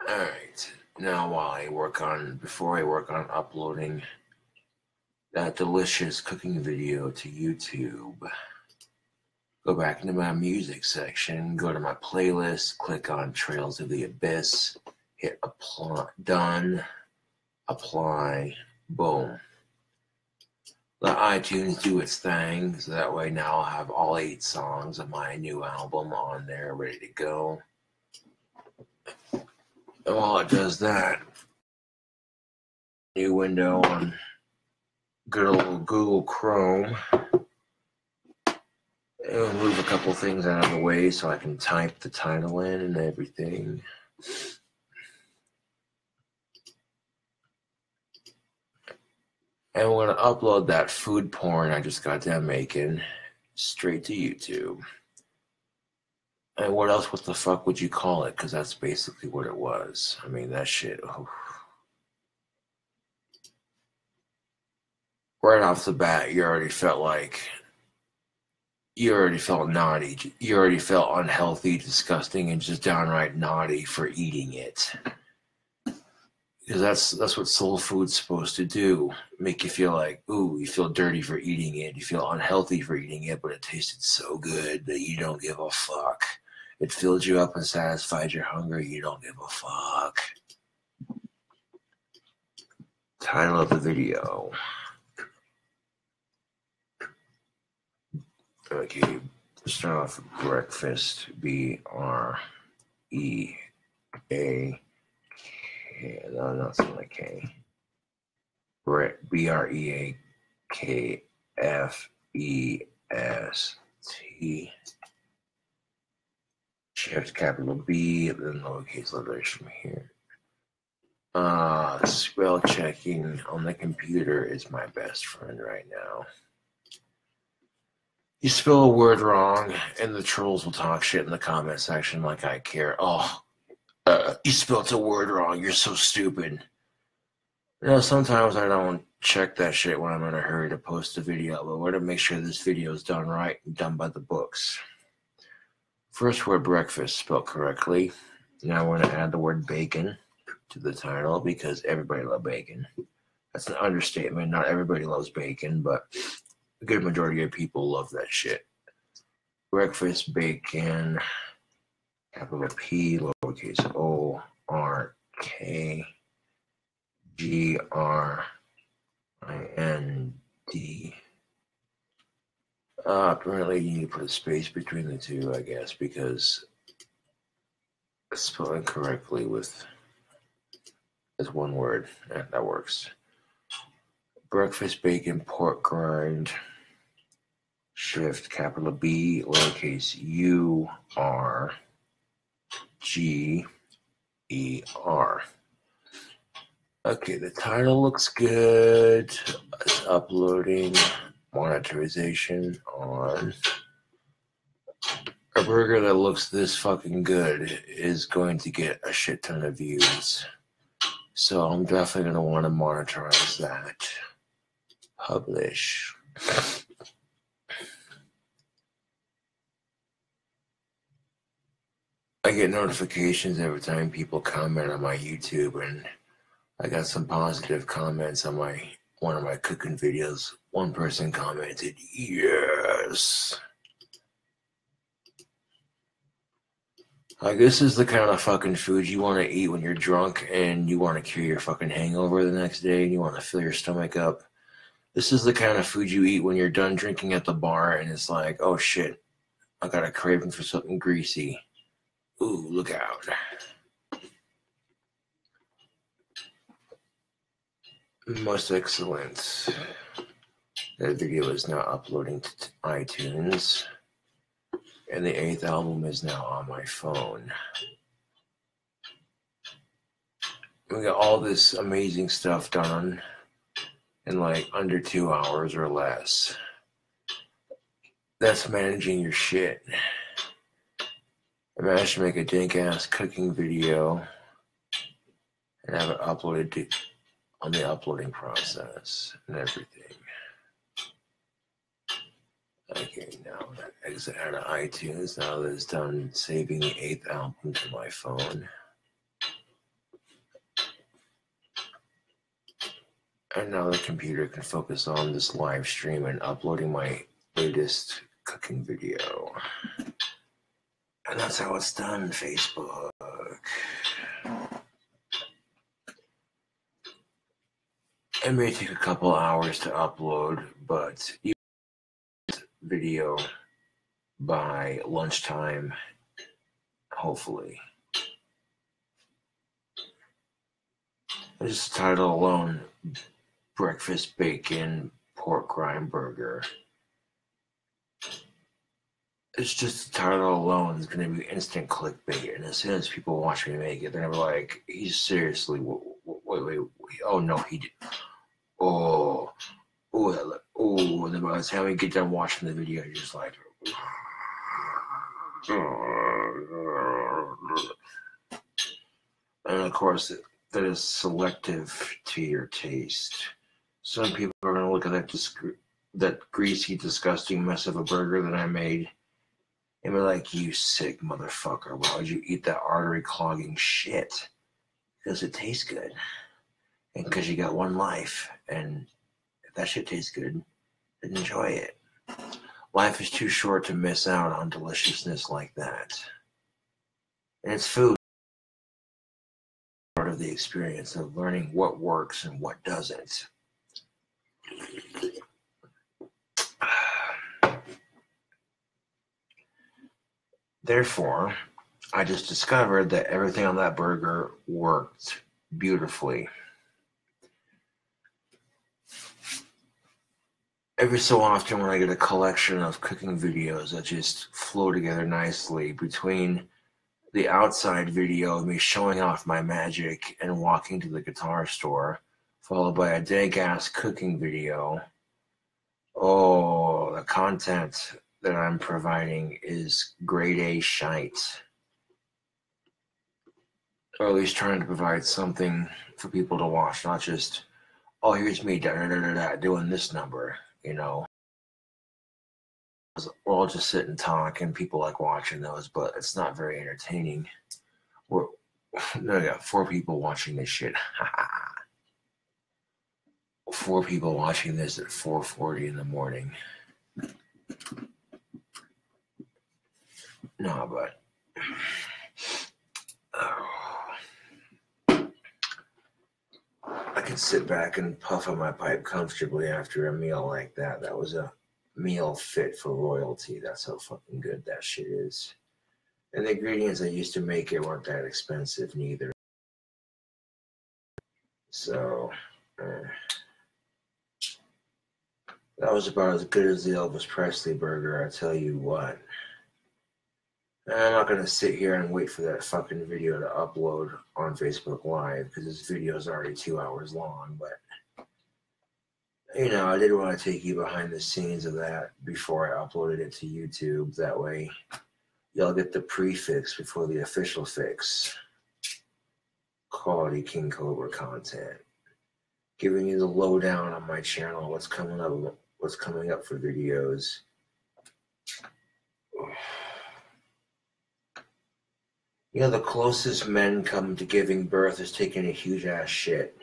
Alright, now before I work on uploading that delicious cooking video to YouTube, go back into my music section, go to my playlist, click on Trails of the Abyss, hit apply, done, apply, boom. Let iTunes do its thing, so that way now I'll have all 8 songs of my new album on there ready to go. And while it does that, new window on good old Google Chrome. And move a couple things out of the way so I can type the title in and everything. And we're going to upload that food porn I just got done making straight to YouTube. And what the fuck would you call it? Because that's basically what it was. I mean, that shit. Oh. Right off the bat, you already felt naughty. You already felt unhealthy, disgusting, and just downright naughty for eating it. Because that's what soul food's supposed to do. Make you feel like, ooh, you feel dirty for eating it. You feel unhealthy for eating it, but it tasted so good that you don't give a fuck. It filled you up and satisfied your hunger. You don't give a fuck. Title of the video. Okay, start off with breakfast. B-R-E-A-K. No, not something like K. B-R-E-A-K-F-E-S-T. Shift capital B, then lowercase letters from here. Spell checking on the computer is my best friend right now. You spell a word wrong, and the trolls will talk shit in the comment section like I care. Oh, you spelled a word wrong. You're so stupid. Sometimes I don't check that shit when I'm in a hurry to post a video, but I want to make sure this video is done right and done by the books. First word breakfast spelled correctly. Now I want to add the word bacon to the title because everybody loves bacon. That's an understatement. Not everybody loves bacon, but a good majority of people love that shit. breakfast bacon, capital P, lowercase o, R, K, G, R, I, N, D. Apparently you need to put a space between the two, I guess, because it's spelled incorrectly with as one word. That works. Breakfast bacon, pork rind, shift, capital B, lowercase u, R, G, E, R. Okay, the title looks good. It's uploading. Monetization on. A burger that looks this fucking good is going to get a shit ton of views. So I'm definitely going to want to monetize that. Publish. I get notifications every time people comment on my YouTube, and I got some positive comments on one of my cooking videos. One person commented, "Yes." Like, this is the kind of fucking food you want to eat when you're drunk and you want to cure your fucking hangover the next day and you want to fill your stomach up. This is the kind of food you eat when you're done drinking at the bar and it's like, oh shit, I got a craving for something greasy. Ooh, look out. Most excellent. That video is now uploading to iTunes. And the 8th album is now on my phone. We got all this amazing stuff done in like under 2 hours or less. That's managing your shit. I managed to make a dank-ass cooking video and have it uploaded on the uploading process and everything. Okay, now that exit out of iTunes. Now that it's done saving the 8th album to my phone. And now the computer can focus on this live stream and uploading my latest cooking video. And that's how it's done, Facebook. It may take a couple hours to upload, but you video by lunchtime, hopefully. Just the title alone, breakfast bacon pork rind burger. It's just the title alone is going to be instant clickbait, and as soon as people watch me make it, they're going to be like, he's seriously, wait, oh no, he did, oh, and then by the time we get done watching the video, you're just like, and of course, that is selective to your taste. Some people are going to look at that greasy, disgusting mess of a burger that I made and be like, you sick motherfucker, why would you eat that artery clogging shit? Because it tastes good. And because you got one life. And if that shit tastes good, then enjoy it. Life is too short to miss out on deliciousness like that. And it's food. Part of the experience of learning what works and what doesn't. Therefore, I just discovered that everything on that burger worked beautifully. Every so often when I get a collection of cooking videos that just flow together nicely between the outside video of me showing off my magic and walking to the guitar store, followed by a dank-ass cooking video. Oh, the content that I'm providing is grade A shite. Or at least trying to provide something for people to watch, not just, oh, here's me doing this number, you know. We'll all just sit and talk, and people like watching those, but it's not very entertaining. No, yeah, 4 people watching this shit. 4 people watching this at 4:40 in the morning. No, but I can sit back and puff on my pipe comfortably after a meal like that. That was a meal fit for royalty. That's how fucking good that shit is. And the ingredients I used to make it weren't that expensive neither. So, that was about as good as the Elvis Presley burger, I tell you what. And I'm not going to sit here and wait for that fucking video to upload on Facebook Live, because this video is already 2 hours long, but, you know, I did want to take you behind the scenes of that before I uploaded it to YouTube. That way, y'all get the prefix before the official fix. Quality King Cobra content. Giving you the lowdown on my channel, what's coming up for videos. You know, the closest men come to giving birth is taking a huge ass shit.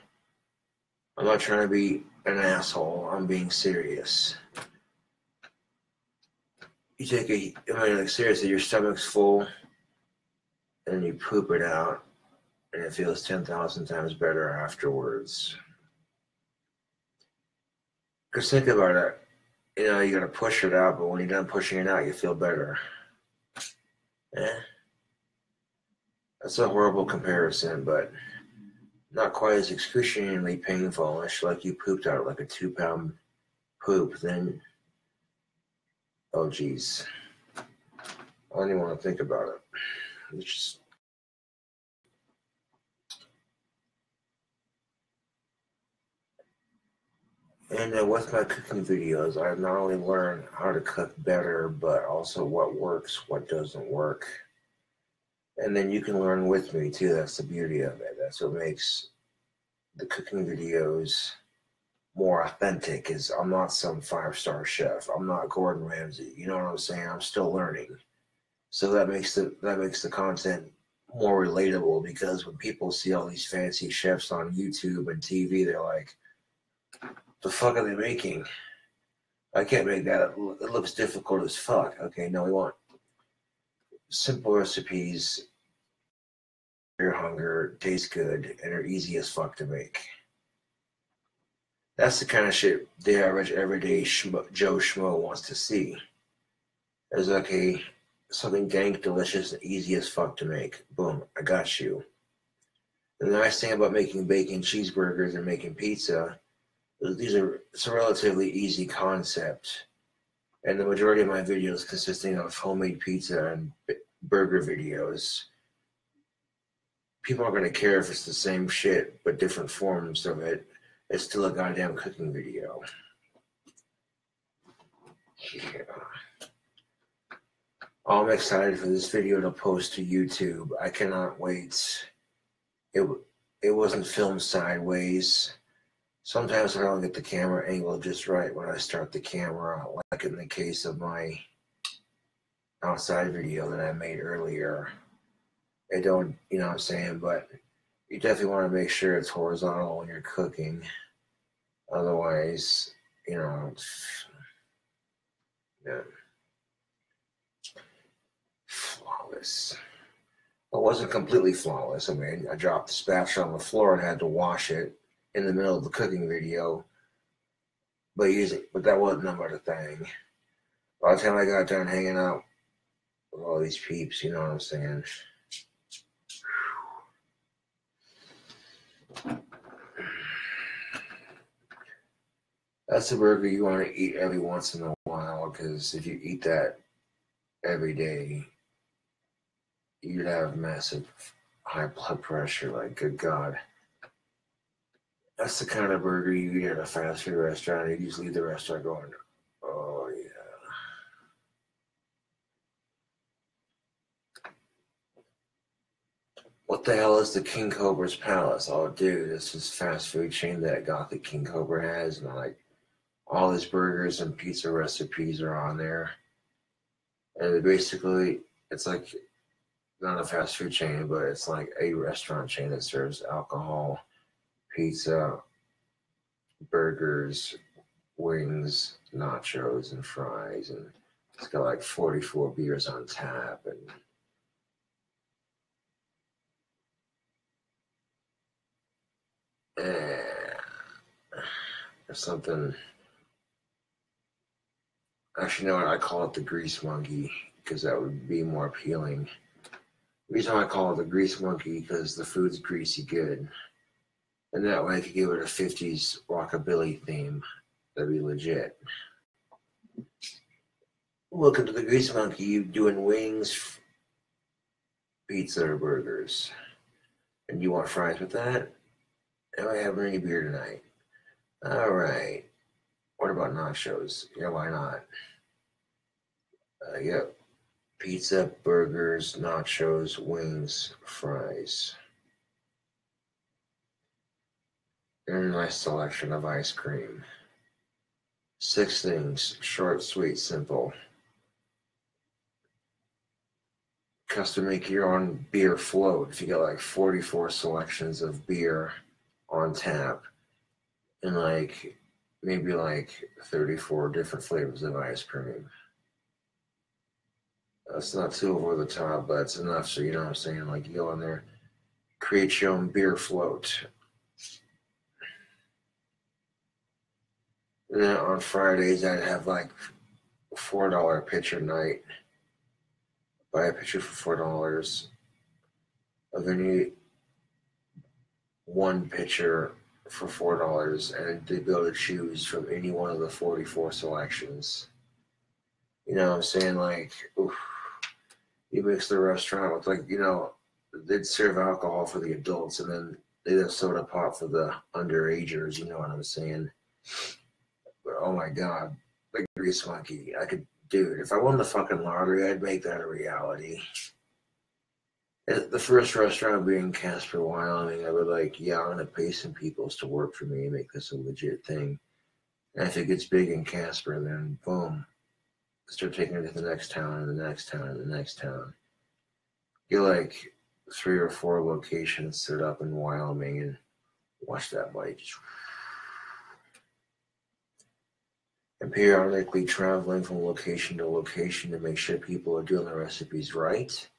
I'm not trying to be an asshole, I'm being serious. You take seriously, your stomach's full, and you poop it out, and it feels 10,000 times better afterwards. Because think about it, you know, you gotta push it out, but when you're done pushing it out, you feel better. That's a horrible comparison, but not quite as excruciatingly painful unless like you pooped out like a 2-pound poop. Then, oh geez, I don't even want to think about it. It's just, and with my cooking videos, I've not only learned how to cook better, but also what works, what doesn't work. And then you can learn with me too. That's the beauty of it. That's what makes the cooking videos more authentic. Is I'm not some 5-star chef. I'm not Gordon Ramsay. You know what I'm saying? I'm still learning. So that makes the content more relatable, because when people see all these fancy chefs on YouTube and TV, they're like, the fuck are they making? I can't make that. It looks difficult as fuck. Okay, no, we want simple recipes. Your hunger, taste good, and are easy as fuck to make. That's the kind of shit the average everyday Joe Schmo wants to see. There's like something dank, delicious, and easy as fuck to make. Boom, I got you. And the nice thing about making bacon cheeseburgers and making pizza, it's a relatively easy concept. And the majority of my videos consisting of homemade pizza and burger videos. People aren't going to care if it's the same shit, but different forms of it. It's still a goddamn cooking video. Yeah. I'm excited for this video to post to YouTube. I cannot wait. It wasn't filmed sideways. Sometimes I don't get the camera angle just right when I start the camera, like in the case of my outside video that I made earlier. I don't, you know what I'm saying, but you definitely want to make sure it's horizontal when you're cooking. Otherwise, you know, yeah. Flawless. It wasn't completely flawless. I mean, I dropped the spatula on the floor and had to wash it in the middle of the cooking video. But that wasn't no but a thing. By the time I got done hanging out with all these peeps, you know what I'm saying? That's a burger you want to eat every once in a while, because if you eat that every day, you'd have massive high blood pressure. Like, good God. That's the kind of burger you eat at a fast food restaurant. You just leave the restaurant going, oh, yeah. What the hell is the King Cobra's Palace? Oh, dude, this is fast food chain that Gothic King Cobra has, and like all his burgers and pizza recipes are on there. And basically, it's like not a fast food chain, but it's like a restaurant chain that serves alcohol, pizza, burgers, wings, nachos, and fries, and It's got like 44 beers on tap and or something. Actually, you know what? I call it the grease monkey because that would be more appealing. The reason why I call it the grease monkey because the food's greasy good. And that way I could give it a 50s rockabilly theme. That'd be legit. Welcome to the Grease Monkey. You doing wings, pizza, or burgers? And you want fries with that? Am I having any beer tonight? All right. What about nachos? Yeah, why not? Yep. Pizza, burgers, nachos, wings, fries. And a nice selection of ice cream. 6 things. Short, sweet, simple. Custom make your own beer float. If you got like 44 selections of beer on tap and like maybe like 34 different flavors of ice cream. That's not too over the top, but it's enough so you know what I'm saying. Like you go in there, create your own beer float. And then on Fridays, I'd have like $4 pitcher night. Buy a pitcher for $4 of any one pitcher for $4, and they'd be able to choose from any one of the 44 selections. You know what I'm saying? Like, oof, you mix the restaurant with like, you know, they'd serve alcohol for the adults and then they'd have soda pop for the underagers, you know what I'm saying? But oh my God, like Grease Monkey, dude, if I won the fucking lottery, I'd make that a reality. The first restaurant being in Casper, Wyoming, I would like, yeah, I'm gonna pay some peoples to work for me and make this a legit thing. And if it gets big in Casper, then boom, start taking it to the next town and the next town and the next town. Get like 3 or 4 locations set up in Wyoming and watch that money just. And periodically traveling from location to location to make sure people are doing the recipes right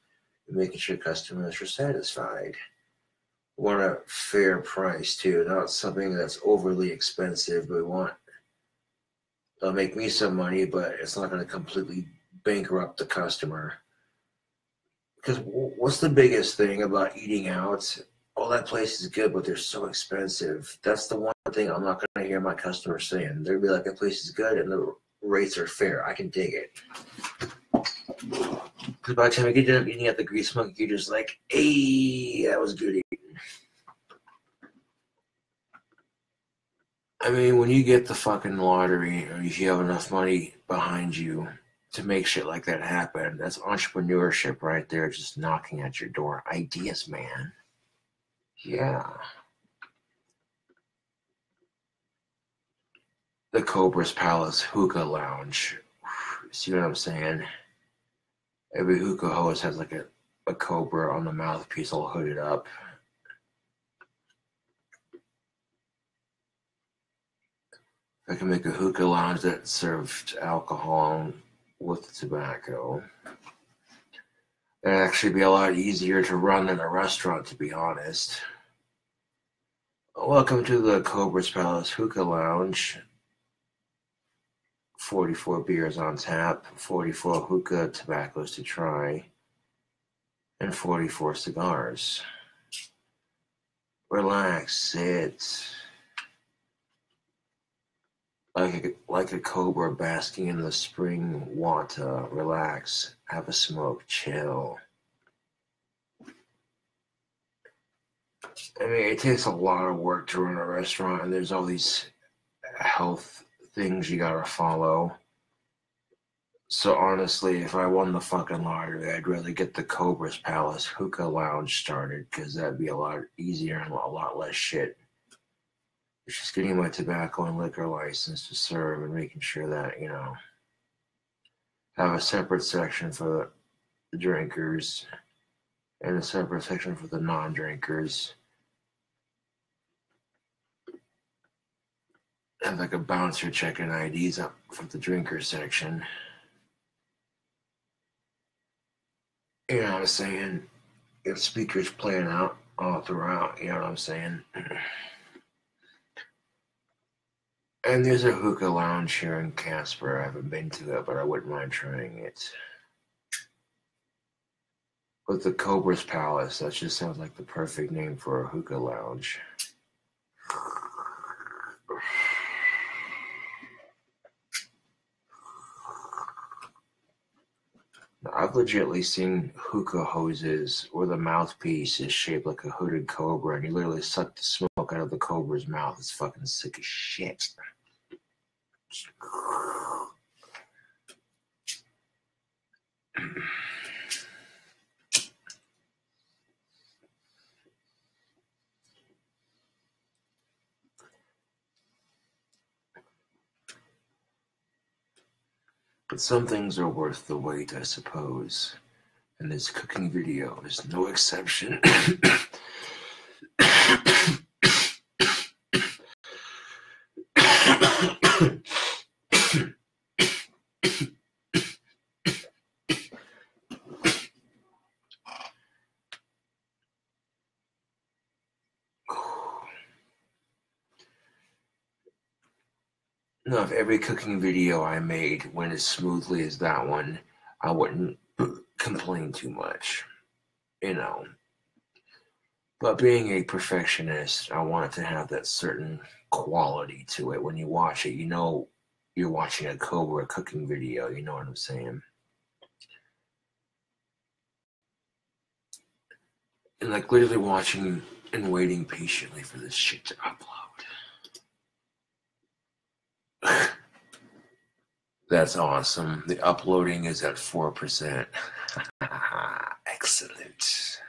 and making sure customers are satisfied. We want a fair price too, not something that's overly expensive, but we want it'll make me some money, but it's not going to completely bankrupt the customer. Because what's the biggest thing about eating out? Oh, that place is good, but they're so expensive. That's the one thing I'm not going to hear my customers saying. They'll be like, that place is good and the rates are fair. I can dig it. Because by the time you get done eating at the Grease Monkey, you're just like, hey, that was good eating. I mean, when you get the fucking lottery or you have enough money behind you to make shit like that happen, that's entrepreneurship right there, just knocking at your door. Ideas, man. Yeah. The Cobra's Palace Hookah Lounge. See what I'm saying? Every hookah hose has like a cobra on the mouthpiece all hooded up. I can make a hookah lounge that served alcohol with tobacco. It'd actually be a lot easier to run than a restaurant, to be honest. Welcome to the Cobra's Palace Hookah Lounge. 44 beers on tap, 44 hookah tobaccos to try, and 44 cigars. Relax, sit. Like a cobra basking in the spring water. Relax, have a smoke, chill. I mean, it takes a lot of work to run a restaurant, and there's all these health things you gotta follow. So honestly, if I won the fucking lottery, I'd rather get the Cobra's Palace Hookah Lounge started, because that'd be a lot easier and a lot less shit. It's just getting my tobacco and liquor license to serve and making sure that, you know, have a separate section for the drinkers and a separate section for the non-drinkers. Have like a bouncer checking IDs up for the drinker section. You know what I'm saying? If speakers playing out all throughout, you know what I'm saying? And there's a hookah lounge here in Casper. I haven't been to it, but I wouldn't mind trying it. But the Cobra's Palace, that just sounds like the perfect name for a hookah lounge. I've legitimately seen hookah hoses where the mouthpiece is shaped like a hooded cobra, and you literally suck the smoke out of the cobra's mouth. It's fucking sick as shit. But some things are worth the wait, I suppose. And this cooking video is no exception. No, if every cooking video I made went as smoothly as that one, I wouldn't complain too much, you know. But being a perfectionist, I want it to have that certain quality to it. When you watch it, you know you're watching a Cobra cooking video, you know what I'm saying? And like literally watching and waiting patiently for this shit to upload. That's awesome. The uploading is at 4%. Excellent.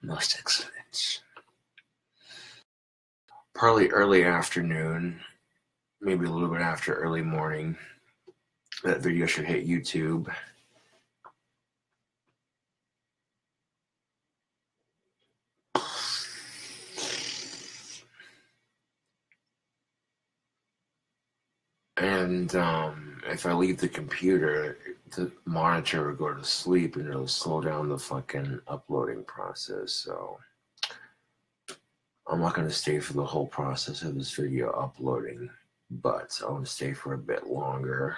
Most excellent. Probably early afternoon, maybe a little bit after early morning. That video should hit YouTube. And if I leave the computer, the monitor will go to sleep and it'll slow down the fucking uploading process. So I'm not going to stay for the whole process of this video uploading, but I want to stay for a bit longer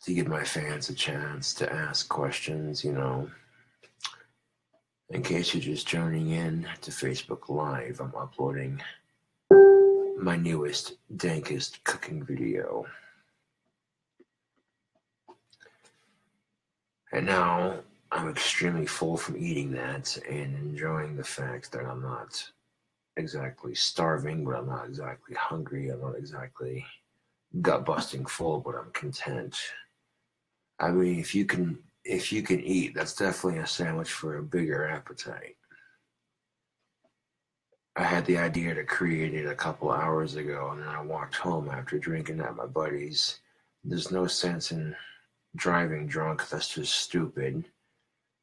to give my fans a chance to ask questions, you know. In case you're just joining in to Facebook Live, I'm uploading my newest, dankest cooking video. And now I'm extremely full from eating that and enjoying the fact that I'm not exactly starving, but I'm not exactly hungry. I'm not exactly gut busting full, but I'm content. I mean, if you can eat, that's definitely a sandwich for a bigger appetite. I had the idea to create it a couple hours ago, and then I walked home after drinking at my buddy's. There's no sense in driving drunk. That's just stupid.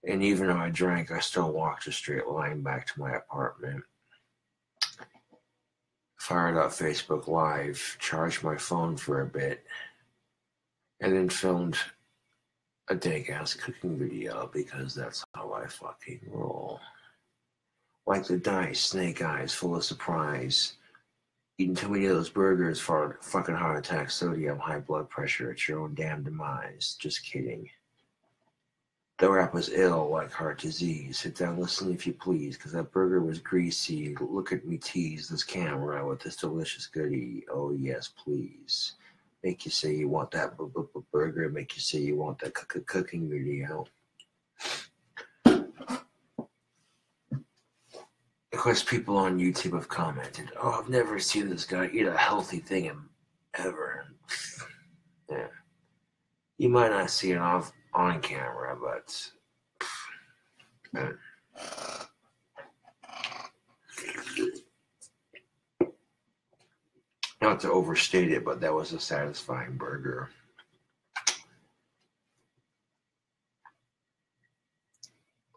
And even though I drank, I still walked a straight line back to my apartment. Fired up Facebook Live, charged my phone for a bit, and then filmed a dank-ass cooking video because that's how I fucking roll. Like the dice, snake eyes, full of surprise. Eating too many of those burgers for fucking heart attack, sodium, high blood pressure. It's your own damn demise. Just kidding. The rap was ill, like heart disease. Sit down, listen if you please, because that burger was greasy. Look at me tease this camera with this delicious goodie. Oh yes, please. Make you say you want that burger. Make you say you want that cooking video. Of course, people on YouTube have commented, "Oh, I've never seen this guy eat a healthy thing ever." Yeah. You might not see it on camera, but not to overstate it, but that was a satisfying burger.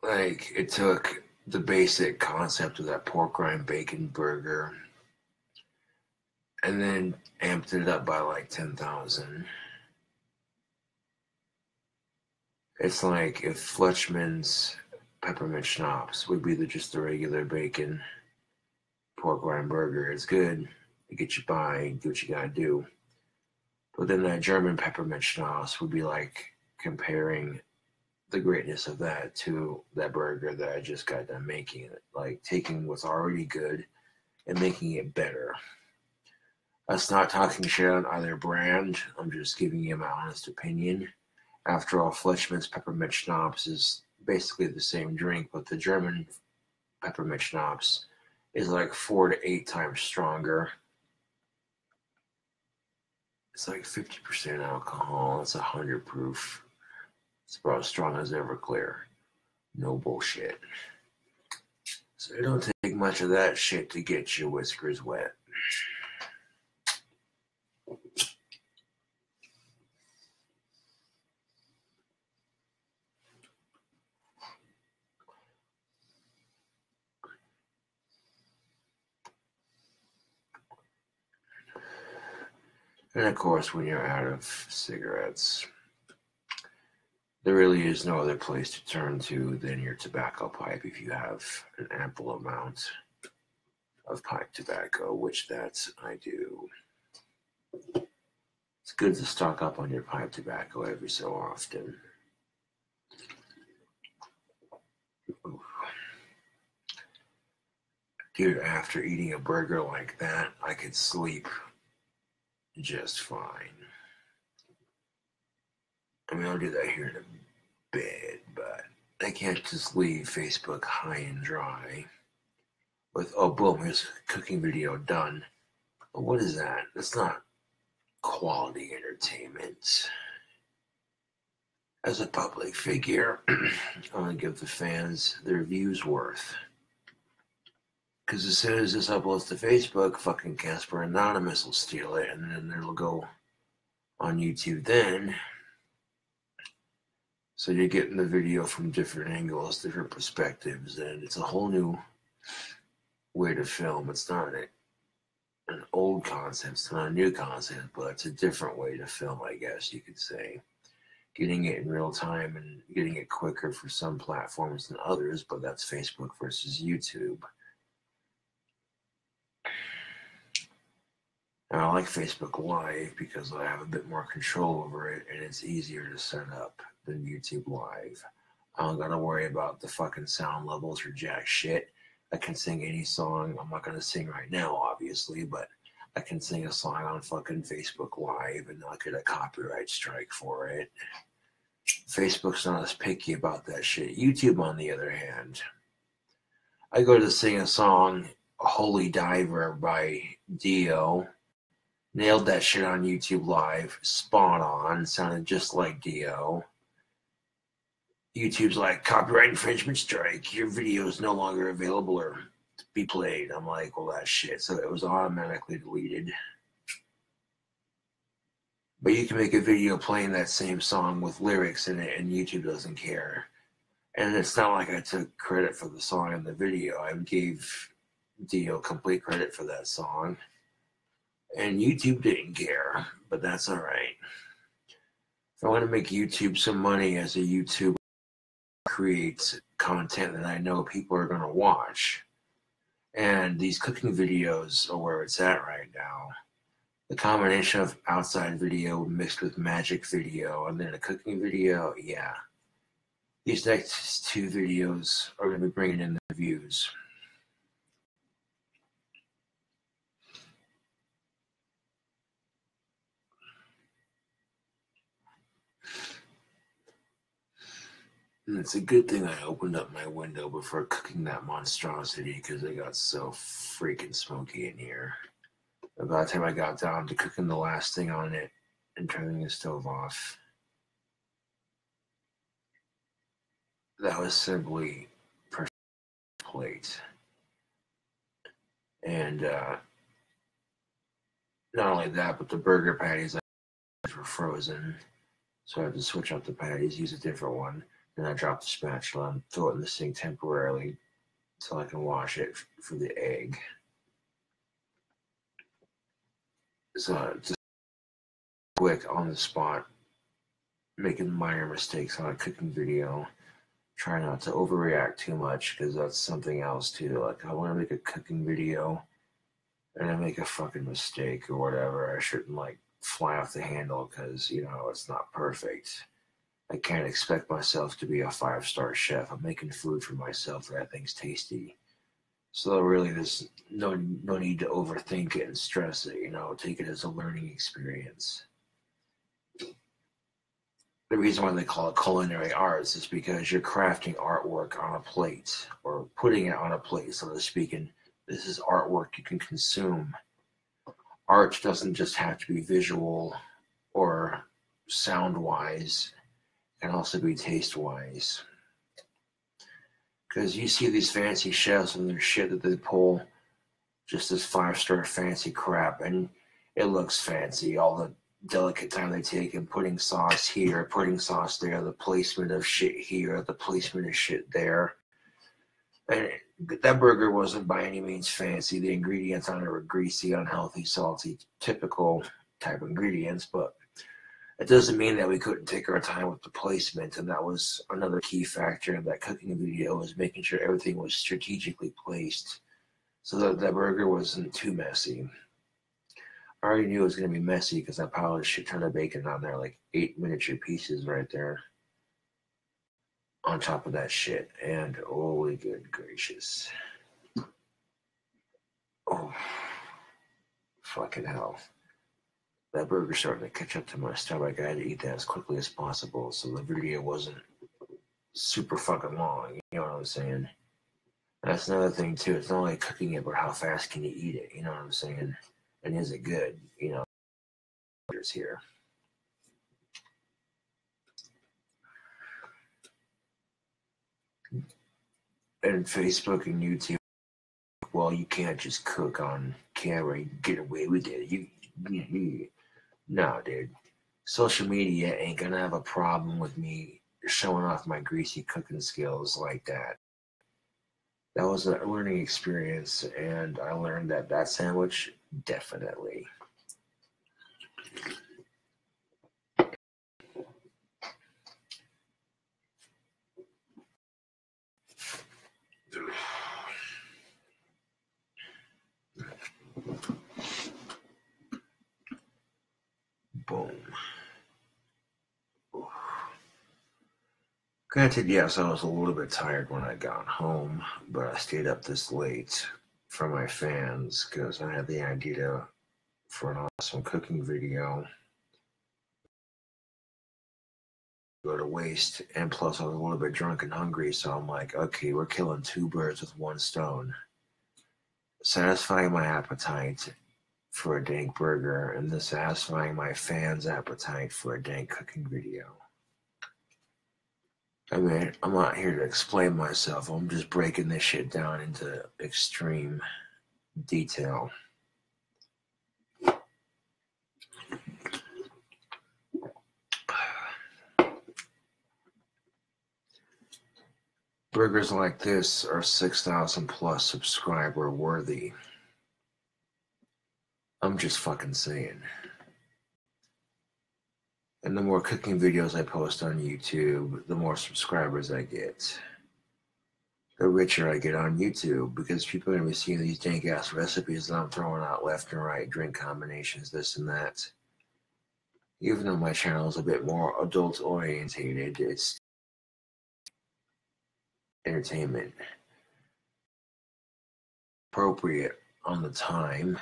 Like, it took the basic concept of that pork rind bacon burger and then amped it up by like 10,000. It's like if Fletchman's peppermint schnapps would be just the regular bacon pork rind burger. It's good. You get you by, do what you gotta do. But then that German peppermint schnapps would be like comparing the greatness of that to that burger that I just got done making. Like taking what's already good and making it better. That's not talking shit on either brand. I'm just giving you my honest opinion. After all, Fletchman's peppermint schnapps is basically the same drink, but the German peppermint schnapps is like 4 to 8 times stronger. It's like 50% alcohol. It's 100 proof. It's about as strong as Everclear. No bullshit. So it don't take much of that shit to get your whiskers wet. And of course, when you're out of cigarettes, there really is no other place to turn to than your tobacco pipe if you have an ample amount of pipe tobacco, which that I do. It's good to stock up on your pipe tobacco every so often. Dude, after eating a burger like that, I could sleep just fine. I mean, I'll do that here in a bed, but I can't just leave Facebook high and dry with, oh, boom, here's a cooking video done. But what is that? That's not quality entertainment. As a public figure, I want to give the fans their views worth. Because as soon as this uploads to Facebook, fucking Casper Anonymous will steal it, and then it'll go on YouTube then. So you're getting the video from different angles, different perspectives, and it's a whole new way to film. It's not an old concept, it's not a new concept, but it's a different way to film, I guess you could say. Getting it in real time and getting it quicker for some platforms than others, but that's Facebook versus YouTube. And I like Facebook Live because I have a bit more control over it and it's easier to set up than YouTube Live. I don't gotta worry about the fucking sound levels or jack shit. I can sing any song. I'm not gonna sing right now, obviously, but I can sing a song on fucking Facebook Live and not get a copyright strike for it. Facebook's not as picky about that shit. YouTube, on the other hand, I go to sing a song, Holy Diver by Dio. Nailed that shit on YouTube Live. Spot on. Sounded just like Dio. YouTube's like, copyright infringement strike. Your video is no longer available or to be played. I'm like, well, that's shit. So it was automatically deleted. But you can make a video playing that same song with lyrics in it, and YouTube doesn't care. And it's not like I took credit for the song in the video. I gave Dio complete credit for that song. And YouTube didn't care, but that's all right. If I want to make YouTube some money as a YouTuber, create content that I know people are going to watch. And these cooking videos are where it's at right now. The combination of outside video mixed with magic video and then a cooking video, yeah. These next 2 videos are going to be bringing in the views. And it's a good thing I opened up my window before cooking that monstrosity because it got so freaking smoky in here. And by the time I got down to cooking the last thing on it and turning the stove off, that was simply perfect plate. And not only that, but the burger patties were frozen. So I had to switch out the patties, use a different one. Then I dropped the spatula and throw it in the sink temporarily until I can wash it for the egg. So just quick on the spot making minor mistakes on a cooking video. Try not to overreact too much, because that's something else too. Like, I want to make a cooking video and I make a fucking mistake or whatever, I shouldn't like fly off the handle, because, you know, it's not perfect. I can't expect myself to be a 5-star chef. I'm making food for myself that I think's tasty. So really, there's no need to overthink it and stress it. You know, take it as a learning experience. The reason why they call it culinary arts is because you're crafting artwork on a plate, or putting it on a plate, so to speak. And this is artwork you can consume. Art doesn't just have to be visual or sound-wise. It can also be taste-wise. Because you see these fancy chefs and their shit that they pull, just this 5-star fancy crap, and it looks fancy. All the delicate time they take in putting sauce here, putting sauce there, the placement of shit here, the placement of shit there. And that burger wasn't by any means fancy. The ingredients on it were greasy, unhealthy, salty, typical type ingredients, but it doesn't mean that we couldn't take our time with the placement. And that was another key factor in that cooking video, was making sure everything was strategically placed so that that burger wasn't too messy. I already knew it was going to be messy because I piled a shit ton of bacon on there, like 8 miniature pieces right there on top of that shit. And holy good gracious. Oh, fucking hell. That burger's starting to catch up to my stomach. I had to eat that as quickly as possible so the video wasn't super fucking long. You know what I'm saying? That's another thing too. It's not only cooking it, but how fast can you eat it? You know what I'm saying? And is it good? You know, here. And Facebook and YouTube, well, you can't just cook on camera. You get away with it. No, dude. Social media ain't gonna have a problem with me showing off my greasy cooking skills like that. That was a learning experience, and I learned that sandwich, definitely. Boom. Granted, yes, I was a little bit tired when I got home, but I stayed up this late for my fans because I had the idea for an awesome cooking video go to waste, and plus I was a little bit drunk and hungry, so I'm like, okay, we're killing 2 birds with 1 stone. Satisfying my appetite for a dank burger, and then satisfying my fans' appetite for a dank cooking video. I mean, I'm not here to explain myself. I'm just breaking this shit down into extreme detail. Burgers like this are 6,000 plus subscriber worthy. I'm just fucking saying. And the more cooking videos I post on YouTube, the more subscribers I get. The richer I get on YouTube, because people are going to be seeing these dank ass recipes that I'm throwing out left and right, drink combinations, this and that. Even though my channel is a bit more adult orientated, it's entertainment. Appropriate on the time.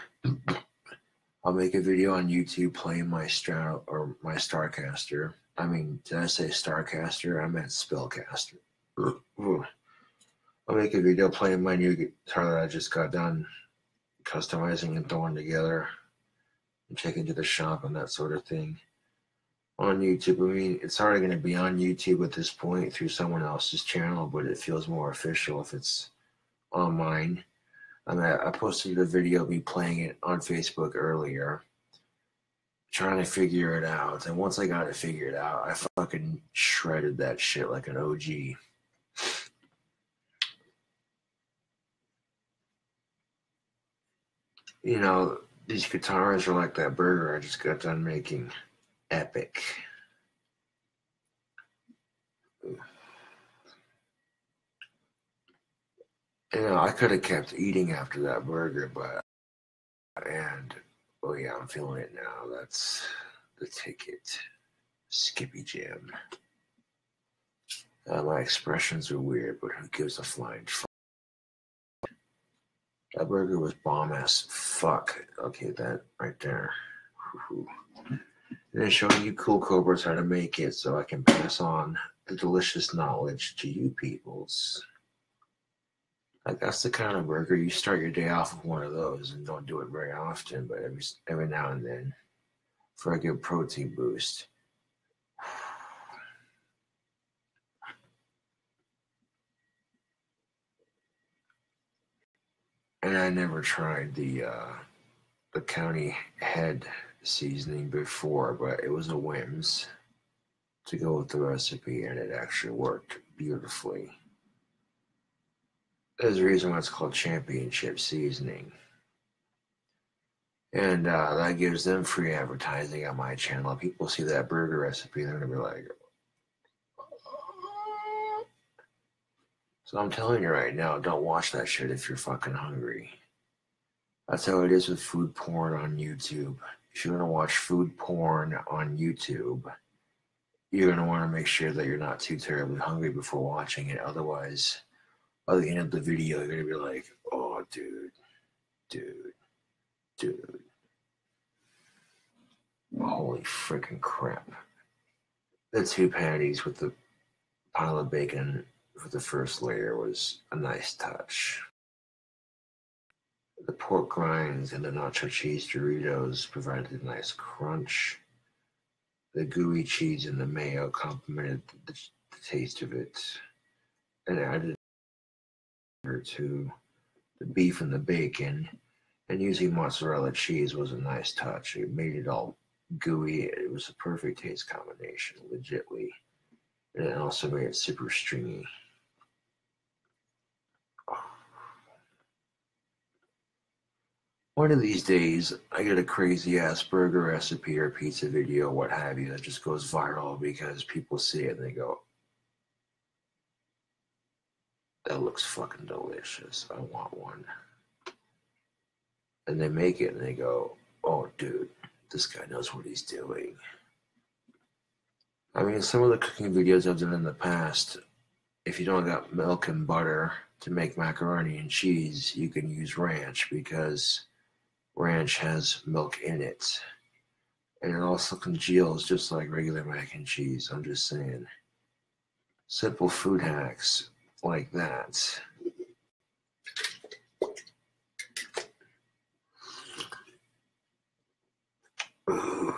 I'll make a video on YouTube playing my Starcaster. I mean, did I say Starcaster? I meant Spellcaster. I'll make a video playing my new guitar that I just got done customizing and throwing together and taking to the shop and that sort of thing. On YouTube, I mean, it's already going to be on YouTube at this point through someone else's channel, but it feels more official if it's on mine. I posted a video of me playing it on Facebook earlier, trying to figure it out. And once I got it figured out, I fucking shredded that shit like an OG. You know, these guitars are like that burger I just got done making. Epic. You know, I could have kept eating after that burger, oh yeah, I'm feeling it now. That's the ticket. Skippy Jam. My expressions are weird, but who gives a flying fuck? That burger was bomb ass fuck. Okay, that right there. Whew. And then showing you cool cobras how to make it so I can pass on the delicious knowledge to you peoples. Like that's the kind of burger you start your day off with one of those and don't do it very often, but every now and then for a good protein boost. And I never tried the county head seasoning before, but it was a whims to go with the recipe, and it actually worked beautifully. There's a reason why it's called championship seasoning. And that gives them free advertising on my channel. If people see that burger recipe, they're going to be like, so I'm telling you right now, don't watch that shit if you're fucking hungry. That's how it is with food porn on YouTube. If you're going to watch food porn on YouTube, you're going to want to make sure that you're not too terribly hungry before watching it. Otherwise, by the end of the video, you're going to be like, oh, dude. Holy freaking crap. The 2 patties with the pile of bacon for the first layer was a nice touch. The pork rinds and the nacho cheese Doritos provided a nice crunch. The gooey cheese and the mayo complemented the taste of it and added to the beef and the bacon. And using mozzarella cheese was a nice touch. It made it all gooey. It was a perfect taste combination, legitly. And it also made it super stringy. One of these days, I get a crazy ass burger recipe or pizza video, what have you, that just goes viral because people see it and they go, that looks fucking delicious. I want one. And they make it and they go, oh, dude, this guy knows what he's doing. I mean, some of the cooking videos I've done in the past, if you don't got milk and butter to make macaroni and cheese, you can use ranch because ranch has milk in it. And it also congeals just like regular mac and cheese. I'm just saying. Simple food hacks like that. Ooh.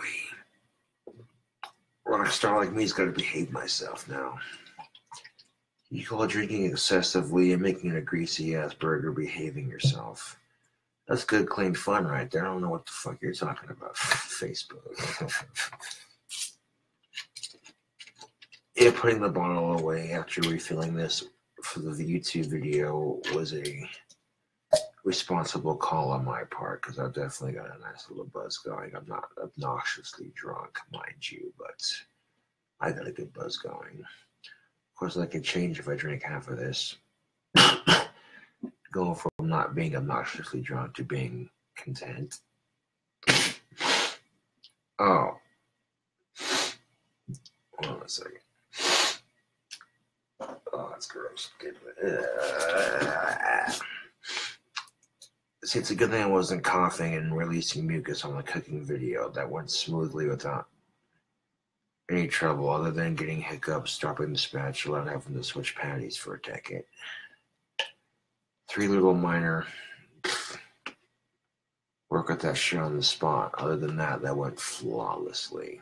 Rockstar like me's got to behave myself now. You call drinking excessively and making a greasy ass burger behaving yourself. That's good, clean fun right there. I don't know what the fuck you're talking about. Facebook. Yeah, putting the bottle away after refilling this for the YouTube video was a responsible call on my part because I've definitely got a nice little buzz going. I'm not obnoxiously drunk, mind you, but I got a good buzz going. Of course, that could change if I drink half of this. Going from not being obnoxiously drunk to being content. Oh. Hold on a second. Oh, that's gross. See, it's a good thing I wasn't coughing and releasing mucus on the cooking video. That went smoothly without any trouble other than getting hiccups, dropping the spatula, and having to switch patties for a decade. 3 little minor work with that shit on the spot. Other than that, that went flawlessly.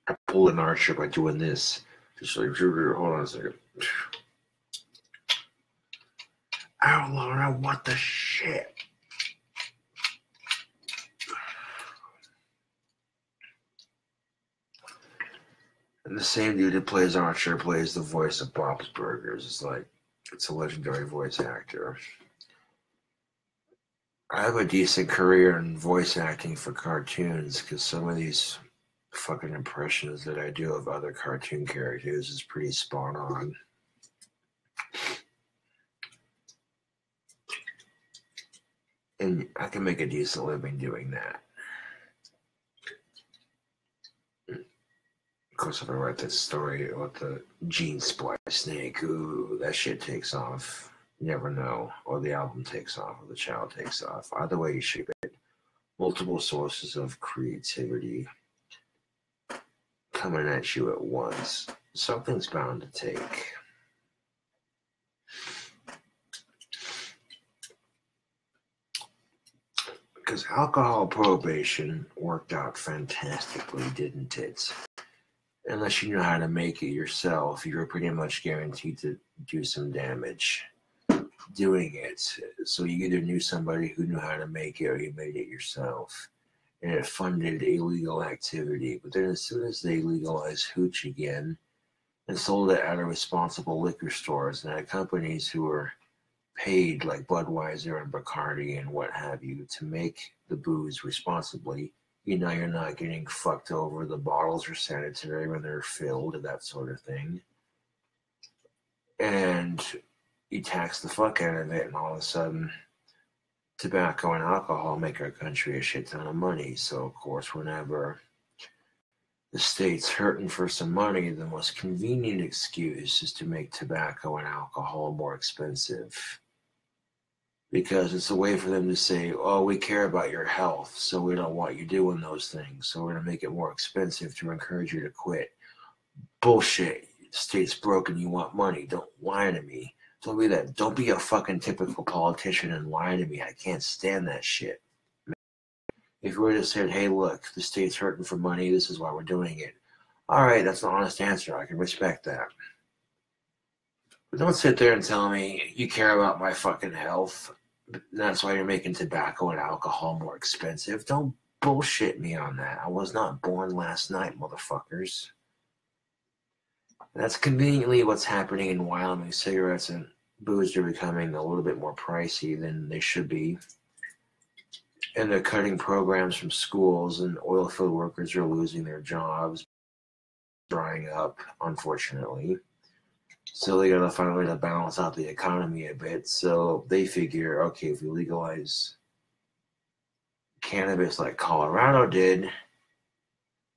I pulled an archer by doing this. Just like, hold on a second. Oh, Laura, what the shit? And the same dude who plays Archer plays the voice of Bob's Burgers. It's like, it's a legendary voice actor. I have a decent career in voice acting for cartoons because some of these fucking impressions that I do of other cartoon characters is pretty spot on. And I can make a decent living doing that. Of course, if I write that story about the gene splice snake, ooh, that shit takes off. You never know. Or the album takes off, or the child takes off. Either way you shape it. Multiple sources of creativity coming at you at once. Something's bound to take. Because alcohol prohibition worked out fantastically, didn't it? Unless you know how to make it yourself, you're pretty much guaranteed to do some damage doing it. So you either knew somebody who knew how to make it or you made it yourself. And it funded illegal activity. But then as soon as they legalized hooch again and sold it out of responsible liquor stores and had companies who were paid like Budweiser and Bacardi and what have you to make the booze responsibly, you know you're not getting fucked over. The bottles are sanitary when they're filled and that sort of thing. And you tax the fuck out of it, and all of a sudden, tobacco and alcohol make our country a shit ton of money. So, of course, whenever the state's hurting for some money, the most convenient excuse is to make tobacco and alcohol more expensive. Because it's a way for them to say, oh, we care about your health, so we don't want you doing those things. So we're going to make it more expensive to encourage you to quit. Bullshit. The state's broken. You want money. Don't lie to me. Don't be that. Don't be a fucking typical politician and lie to me. I can't stand that shit. If we would have said, hey, look, the state's hurting for money. This is why we're doing it. All right, that's an honest answer. I can respect that. But don't sit there and tell me you care about my fucking health. That's why you're making tobacco and alcohol more expensive. Don't bullshit me on that. I was not born last night, motherfuckers. That's conveniently what's happening in Wyoming. Cigarettes and booze are becoming a little bit more pricey than they should be. And they're cutting programs from schools, and oil field workers are losing their jobs, drying up, unfortunately. So they gotta find a way to balance out the economy a bit. So they figure, okay, if we legalize cannabis like Colorado did,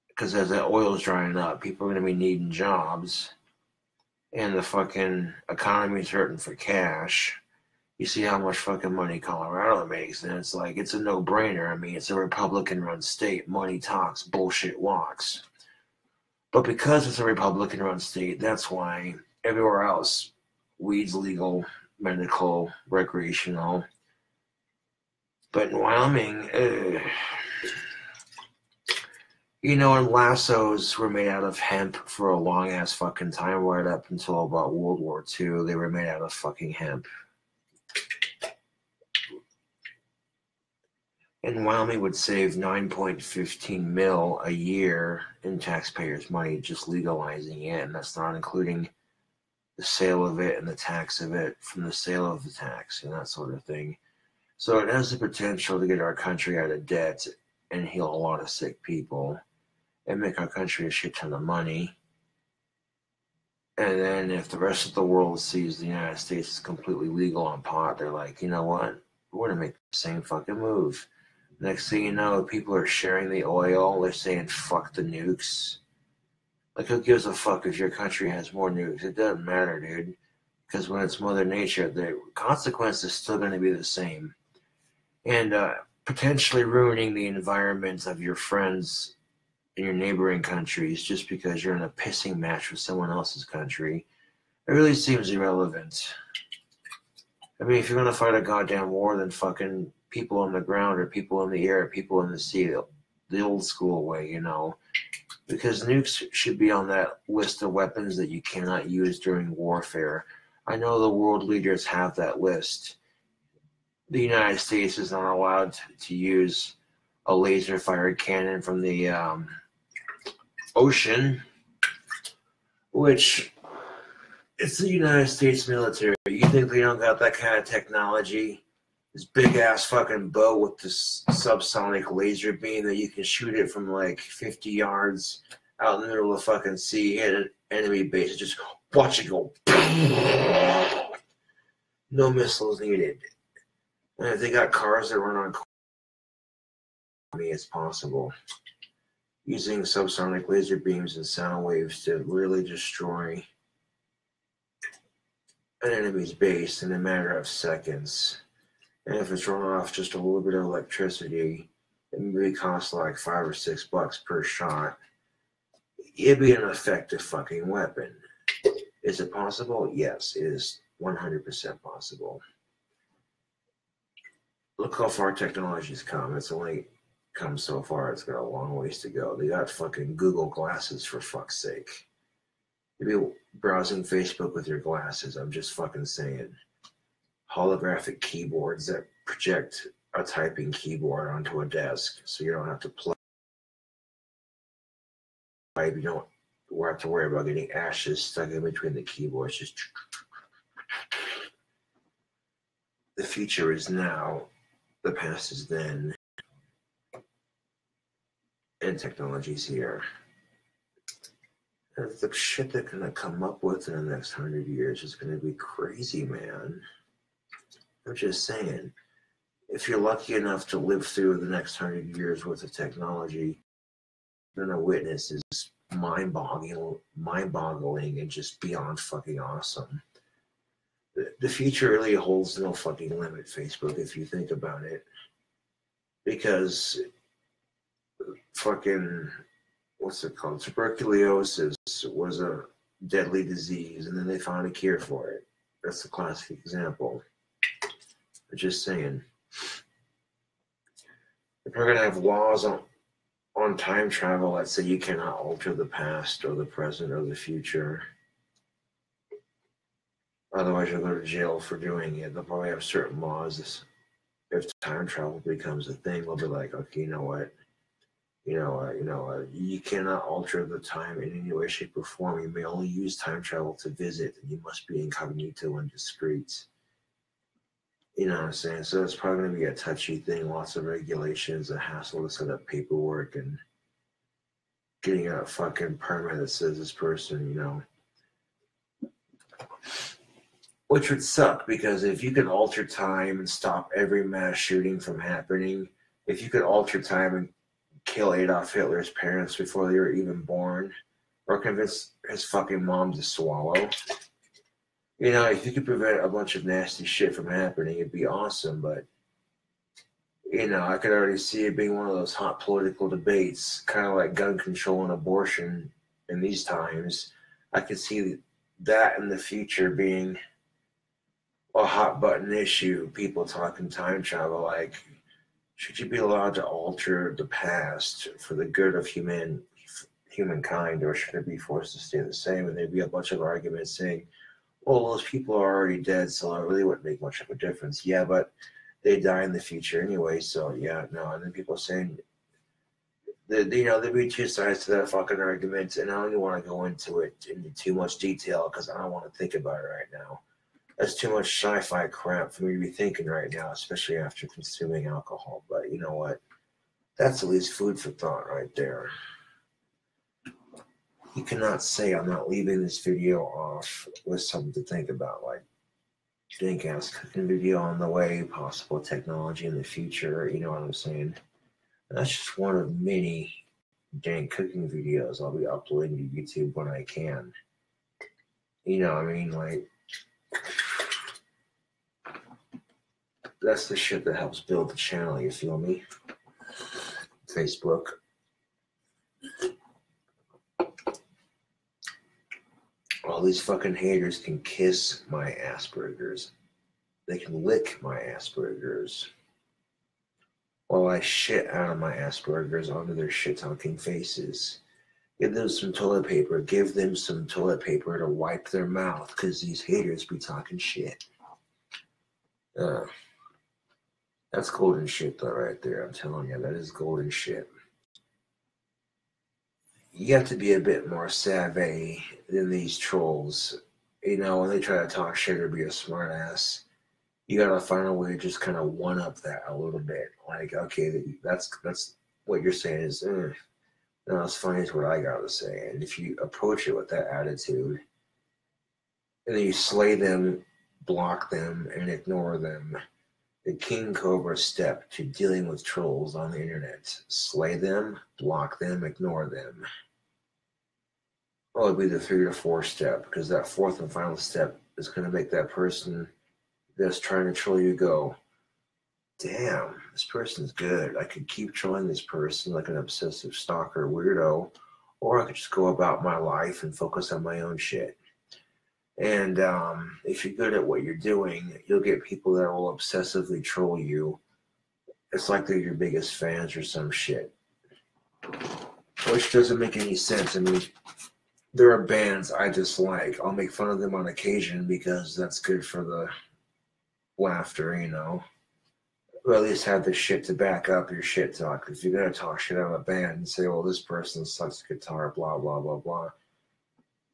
because as that oil's drying up, people are gonna be needing jobs, and the fucking economy's hurting for cash. You see how much fucking money Colorado makes, and it's like, it's a no-brainer. I mean, it's a Republican-run state. Money talks, bullshit walks. But because it's a Republican-run state, that's why everywhere else, weed's legal, medical, recreational. But in Wyoming, you know, and lassos were made out of hemp for a long-ass fucking time, right up until about World War II. They were made out of fucking hemp. And Wyoming would save $9.15 million a year in taxpayers' money just legalizing it, and that's not including the sale of it and the tax of it from the sale of the tax and that sort of thing. So it has the potential to get our country out of debt and heal a lot of sick people and make our country a shit ton of money. And then if the rest of the world sees the United States is completely legal on pot, they're like, you know what? We're going to make the same fucking move. Next thing you know, people are sharing the oil. They're saying, fuck the nukes. Like, who gives a fuck if your country has more nukes? It doesn't matter, dude. Because when it's Mother Nature, the consequence is still going to be the same. And potentially ruining the environment of your friends in your neighboring countries just because you're in a pissing match with someone else's country, it really seems irrelevant. I mean, if you're going to fight a goddamn war, then fucking people on the ground or people in the air or people in the sea, the old school way, you know. Because nukes should be on that list of weapons that you cannot use during warfare. I know the world leaders have that list. The United States is not allowed to use a laser-fired cannon from the ocean, which it's the United States military. You think they don't got that kind of technology? this big ass fucking bow with this subsonic laser beam that you can shoot it from like 50 yards out in the middle of the fucking sea, hit an enemy base, and just watch it go. No missiles needed. And if they got cars that run on it's possible. Using subsonic laser beams and sound waves to really destroy an enemy's base in a matter of seconds. And if it's run off just a little bit of electricity, it maybe costs like $5 or $6 per shot. It'd be an effective fucking weapon. Is it possible? Yes, it is 100% possible. Look how far technology's come. It's only come so far. It's got a long ways to go. They got fucking Google glasses, for fuck's sake. You'd be browsing Facebook with your glasses. I'm just fucking saying. Holographic keyboards that project a typing keyboard onto a desk, so you don't have to play. You don't have to worry about getting ashes stuck in between the keyboards. Just the future is now, the past is then, and technology's here. And the shit they're gonna come up with in the next 100 years is gonna be crazy, man. I'm just saying, if you're lucky enough to live through the next 100 years worth of technology, you're gonna witness is mind-boggling and just beyond fucking awesome. The future really holds no fucking limit, Facebook, if you think about it. Because fucking, what's it called? Tuberculosis was a deadly disease, and then they found a cure for it. That's a classic example. I'm just saying. If we're going to have laws on time travel that say you cannot alter the past or the present or the future, otherwise you'll go to jail for doing it. They'll probably have certain laws. If time travel becomes a thing, they'll be like, okay, you know what? You cannot alter the time in any way, shape, or form. You may only use time travel to visit, and you must be incognito and discreet. You know what I'm saying? So it's probably going to be a touchy thing, lots of regulations, a hassle to set up paperwork, and getting a fucking permit that says this person, Which would suck, because if you could alter time and stop every mass shooting from happening, if you could alter time and kill Adolf Hitler's parents before they were even born, or convince his fucking mom to swallow, if you could prevent a bunch of nasty shit from happening, it'd be awesome. But, I could already see it being one of those hot political debates, kind of like gun control and abortion in these times. I could see that in the future being a hot button issue. People talking time travel, like, should you be allowed to alter the past for the good of humankind, or should it be forced to stay the same? And there'd be a bunch of arguments saying, well, those people are already dead, so it really wouldn't make much of a difference. Yeah, but they die in the future anyway, so yeah, no. And then people saying, there'd be two sides to that fucking argument, and I don't even want to go into too much detail because I don't want to think about it right now. That's too much sci-fi crap for me to be thinking right now, especially after consuming alcohol. But you know what? That's at least food for thought right there. You cannot say I'm not leaving this video off with something to think about, like dank-ass cooking video on the way, possible technology in the future, you know what I'm saying? And that's just one of many dank cooking videos I'll be uploading to YouTube when I can. You know what I mean? Like, that's the shit that helps build the channel, you feel me? Facebook. All these fucking haters can kiss my Asperger's. They can lick my Asperger's while I shit out of my Asperger's onto their shit-talking faces. Give them some toilet paper. Give them some toilet paper to wipe their mouth, because these haters be talking shit. That's golden shit, though, right there. I'm telling you, that is golden shit. You have to be a bit more savvy than these trolls. When they try to talk shit or be a smart ass, You gotta find a way to just kind of one up that a little bit. Like, okay, that's what you're saying is, not as funny as what I gotta say. And if you approach it with that attitude, and then you slay them, block them, and ignore them, the King Cobra step to dealing with trolls on the internet: slay them, block them, ignore them. Well, it'd be the 3 or 4 step, because that fourth and final step is going to make that person that's trying to troll you go, damn, this person's good. I could keep trolling this person like an obsessive stalker weirdo, or I could just go about my life and focus on my own shit. And if you're good at what you're doing, you'll get people that will obsessively troll you. It's like they're your biggest fans or some shit, which doesn't make any sense. I mean, there are bands I dislike. I'll make fun of them on occasion because that's good for the laughter, you know. Or at least have the shit to back up your shit talk. If you're going to talk shit out of a band and say, well, this person sucks guitar, blah, blah, blah, blah,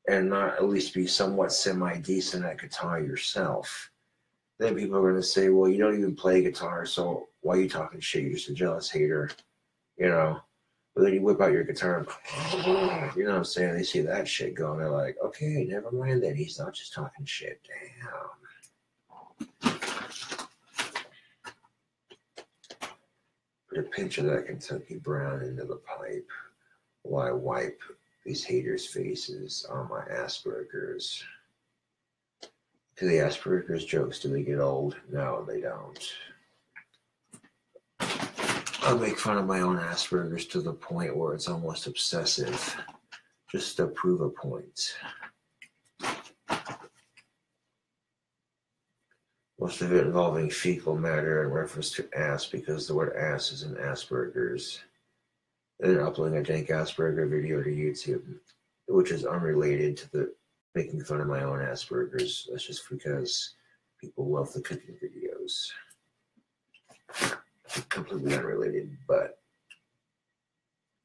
and not at least be somewhat semi-decent at guitar yourself, then people are going to say, well, you don't even play guitar, so why are you talking shit? You're just a jealous hater, you know. But then you whip out your guitar and, you know what I'm saying? They see that shit going, they're like, okay, never mind then. He's not just talking shit. Damn. Put a pinch of that Kentucky Brown into the pipe while I wipe these haters' faces on my Asperger's. Do the Asperger's jokes, do they get old? No, they don't. I make fun of my own Asperger's to the point where it's almost obsessive, just to prove a point. Most of it involving fecal matter in reference to ass, because the word ass is in Asperger's. And then uploading a dank Asperger video to YouTube, which is unrelated to the making fun of my own Asperger's. That's just because people love the cooking videos. Completely unrelated, but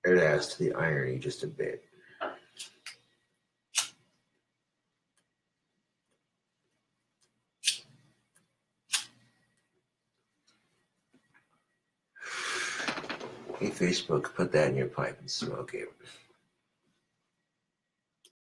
it adds to the irony just a bit. Hey, Facebook, put that in your pipe and smoke it.